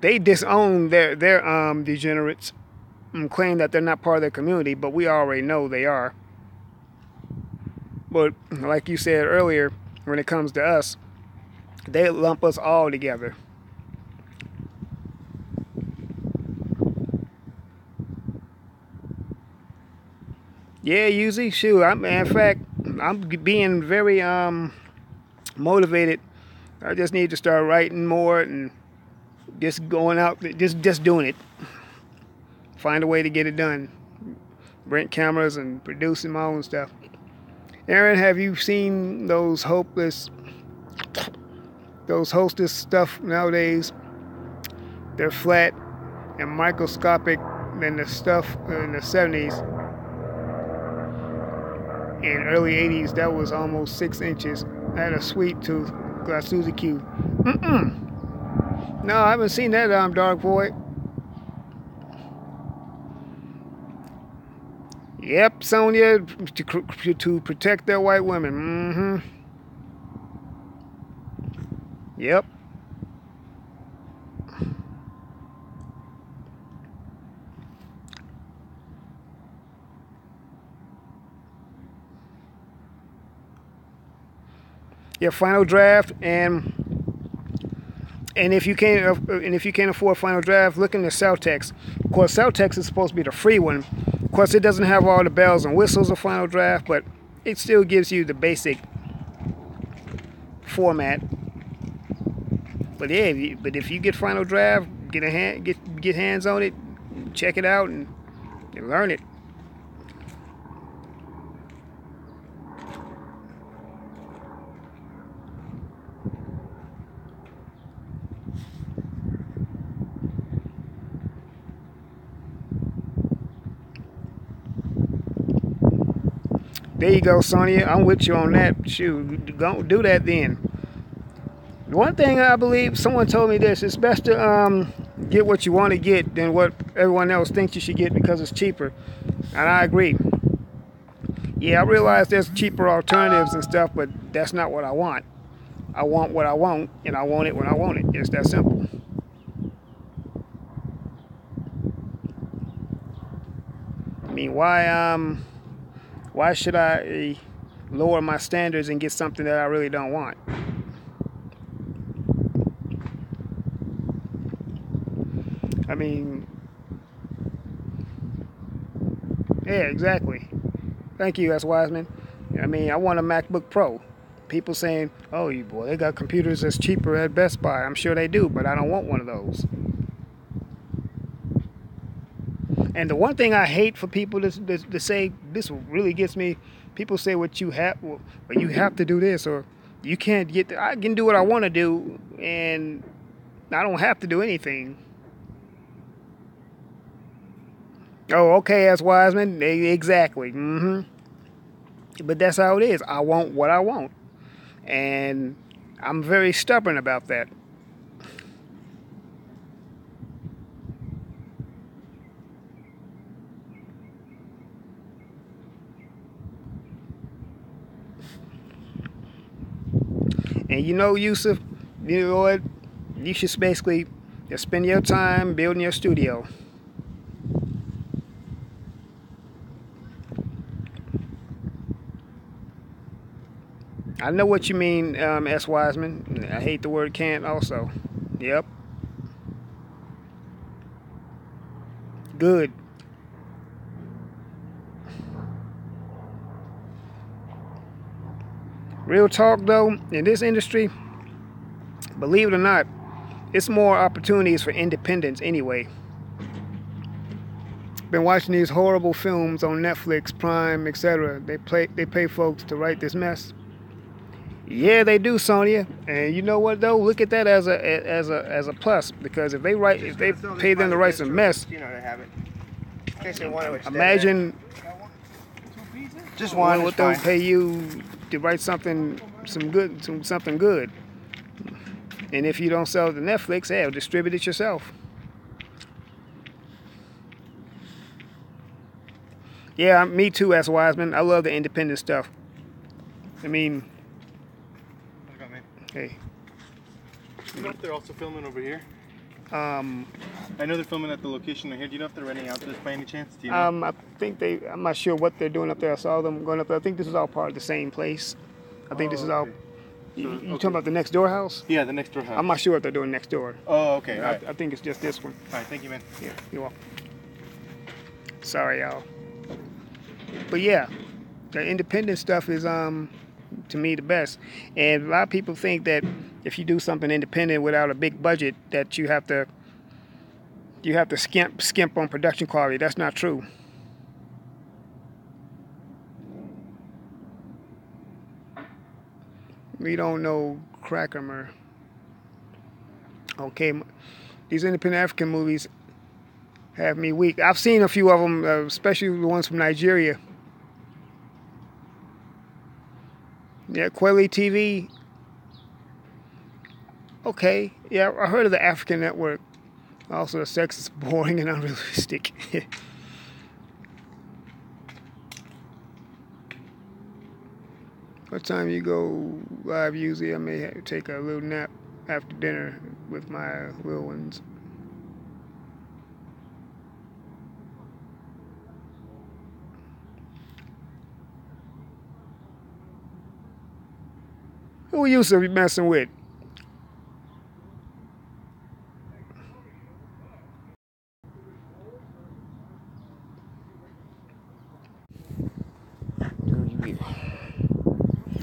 they disown their degenerates and claim that they're not part of their community, but we already know they are. But like you said earlier, when it comes to us, they lump us all together. Yeah, usually, shoot. In fact, I'm being very motivated. I just need to start writing more and just going out, just doing it. Find a way to get it done. Rent cameras and producing my own stuff. Aaron, have you seen those hostess stuff nowadays? They're flat and microscopic than the stuff in the 70s and early 80s. That was almost 6 inches. I had a sweet tooth, got Suzy Q. No, I haven't seen that, Dark Void. Yep, Sonya, to protect their white women. Yep. Yeah, Final Draft, and if you can't afford Final Draft, look into Celtx. Of course, Celtx is supposed to be the free one. Of course, it doesn't have all the bells and whistles of Final Draft, but it still gives you the basic format. But yeah, but if you get Final Draft, get hands on it, check it out, and learn it. There you go, Sonya. I'm with you on that. Shoot, don't do that then. One thing I believe, someone told me this: it's best to get what you want to get than what everyone else thinks you should get because it's cheaper. And I agree. Yeah, I realize there's cheaper alternatives and stuff, but that's not what I want. I want what I want, and I want it when I want it. It's that simple. I mean, why should I lower my standards and get something that I really don't want? I mean, yeah, exactly. Thank you, S. Wiseman. I mean, I want a MacBook Pro. People saying, oh, you boy, they got computers that's cheaper at Best Buy. I'm sure they do, but I don't want one of those. And the one thing I hate for people to say, this really gets me, people say but you have to do this, or you can't get, I can do what I want to do, and I don't have to do anything. Oh, okay, as Wiseman, exactly. But that's how it is. I want what I want. And I'm very stubborn about that. And you know, Yusuf, you know what? You should basically just spend your time building your studio. I know what you mean, S. Wiseman. I hate the word can't also. Yep. Good. Real talk though, in this industry, believe it or not, it's more opportunities for independence anyway. Been watching these horrible films on Netflix, Prime, etc. They pay folks to write this mess. Yeah, they do, Sonya. And you know what though? Look at that as a plus, because if they pay them to write some mess, you know, they have it. In case they want to extend imagine just one what they'll pay you to write something good. And if you don't sell it to Netflix, hell, distribute it yourself. Yeah, me too, S. Wiseman. I love the independent stuff. I mean, hey. You know if they're also filming over here? I know they're filming at the location here. Do you know if they're renting out this by any chance? Do you know? I think I'm not sure what they're doing up there. I saw them going up there. I think this is all part of the same place. I think this is all. You talking about the next door house? Yeah, the next door house. I'm not sure what they're doing next door. Oh, okay. I think it's just this one. All right, thank you, man. Yeah, you're welcome. Sorry, y'all. But yeah, the independent stuff is to me the best. And a lot of people think that if you do something independent without a big budget, that you have to skimp on production quality. That's not true. We don't know Crackermer. Okay, these independent African movies have me weak. I've seen a few of them, especially the ones from Nigeria. Yeah, Kweli TV. Okay, yeah, I heard of the African Network. Also, the sex is boring and unrealistic. What time you go live usually? I may take a little nap after dinner with my little ones. Who you used to be messing with?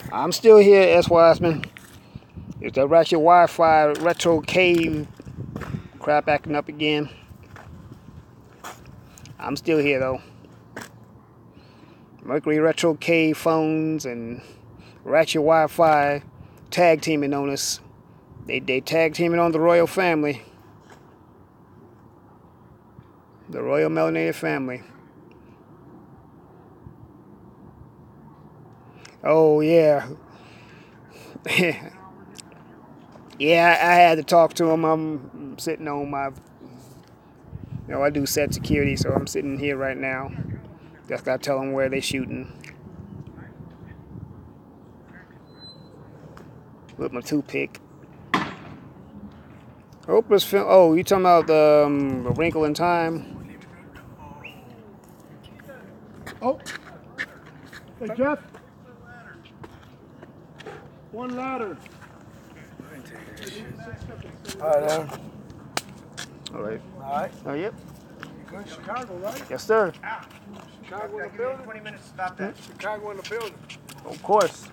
I'm still here, S. Wiseman. Is that Ratchet Wi-Fi retro cave crap acting up again? I'm still here though. Mercury Retro Cave phones and Ratchet Wi-Fi tag teaming on us. They tag teaming on the royal family. The royal melanated family. Oh yeah. Yeah, I had to talk to him. I'm sitting on my, I do set security, so I'm sitting here right now. Just gotta tell them where they shooting. With my toothpick. Oprah's film. Oh, you talking about the A Wrinkle in Time? Oh, hey Jeff. One ladder. All right, Aaron. All right. All right. Oh, yep. You good? Chicago, right? Yes, sir. Chicago in the building. 20 minutes to stop that. Chicago in the building. Of course.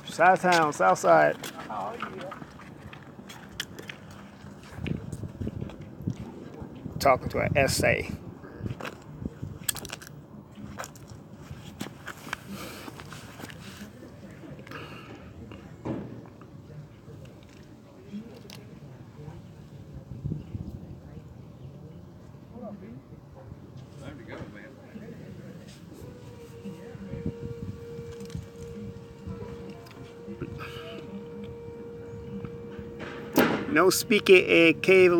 Southtown, Southside. Oh yeah. Talking to an essay. Time to go, man. No speaking a cave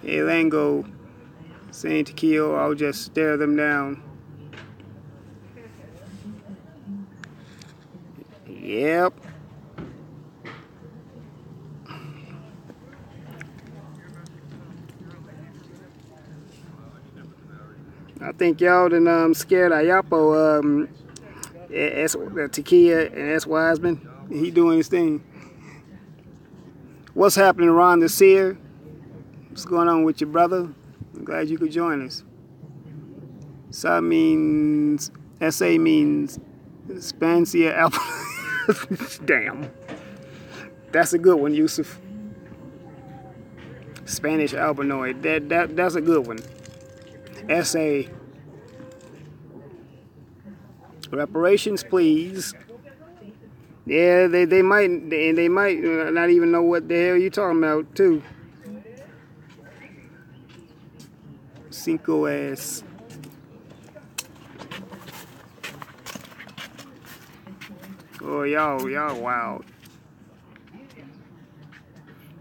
Elango saying to kill, I'll just stare them down. Yep. I think y'all done scared Ayapo, Takia and S. Wiseman. He doing his thing. What's happening, Ron the Seer? What's going on with your brother? I'm glad you could join us. SA means Spancia Alpha. Damn. That's a good one, Yusuf. Spanish albinoid. That's a good one. SA. Reparations, please. Yeah, they might not even know what the hell you're talking about too. Cinco ass. Oh, y'all wild.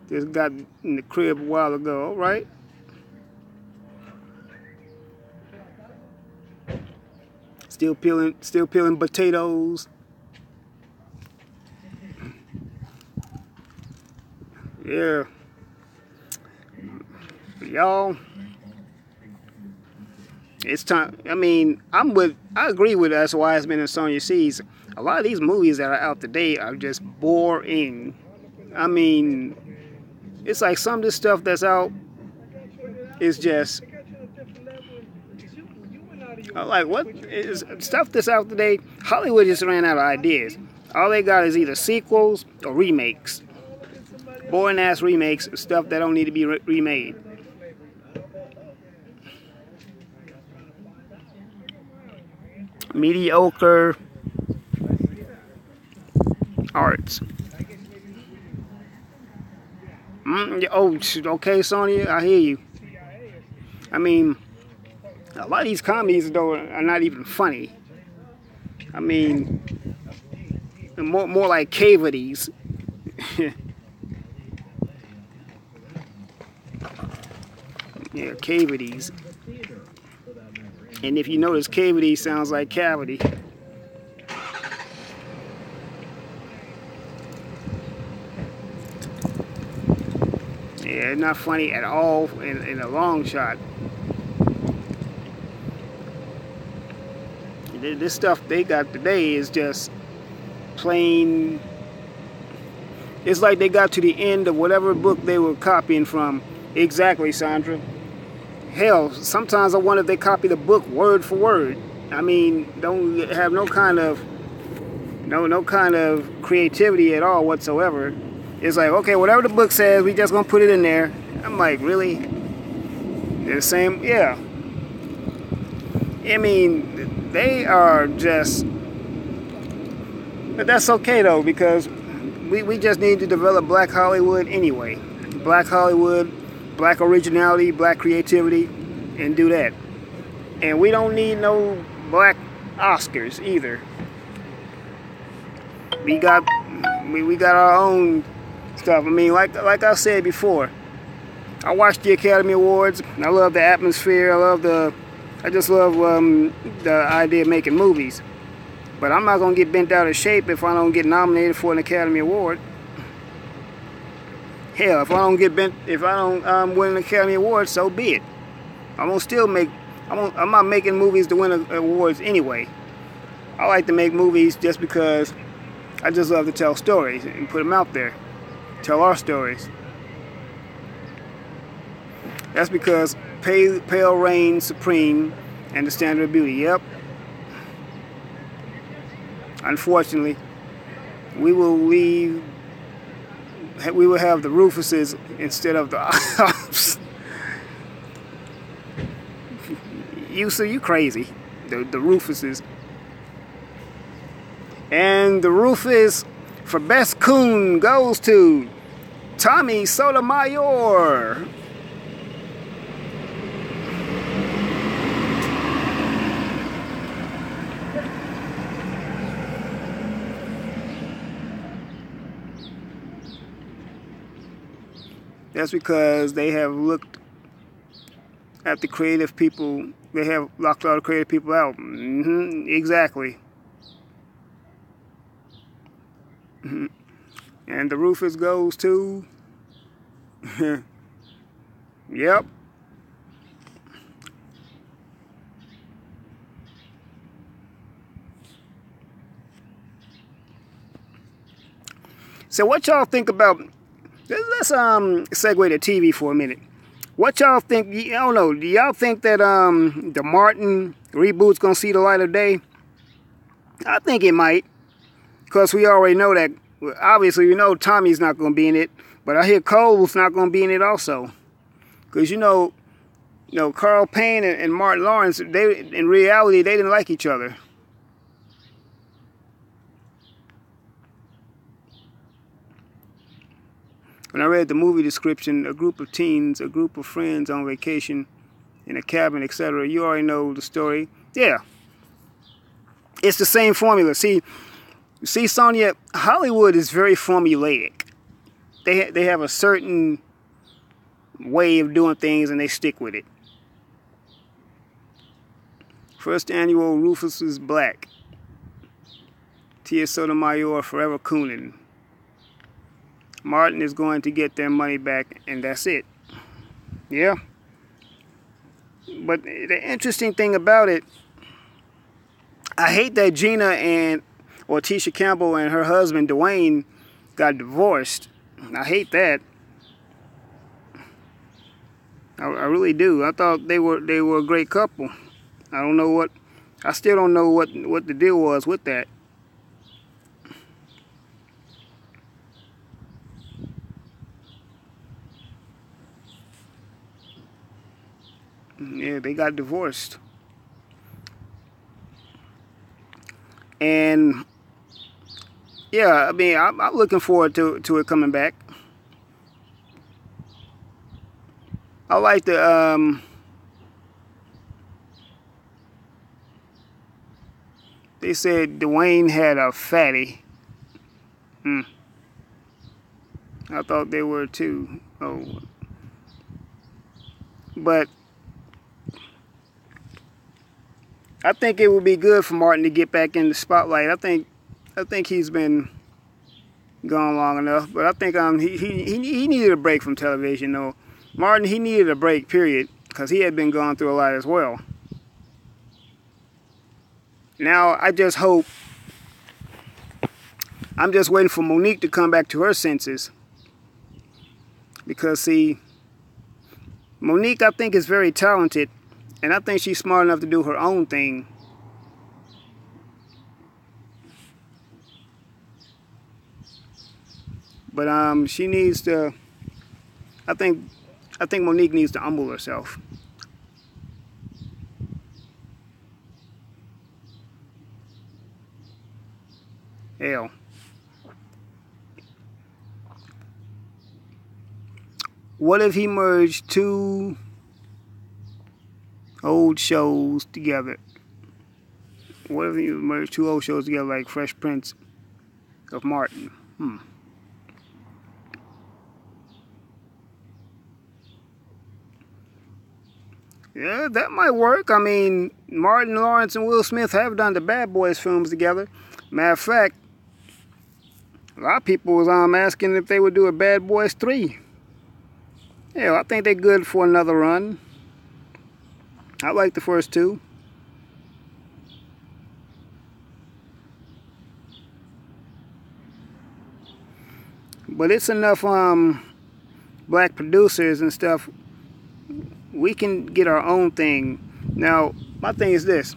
Just got in the crib a while ago. All right. Still peeling potatoes. Yeah. Y'all, it's time. I mean, I agree with S. Wiseman and Sonya Seas. A lot of these movies that are out today are just boring. I mean, it's like some of this stuff that's out is just, like, what is stuff that's out today? Hollywood just ran out of ideas. All they got is either sequels or remakes. Boring ass remakes, stuff that don't need to be remade. Mediocre arts. Oh, okay, Sonya, I hear you. I mean, a lot of these comedies though are not even funny. I mean, more like cavities. Yeah, cavities. And if you notice, cavity sounds like cavity. Yeah, it's not funny at all in a long shot. This stuff they got today is just plain. It's like they got to the end of whatever book they were copying from. Exactly, Sandra. Hell, sometimes I wonder if they copy the book word for word. I mean, don't have no kind of no kind of creativity at all whatsoever. It's like, okay, whatever the book says, we just gonna put it in there. I'm like, really? The same, yeah. I mean, they are just, but that's okay though, because we just need to develop Black Hollywood anyway. Black Hollywood, Black originality, Black creativity, and do that. And we don't need no Black Oscars either. We got our own stuff. I mean, like I said before, I watched the Academy Awards. I love the atmosphere. I just love the idea of making movies. But I'm not gonna get bent out of shape if I don't get nominated for an Academy Award. Hell, if I don't win an Academy Award, so be it. I'm gonna still make. I'm not making movies to win awards anyway. I like to make movies just because I just love to tell stories and put them out there. Tell our stories. That's because pale reigns supreme and the standard of beauty. Yep. Unfortunately, we will have the Rufuses instead of the Ops. You crazy. The Rufuses. And the Rufus for Best Coon goes to Tommy Sotomayor. That's because they have looked at the creative people. They have locked all the creative people out. Exactly. And the Rufus goes to... Yep. So what y'all think about... Let's segue to TV for a minute. What y'all think? I don't know. Do y'all think that the Martin reboot's gonna see the light of day? I think it might, because we already know that. Obviously, we know Tommy's not gonna be in it, but I hear Cole's not gonna be in it also. Because you know, Carl Payne and Martin Lawrence, they in reality they didn't like each other. When I read the movie description, a group of teens, a group of friends on vacation in a cabin, etc. You already know the story. Yeah. It's the same formula. See, Sonia, Hollywood is very formulaic. They have a certain way of doing things and they stick with it. First annual Rufus is Black. Tia Sotomayor forever cooning. Martin is going to get their money back, and that's it. Yeah. But the interesting thing about it, I hate that Gina or Tisha Campbell and her husband Dwayne got divorced. I hate that. I really do. I thought they were a great couple. I still don't know what the deal was with that. Yeah, they got divorced. And yeah, I mean, I'm looking forward to it coming back. I like the they said Dwayne had a fatty. I thought they were too. Oh, but I think it would be good for Martin to get back in the spotlight. I think he's been gone long enough, but I think he needed a break from television. Though Martin, he needed a break, period, because he had been going through a lot as well. Now I just hope. I'm just waiting for Monique to come back to her senses, because see, Monique, I think, is very talented. And I think she's smart enough to do her own thing. But she needs to. I think Monique needs to humble herself. Hell. What if he merged two old shows together? What if he merged two old shows together like Fresh Prince of Martin? Yeah, that might work. I mean, Martin Lawrence and Will Smith have done the Bad Boys films together. Matter of fact, a lot of people was asking if they would do a Bad Boys 3. Yeah, I think they're good for another run. I like the first two. But it's enough black producers and stuff. We can get our own thing. Now, my thing is this.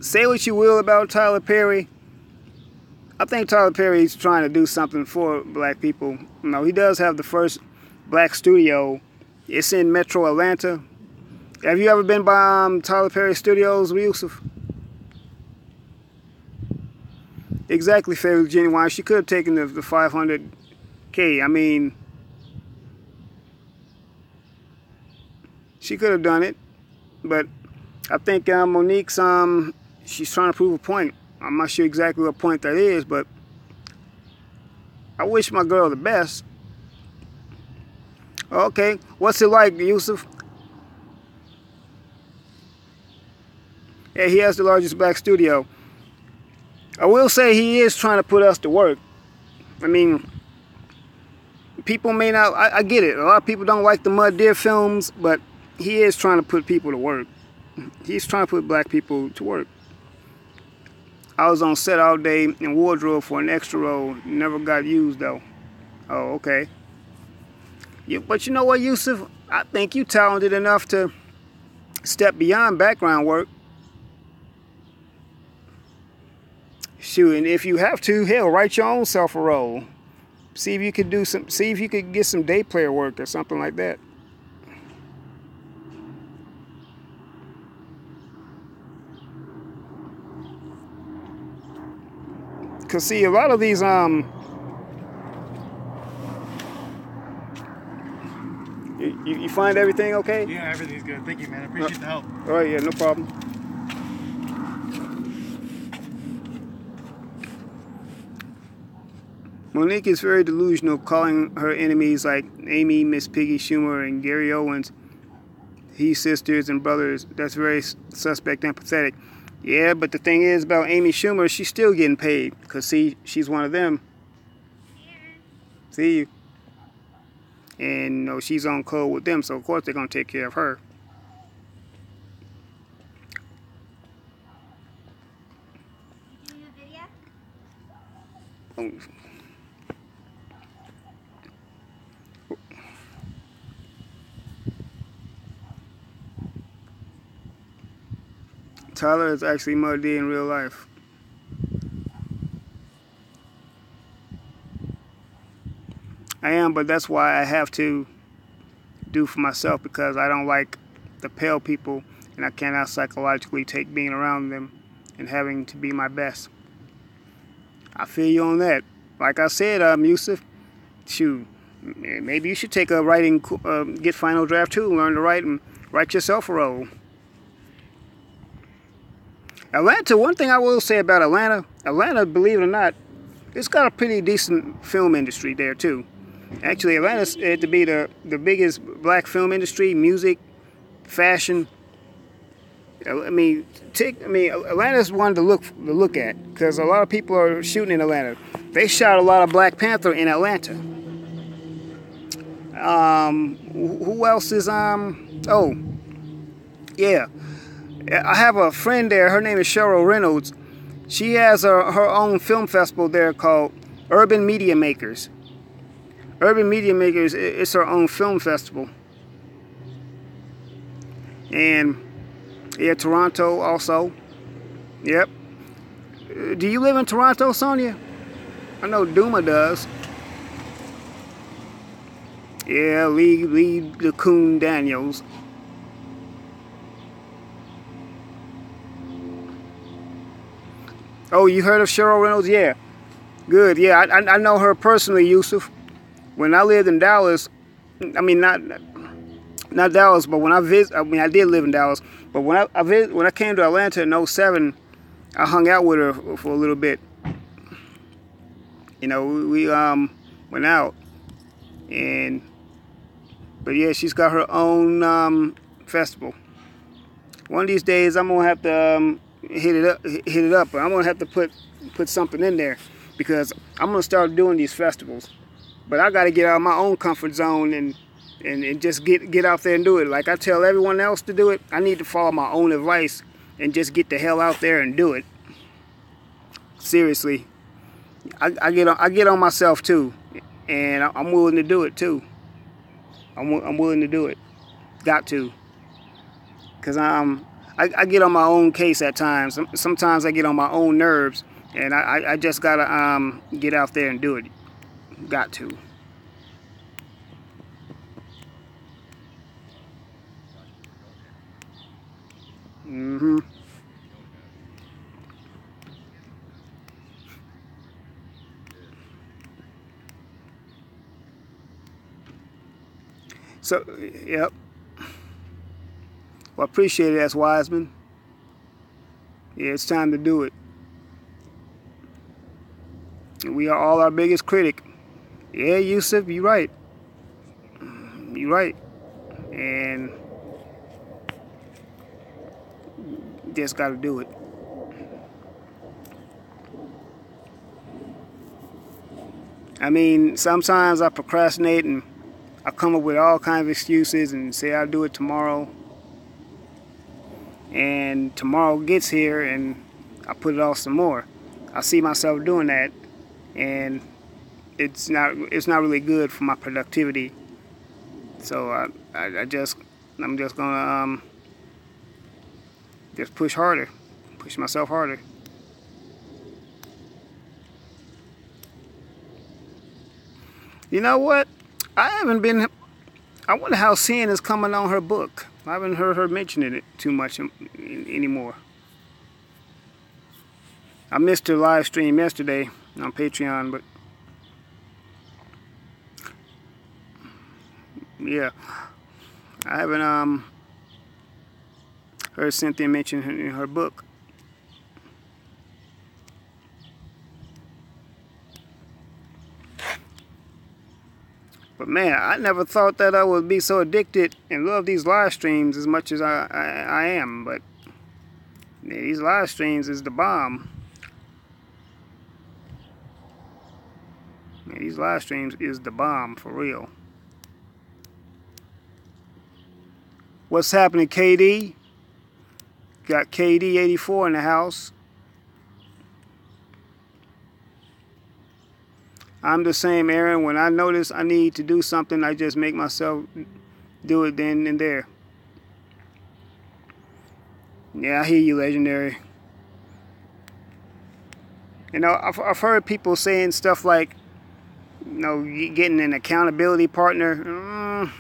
Say what you will about Tyler Perry. I think Tyler Perry is trying to do something for black people. You know, he does have the first black studio. It's in Metro Atlanta. Have you ever been by Tyler Perry Studios, Yusuf? Exactly, Faye Genuine. She could have taken the 500K. I mean, she could have done it, but I think Monique's she's trying to prove a point. I'm not sure exactly what point that is, but I wish my girl the best. Okay, what's it like, Yusuf? Yeah, he has the largest black studio. I will say he is trying to put us to work. I mean, people may not, I get it. A lot of people don't like the Mud Deer films, but he is trying to put people to work. He's trying to put black people to work. I was on set all day in wardrobe for an extra role. Never got used though. Oh, okay. Yeah, but you know what, Yusuf? I think you talented enough to step beyond background work. Shoot, and if you have to, hell, write your own self a role. See if you could do some. See if you could get some day player work or something like that. Cause see, a lot of these you find everything okay? Yeah, everything's good. Thank you, man. I appreciate the help. All right, yeah, no problem. Monique is very delusional, calling her enemies like Amy, Miss Piggy Schumer, and Gary Owens his sisters and brothers. That's very suspect and pathetic. Yeah, but the thing is about Amy Schumer, she's still getting paid. Because, see, she's one of them. See you. And, you know, she's on code with them, so of course they're going to take care of her. Oh. Tyler is actually Mud D in real life. I am, but that's why I have to do for myself, because I don't like the pale people and I cannot psychologically take being around them and having to be my best. I feel you on that. Like I said, Yusuf, shoot, maybe you should take a writing, get Final Draft 2, learn to write and write yourself a role. Atlanta, one thing I will say about Atlanta, believe it or not, it's got a pretty decent film industry there too. Actually, Atlanta's to be the biggest black film industry, music, fashion. Atlanta's one to look at, because a lot of people are shooting in Atlanta. They shot a lot of Black Panther in Atlanta. Who else is oh, yeah. I have a friend there. Her name is Cheryl Reynolds. She has her own film festival there called Urban Media Makers. Urban Media Makers, it's her own film festival. And yeah, Toronto also. Yep. Do you live in Toronto, Sonia? I know Duma does. Yeah, leave the Coon Daniels. Oh, you heard of Cheryl Reynolds? Yeah. Good. Yeah, I know her personally, Yusuf. When I lived in Dallas, I mean not Dallas, but when I did live in Dallas. But when I came to Atlanta in '07, I hung out with her for a little bit. You know, we went out, but yeah, she's got her own festival. One of these days, I'm gonna have to hit it up. But I'm gonna have to put something in there because I'm gonna start doing these festivals. But I got to get out of my own comfort zone and just get out there and do it. Like I tell everyone else to do it, I need to follow my own advice and just get the hell out there and do it. Seriously, I get on myself too, and I'm willing to do it too. I'm willing to do it. Got to. Cause I get on my own case at times. Sometimes I get on my own nerves, and I just gotta get out there and do it. Got to. So, yep. Well, I appreciate it, S. Wiseman. Yeah, it's time to do it. And we are all our biggest critic. Yeah, Yusuf, you're right. You're right. And just got to do it. I mean, sometimes I procrastinate and I come up with all kinds of excuses and say I'll do it tomorrow. And tomorrow gets here and I put it off some more. I see myself doing that, and it's not really good for my productivity. So I'm just gonna just push myself harder. You know what? I wonder how Sin is coming on her book. I haven't heard her mentioning it too much anymore. I missed her live stream yesterday on Patreon, but yeah, I haven't heard Cynthia mention in her book. But man, I never thought that I would be so addicted and love these live streams as much as I am. But yeah, these live streams is the bomb. Yeah, these live streams is the bomb for real. What's happening, KD? Got KD84 in the house. I'm the same, Aaron. When I notice I need to do something, I just make myself do it then and there. Yeah, I hear you, Legendary. You know, I've heard people saying stuff like, you know, getting an accountability partner.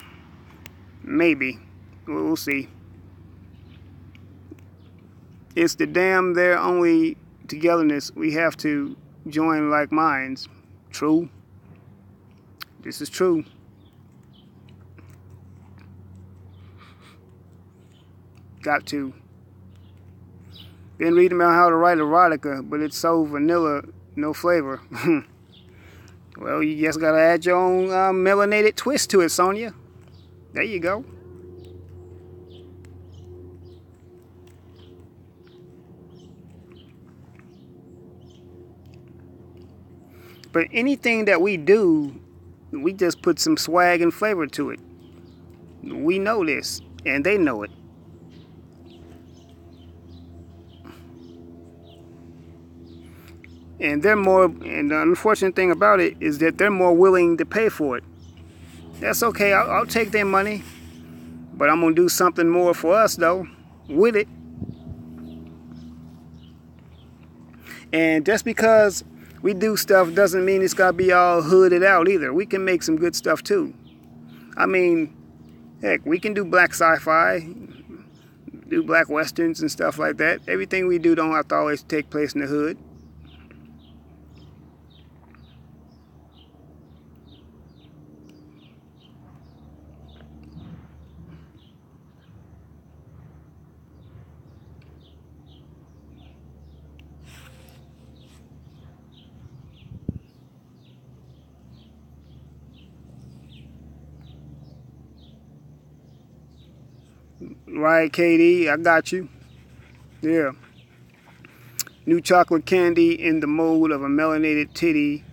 Maybe. We'll see. It's the damn their only togetherness. We have to join like minds. True. This is true. Got to. Been reading about how to write erotica, but it's so vanilla, no flavor. Well, you just gotta add your own melanated twist to it, Sonia. There you go. But anything that we do, we just put some swag and flavor to it. We know this, and they know it. And and the unfortunate thing about it is that they're more willing to pay for it. That's okay, I'll take their money, but I'm gonna do something more for us though, with it. And just because we do stuff doesn't mean it's gotta be all hooded out either. We can make some good stuff too. I mean, heck, we can do black sci-fi, do black westerns and stuff like that. Everything we do don't have to always take place in the hood. Right, KD, I got you. Yeah. New chocolate candy in the mold of a melanated titty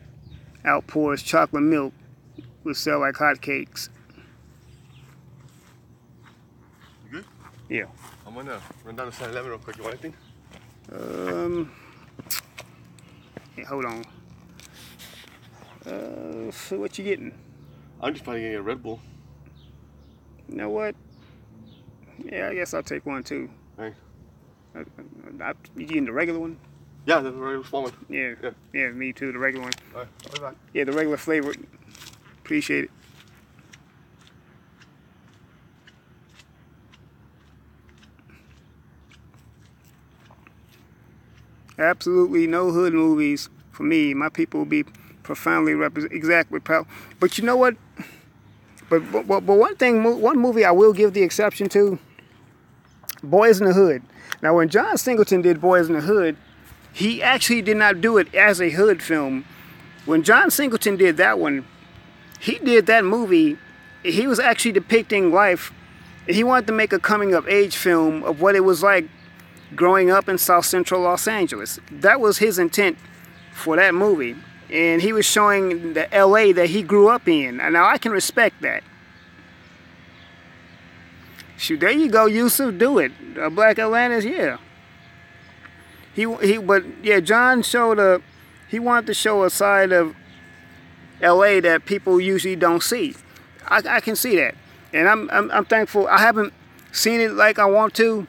outpours chocolate milk will sell like hotcakes. You good? Yeah. I'm gonna run down to 7-Eleven real quick. You want anything? Yeah, hold on. So what you getting? I'm just probably gonna get a Red Bull. You know what? Yeah, I guess I'll take one too. Hey. You getting the regular one? Yeah, the regular small one. Yeah. Yeah, me too, the regular one. All right, I'll be back. Yeah, the regular flavor. Appreciate it. Absolutely no hood movies for me. My people will be profoundly exactly proud. But you know what? But one movie I will give the exception to. Boys in the Hood. Now, when John Singleton did Boys in the Hood, he actually did not do it as a hood film. When John Singleton did that one, he did that movie. He was actually depicting life. He wanted to make a coming-of-age film of what it was like growing up in South Central Los Angeles. That was his intent for that movie. And he was showing the LA that he grew up in. And now I can respect that. Shoot, there you go, Yusuf, do it. Black Atlantis, yeah. But yeah, John showed he wanted to show a side of LA that people usually don't see. I can see that. And I'm thankful. I haven't seen it like I want to,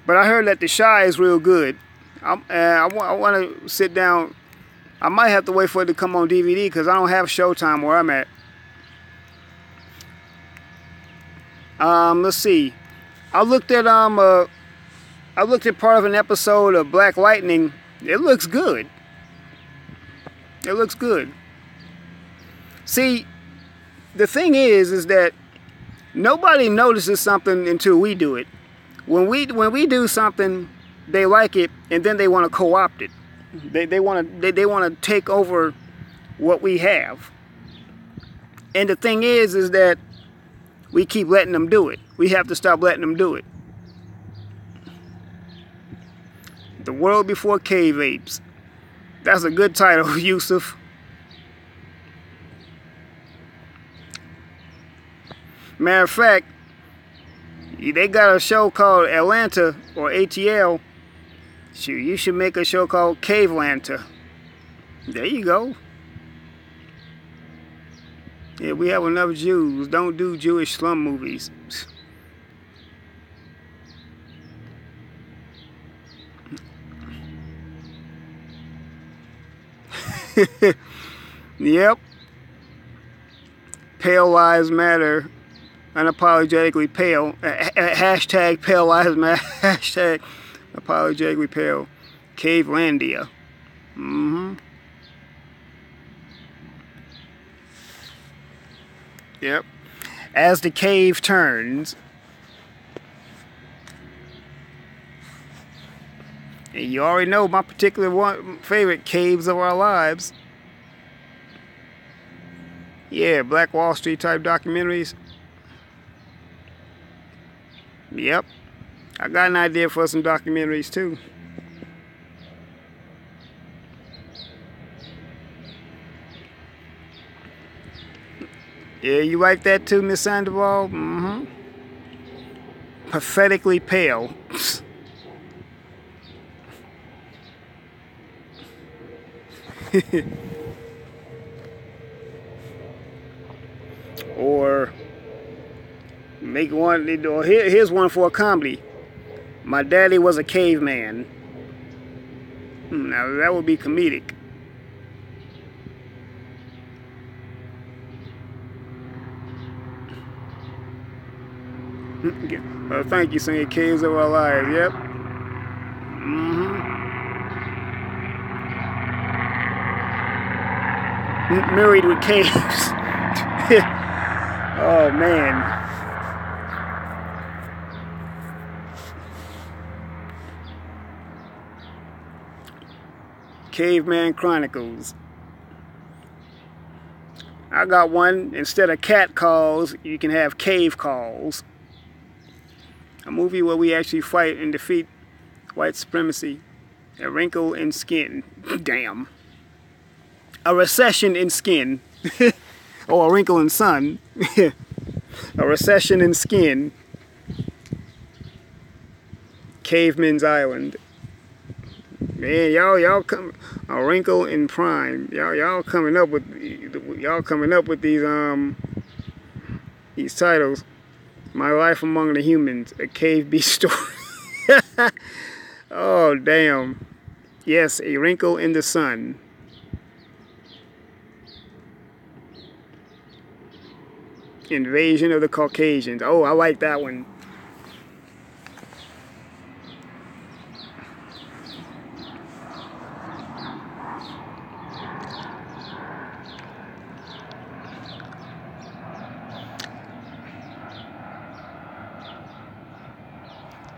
but I heard that The Chi is real good. I want to sit down. I might have to wait for it to come on DVD because I don't have Showtime where I'm at. Let's see. I looked at part of an episode of Black Lightning. It looks good. It looks good. See, the thing is that nobody notices something until we do it. When we do something, they like it, and then they want to co-opt it. They want to take over what we have. And the thing is that we keep letting them do it. We have to stop letting them do it. The World Before Cave Apes. That's a good title, Yusuf. Matter of fact, they got a show called Atlanta or ATL. Shoot, you should make a show called Cavelanta. There you go. Yeah, we have enough Jews. Don't do Jewish slum movies. Yep. Pale Lives Matter. Unapologetically pale. Hashtag Pale Lives Matter. Hashtag apologetically pale. Cavelandia. Yep. As the cave turns. And you already know my particular favorite caves of our lives. Yeah, Black Wall Street type documentaries. Yep. I got an idea for some documentaries too. Yeah, you like that too, Miss Sandoval? Pathetically pale. Or make one, or here's one for a comedy. My daddy was a caveman. Now that would be comedic. Thank you, saying caves of our lives. Yep. Married with caves. Oh man. Caveman Chronicles. I got one. Instead of cat calls, you can have cave calls. A movie where we actually fight and defeat white supremacy. A wrinkle in skin. Damn. A recession in skin. Or a wrinkle in sun. A recession in skin. Caveman's Island. Man, y'all come a wrinkle in prime. Y'all coming up with these titles. My Life Among the Humans, a cave beast story. Oh damn. Yes, A Wrinkle in the Sun. Invasion of the Caucasians. Oh, I like that one.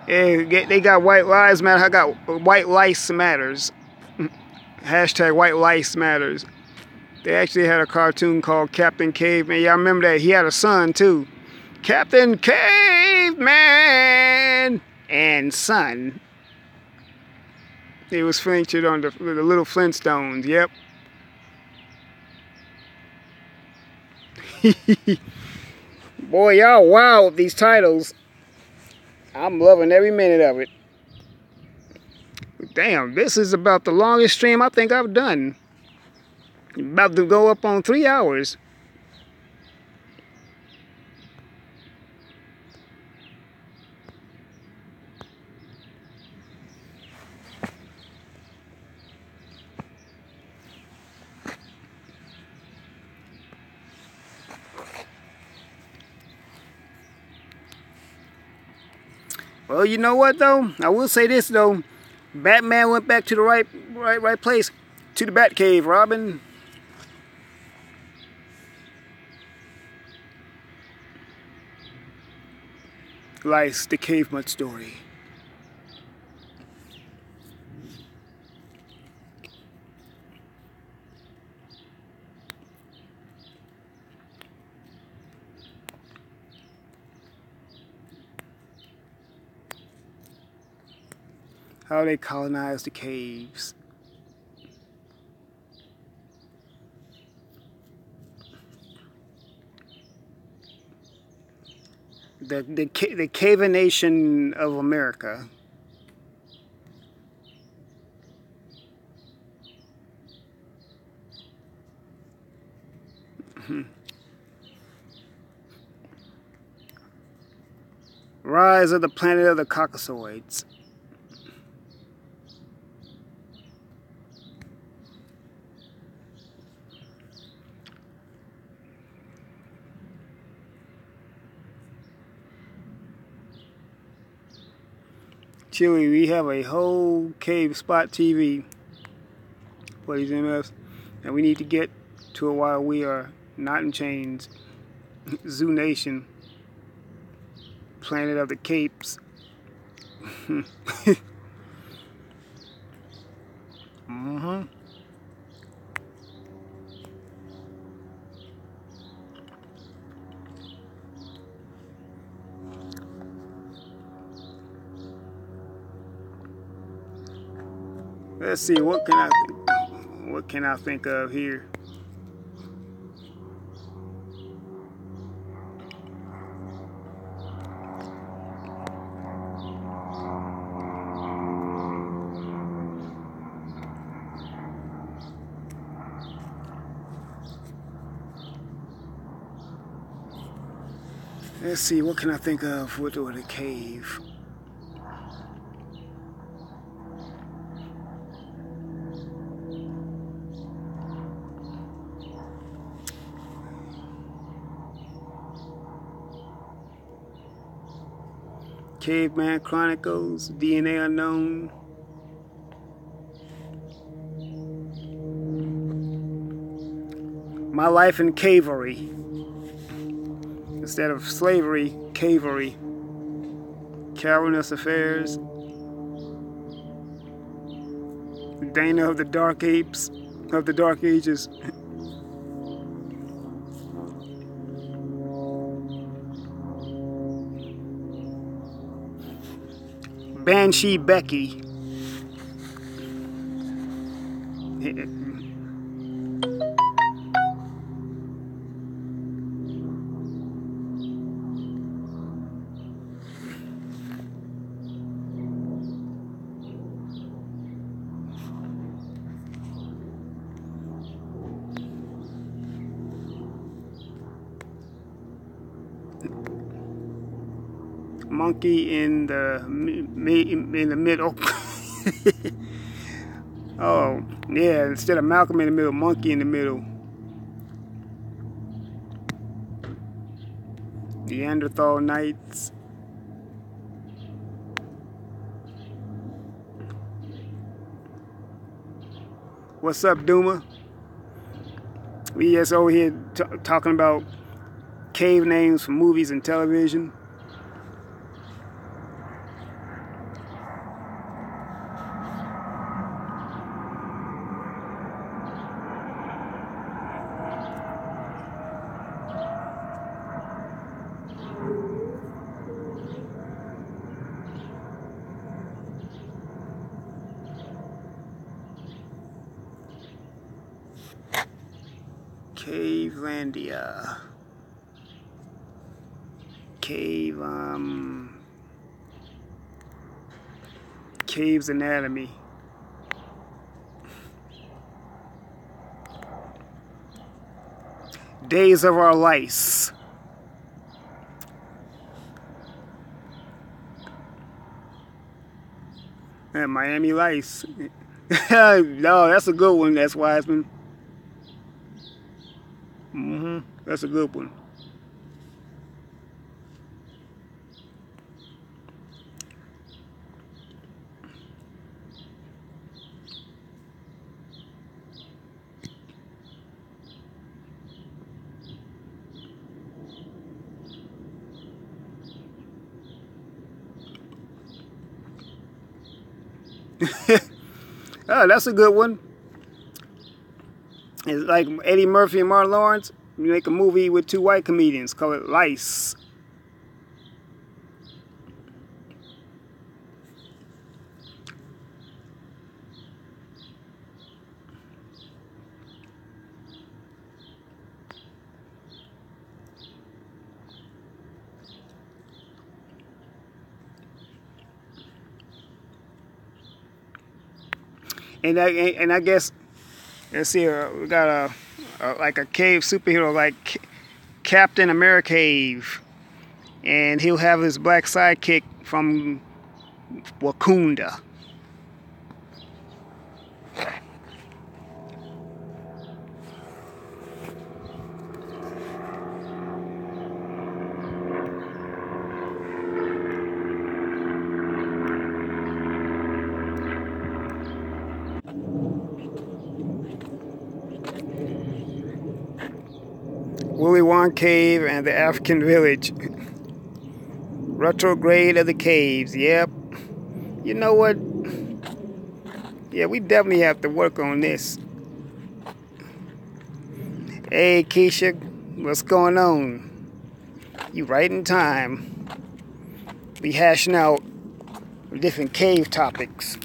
Yeah, they got White Lives Matter. I got White Lice Matters. Hashtag White Lice Matters. They actually had a cartoon called Captain Caveman. Y'all remember that? He had a son too. Captain Caveman and son. It was featured on the Little Flintstones. Yep. Boy, y'all wow with these titles. I'm loving every minute of it. Damn, this is about the longest stream I think I've done. About to go up on 3 hours. Well, you know what though? I will say this though. Batman went back to the right place, to the Batcave, Robin. Lice, the caveman story. How they colonized the caves. The Cave Nation of America. Rise of the Planet of the Caucasoids. Chile, we have a whole cave spot TV for these MFs, and we need to get to it while we are not in chains. Zoo Nation, Planet of the Capes. Let's see, what can I think of here? Let's see, what can I think of with a cave? Caveman Chronicles, DNA Unknown. My Life in Cavery. Instead of slavery, cavery. Cavernous Affairs. Dana of the Dark Apes, of the Dark Ages. Banshee Becky. Monkey in the middle. Oh, yeah, instead of Malcolm in the middle, Monkey in the middle. Neanderthal Nights. What's up, Duma? We just over here talking about cave names for movies and television. Cavelandia. Cave's Anatomy. Days of Our Lice. And Miami Lice. No, that's a good one. That's Wiseman. That's a good one. Oh, that's a good one. It's like Eddie Murphy and Martin Lawrence. You make a movie with two white comedians, call it Lice. And I guess, let's see, we got like a cave superhero like Captain America, and he'll have his black sidekick from Wakanda. Willy Wonka Cave and the African Village. Retrograde of the Caves. Yep. You know what? Yeah, we definitely have to work on this. Hey, Keisha, what's going on? You right in time. We hashing out different cave topics.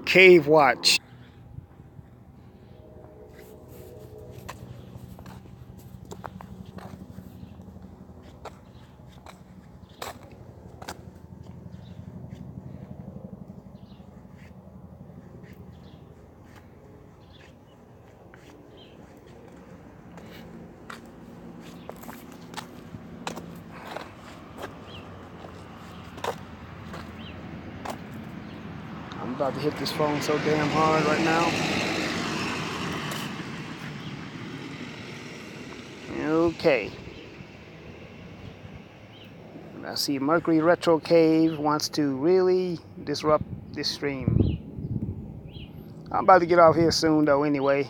Cave Watch. about to hit this phone so damn hard right now. Okay. I see Mercury Retro Cave wants to really disrupt this stream. I'm about to get off here soon though anyway.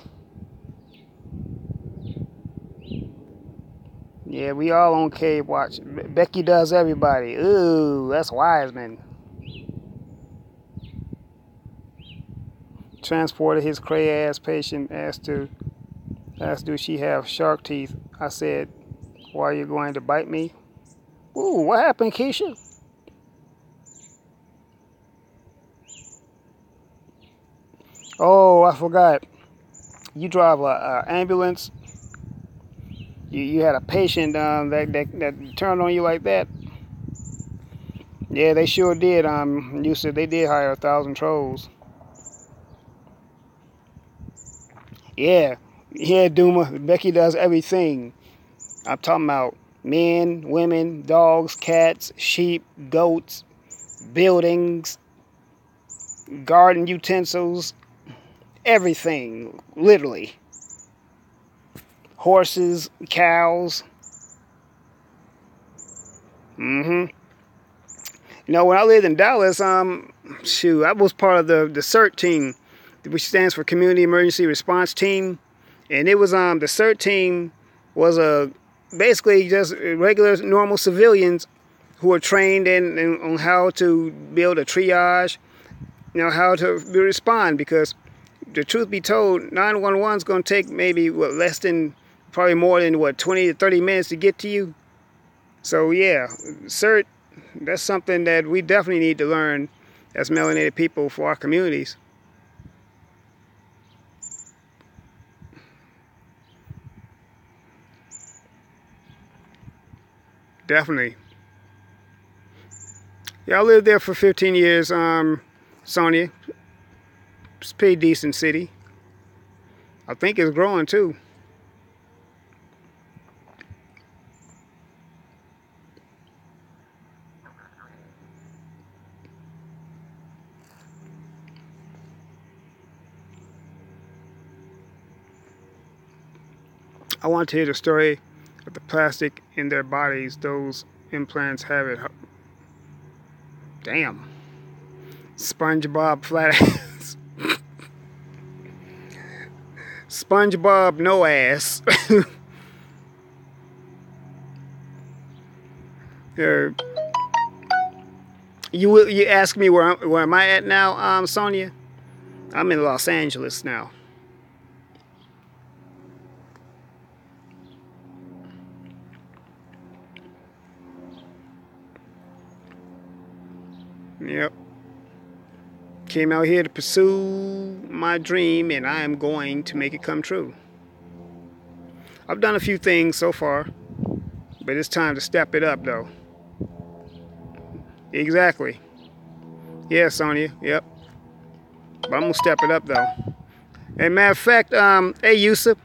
Yeah, we all on cave watch. Becky does everybody. Ooh, that's Wiseman. Transported his cray ass patient, asked do she have shark teeth. I said, why are you going to bite me? Ooh, what happened, Keisha? Oh, I forgot. You drive a ambulance. You had a patient that turned on you like that. Yeah, they sure did. You said they did hire 1,000 trolls. Yeah, Duma. Becky does everything. I'm talking about men, women, dogs, cats, sheep, goats, buildings, garden utensils, everything, literally. Horses, cows. You know, when I lived in Dallas, I was part of the CERT team, which stands for Community Emergency Response Team, and it was the CERT team was basically just regular normal civilians who were trained on how to build a triage, you know, how to respond, because the truth be told, 911 is going to take maybe probably more than 20 to 30 minutes to get to you. So yeah, CERT, that's something that we definitely need to learn as melanated people for our communities. Definitely. Yeah, I lived there for 15 years, Sonia. It's a pretty decent city. I think it's growing too. I want to hear the story of the plastic in their bodies. Those implants have it. Damn. SpongeBob flat ass. SpongeBob no ass. You ask me where am I at now, Sonia? I'm in Los Angeles now. Yep. Came out here to pursue my dream, and I am going to make it come true. I've done a few things so far, but it's time to step it up, though. Exactly. Yeah, Sonia. Yep. But I'm gonna step it up, though. And matter of fact, hey Yusuf,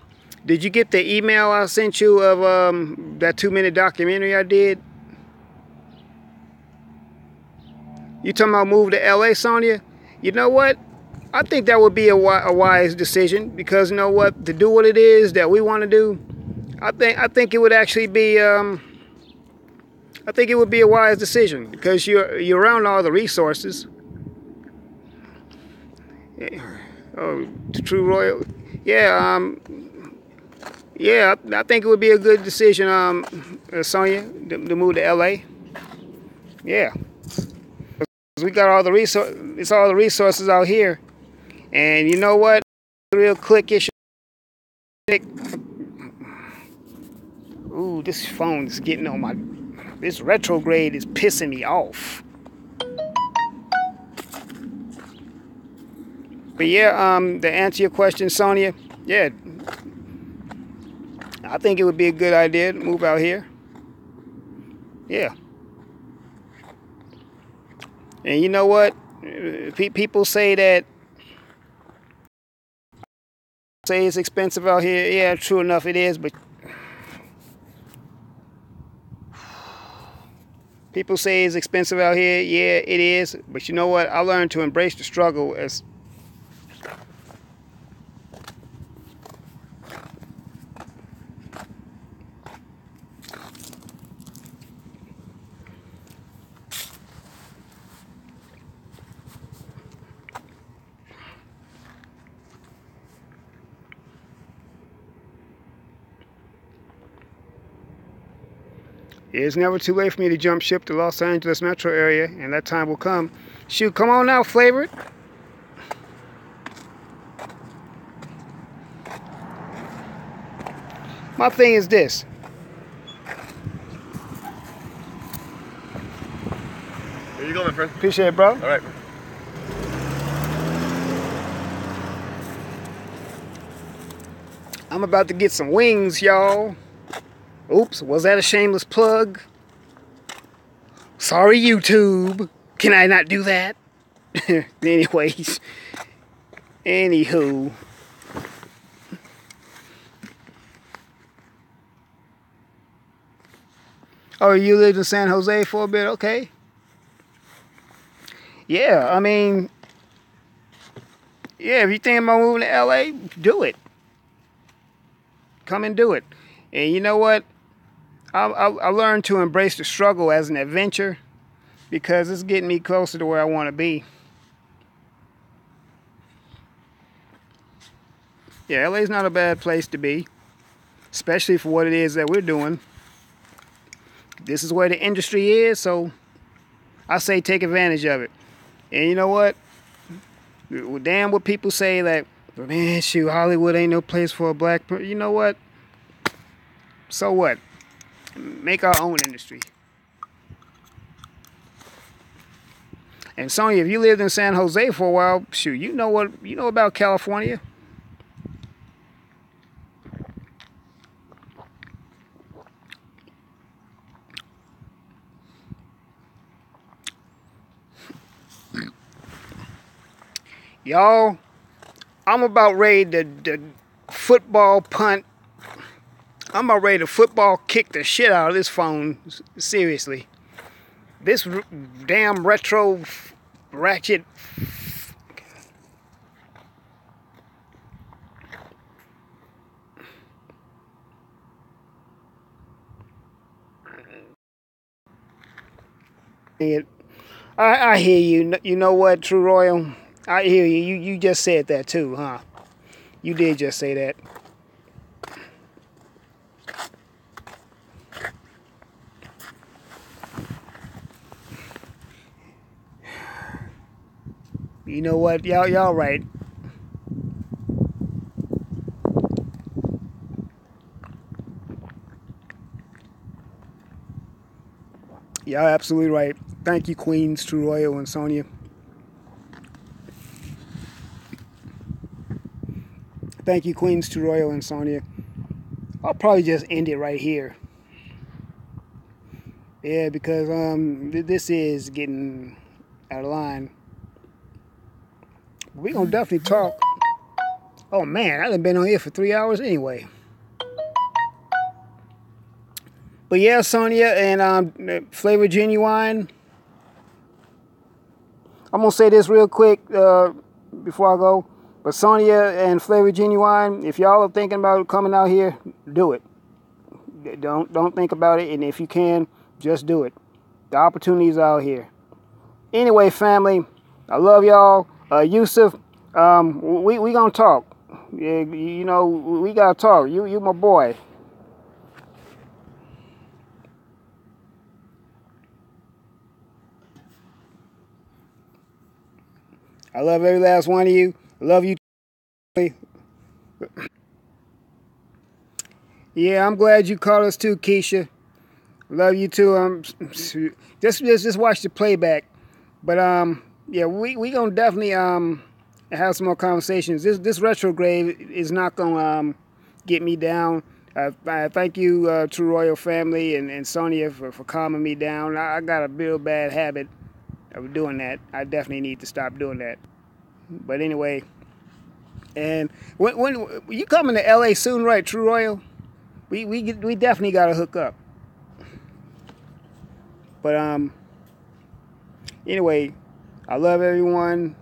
did you get the email I sent you of that 2-minute documentary I did? You talking about move to LA, Sonia? You know what? I think that would be a wise decision, because you know what? To do what it is that we want to do, I think it would actually be I think it would be a wise decision, because you're around all the resources. Oh, the True Royal. Yeah, yeah, I think it would be a good decision, Sonia, to move to LA. Yeah. We got all the it's all the resources out here, and you know what? Real cliquish. Ooh, this phone is getting on my. This retrograde is pissing me off. But yeah, to answer your question, Sonia, yeah, I think it would be a good idea to move out here. Yeah. And you know what? People say that it's expensive out here. Yeah, true enough, it is. But People say it's expensive out here. Yeah, it is. But you know what? I learned to embrace the struggle as it's never too late for me to jump ship to Los Angeles metro area, and that time will come. Shoot, come on now, Flavored. My thing is this. Here you go, my friend. Appreciate it, bro. All right. I'm about to get some wings, y'all. Oops, was that a shameless plug? Sorry, YouTube. Can I not do that? Anyways. Anywho. Oh, you lived in San Jose for a bit? Okay. Yeah, I mean, yeah, if you think about moving to LA, do it. Come and do it. And you know what? I learned to embrace the struggle as an adventure because it's getting me closer to where I want to be. Yeah, LA's not a bad place to be, especially for what it is that we're doing. This is where the industry is, so I say take advantage of it. And you know what? Damn what people say that, man, shoot, Hollywood ain't no place for a black person. You know what? So what? Make our own industry. And Sonya, if you lived in San Jose for a while, shoot, you know about California. Y'all, I'm about ready to football punt. I'm about ready to football kick the shit out of this phone. Seriously. This damn retro ratchet. I hear you. You know what, True Royal? I hear you. You just said that too, huh? You did just say that. You know what? Y'all right. Y'all absolutely right. Thank you, Queens, True Royal, and Sonya. Thank you, Queens, True Royal, and Sonya. I'll probably just end it right here. Yeah, because this is getting out of line. We're going to definitely talk. Oh, man, I done been on here for 3 hours anyway. But yeah, Sonya and Flavor Genuine. I'm going to say this real quick before I go. But Sonya and Flavor Genuine, if y'all are thinking about coming out here, do it. Don't think about it. And if you can, just do it. The opportunity's out here. Anyway, family, I love y'all. Yusuf, we gonna talk. Yeah, you know, we gotta talk. You my boy. I love every last one of you. I love you. Yeah, I'm glad you called us too, Keisha. Love you too. Just watch the playback. But yeah, we gonna definitely have some more conversations. This retrograde is not gonna get me down. I thank you, True Royal family and Sonya for calming me down. I got a real bad habit of doing that. I definitely need to stop doing that. But anyway, and when you coming to LA soon, right, True Royal? We definitely gotta hook up. But anyway, I love everyone,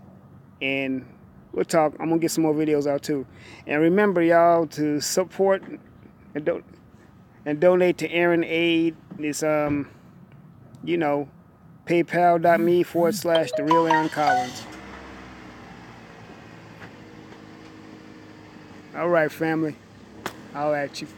and we'll talk. I'm gonna get some more videos out too. And remember, y'all, to support and donate to Aaron Aid. It's you know, paypal.me/The Real Aaron Collins. All right, family. I'll at you.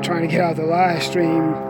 Trying to get out the live stream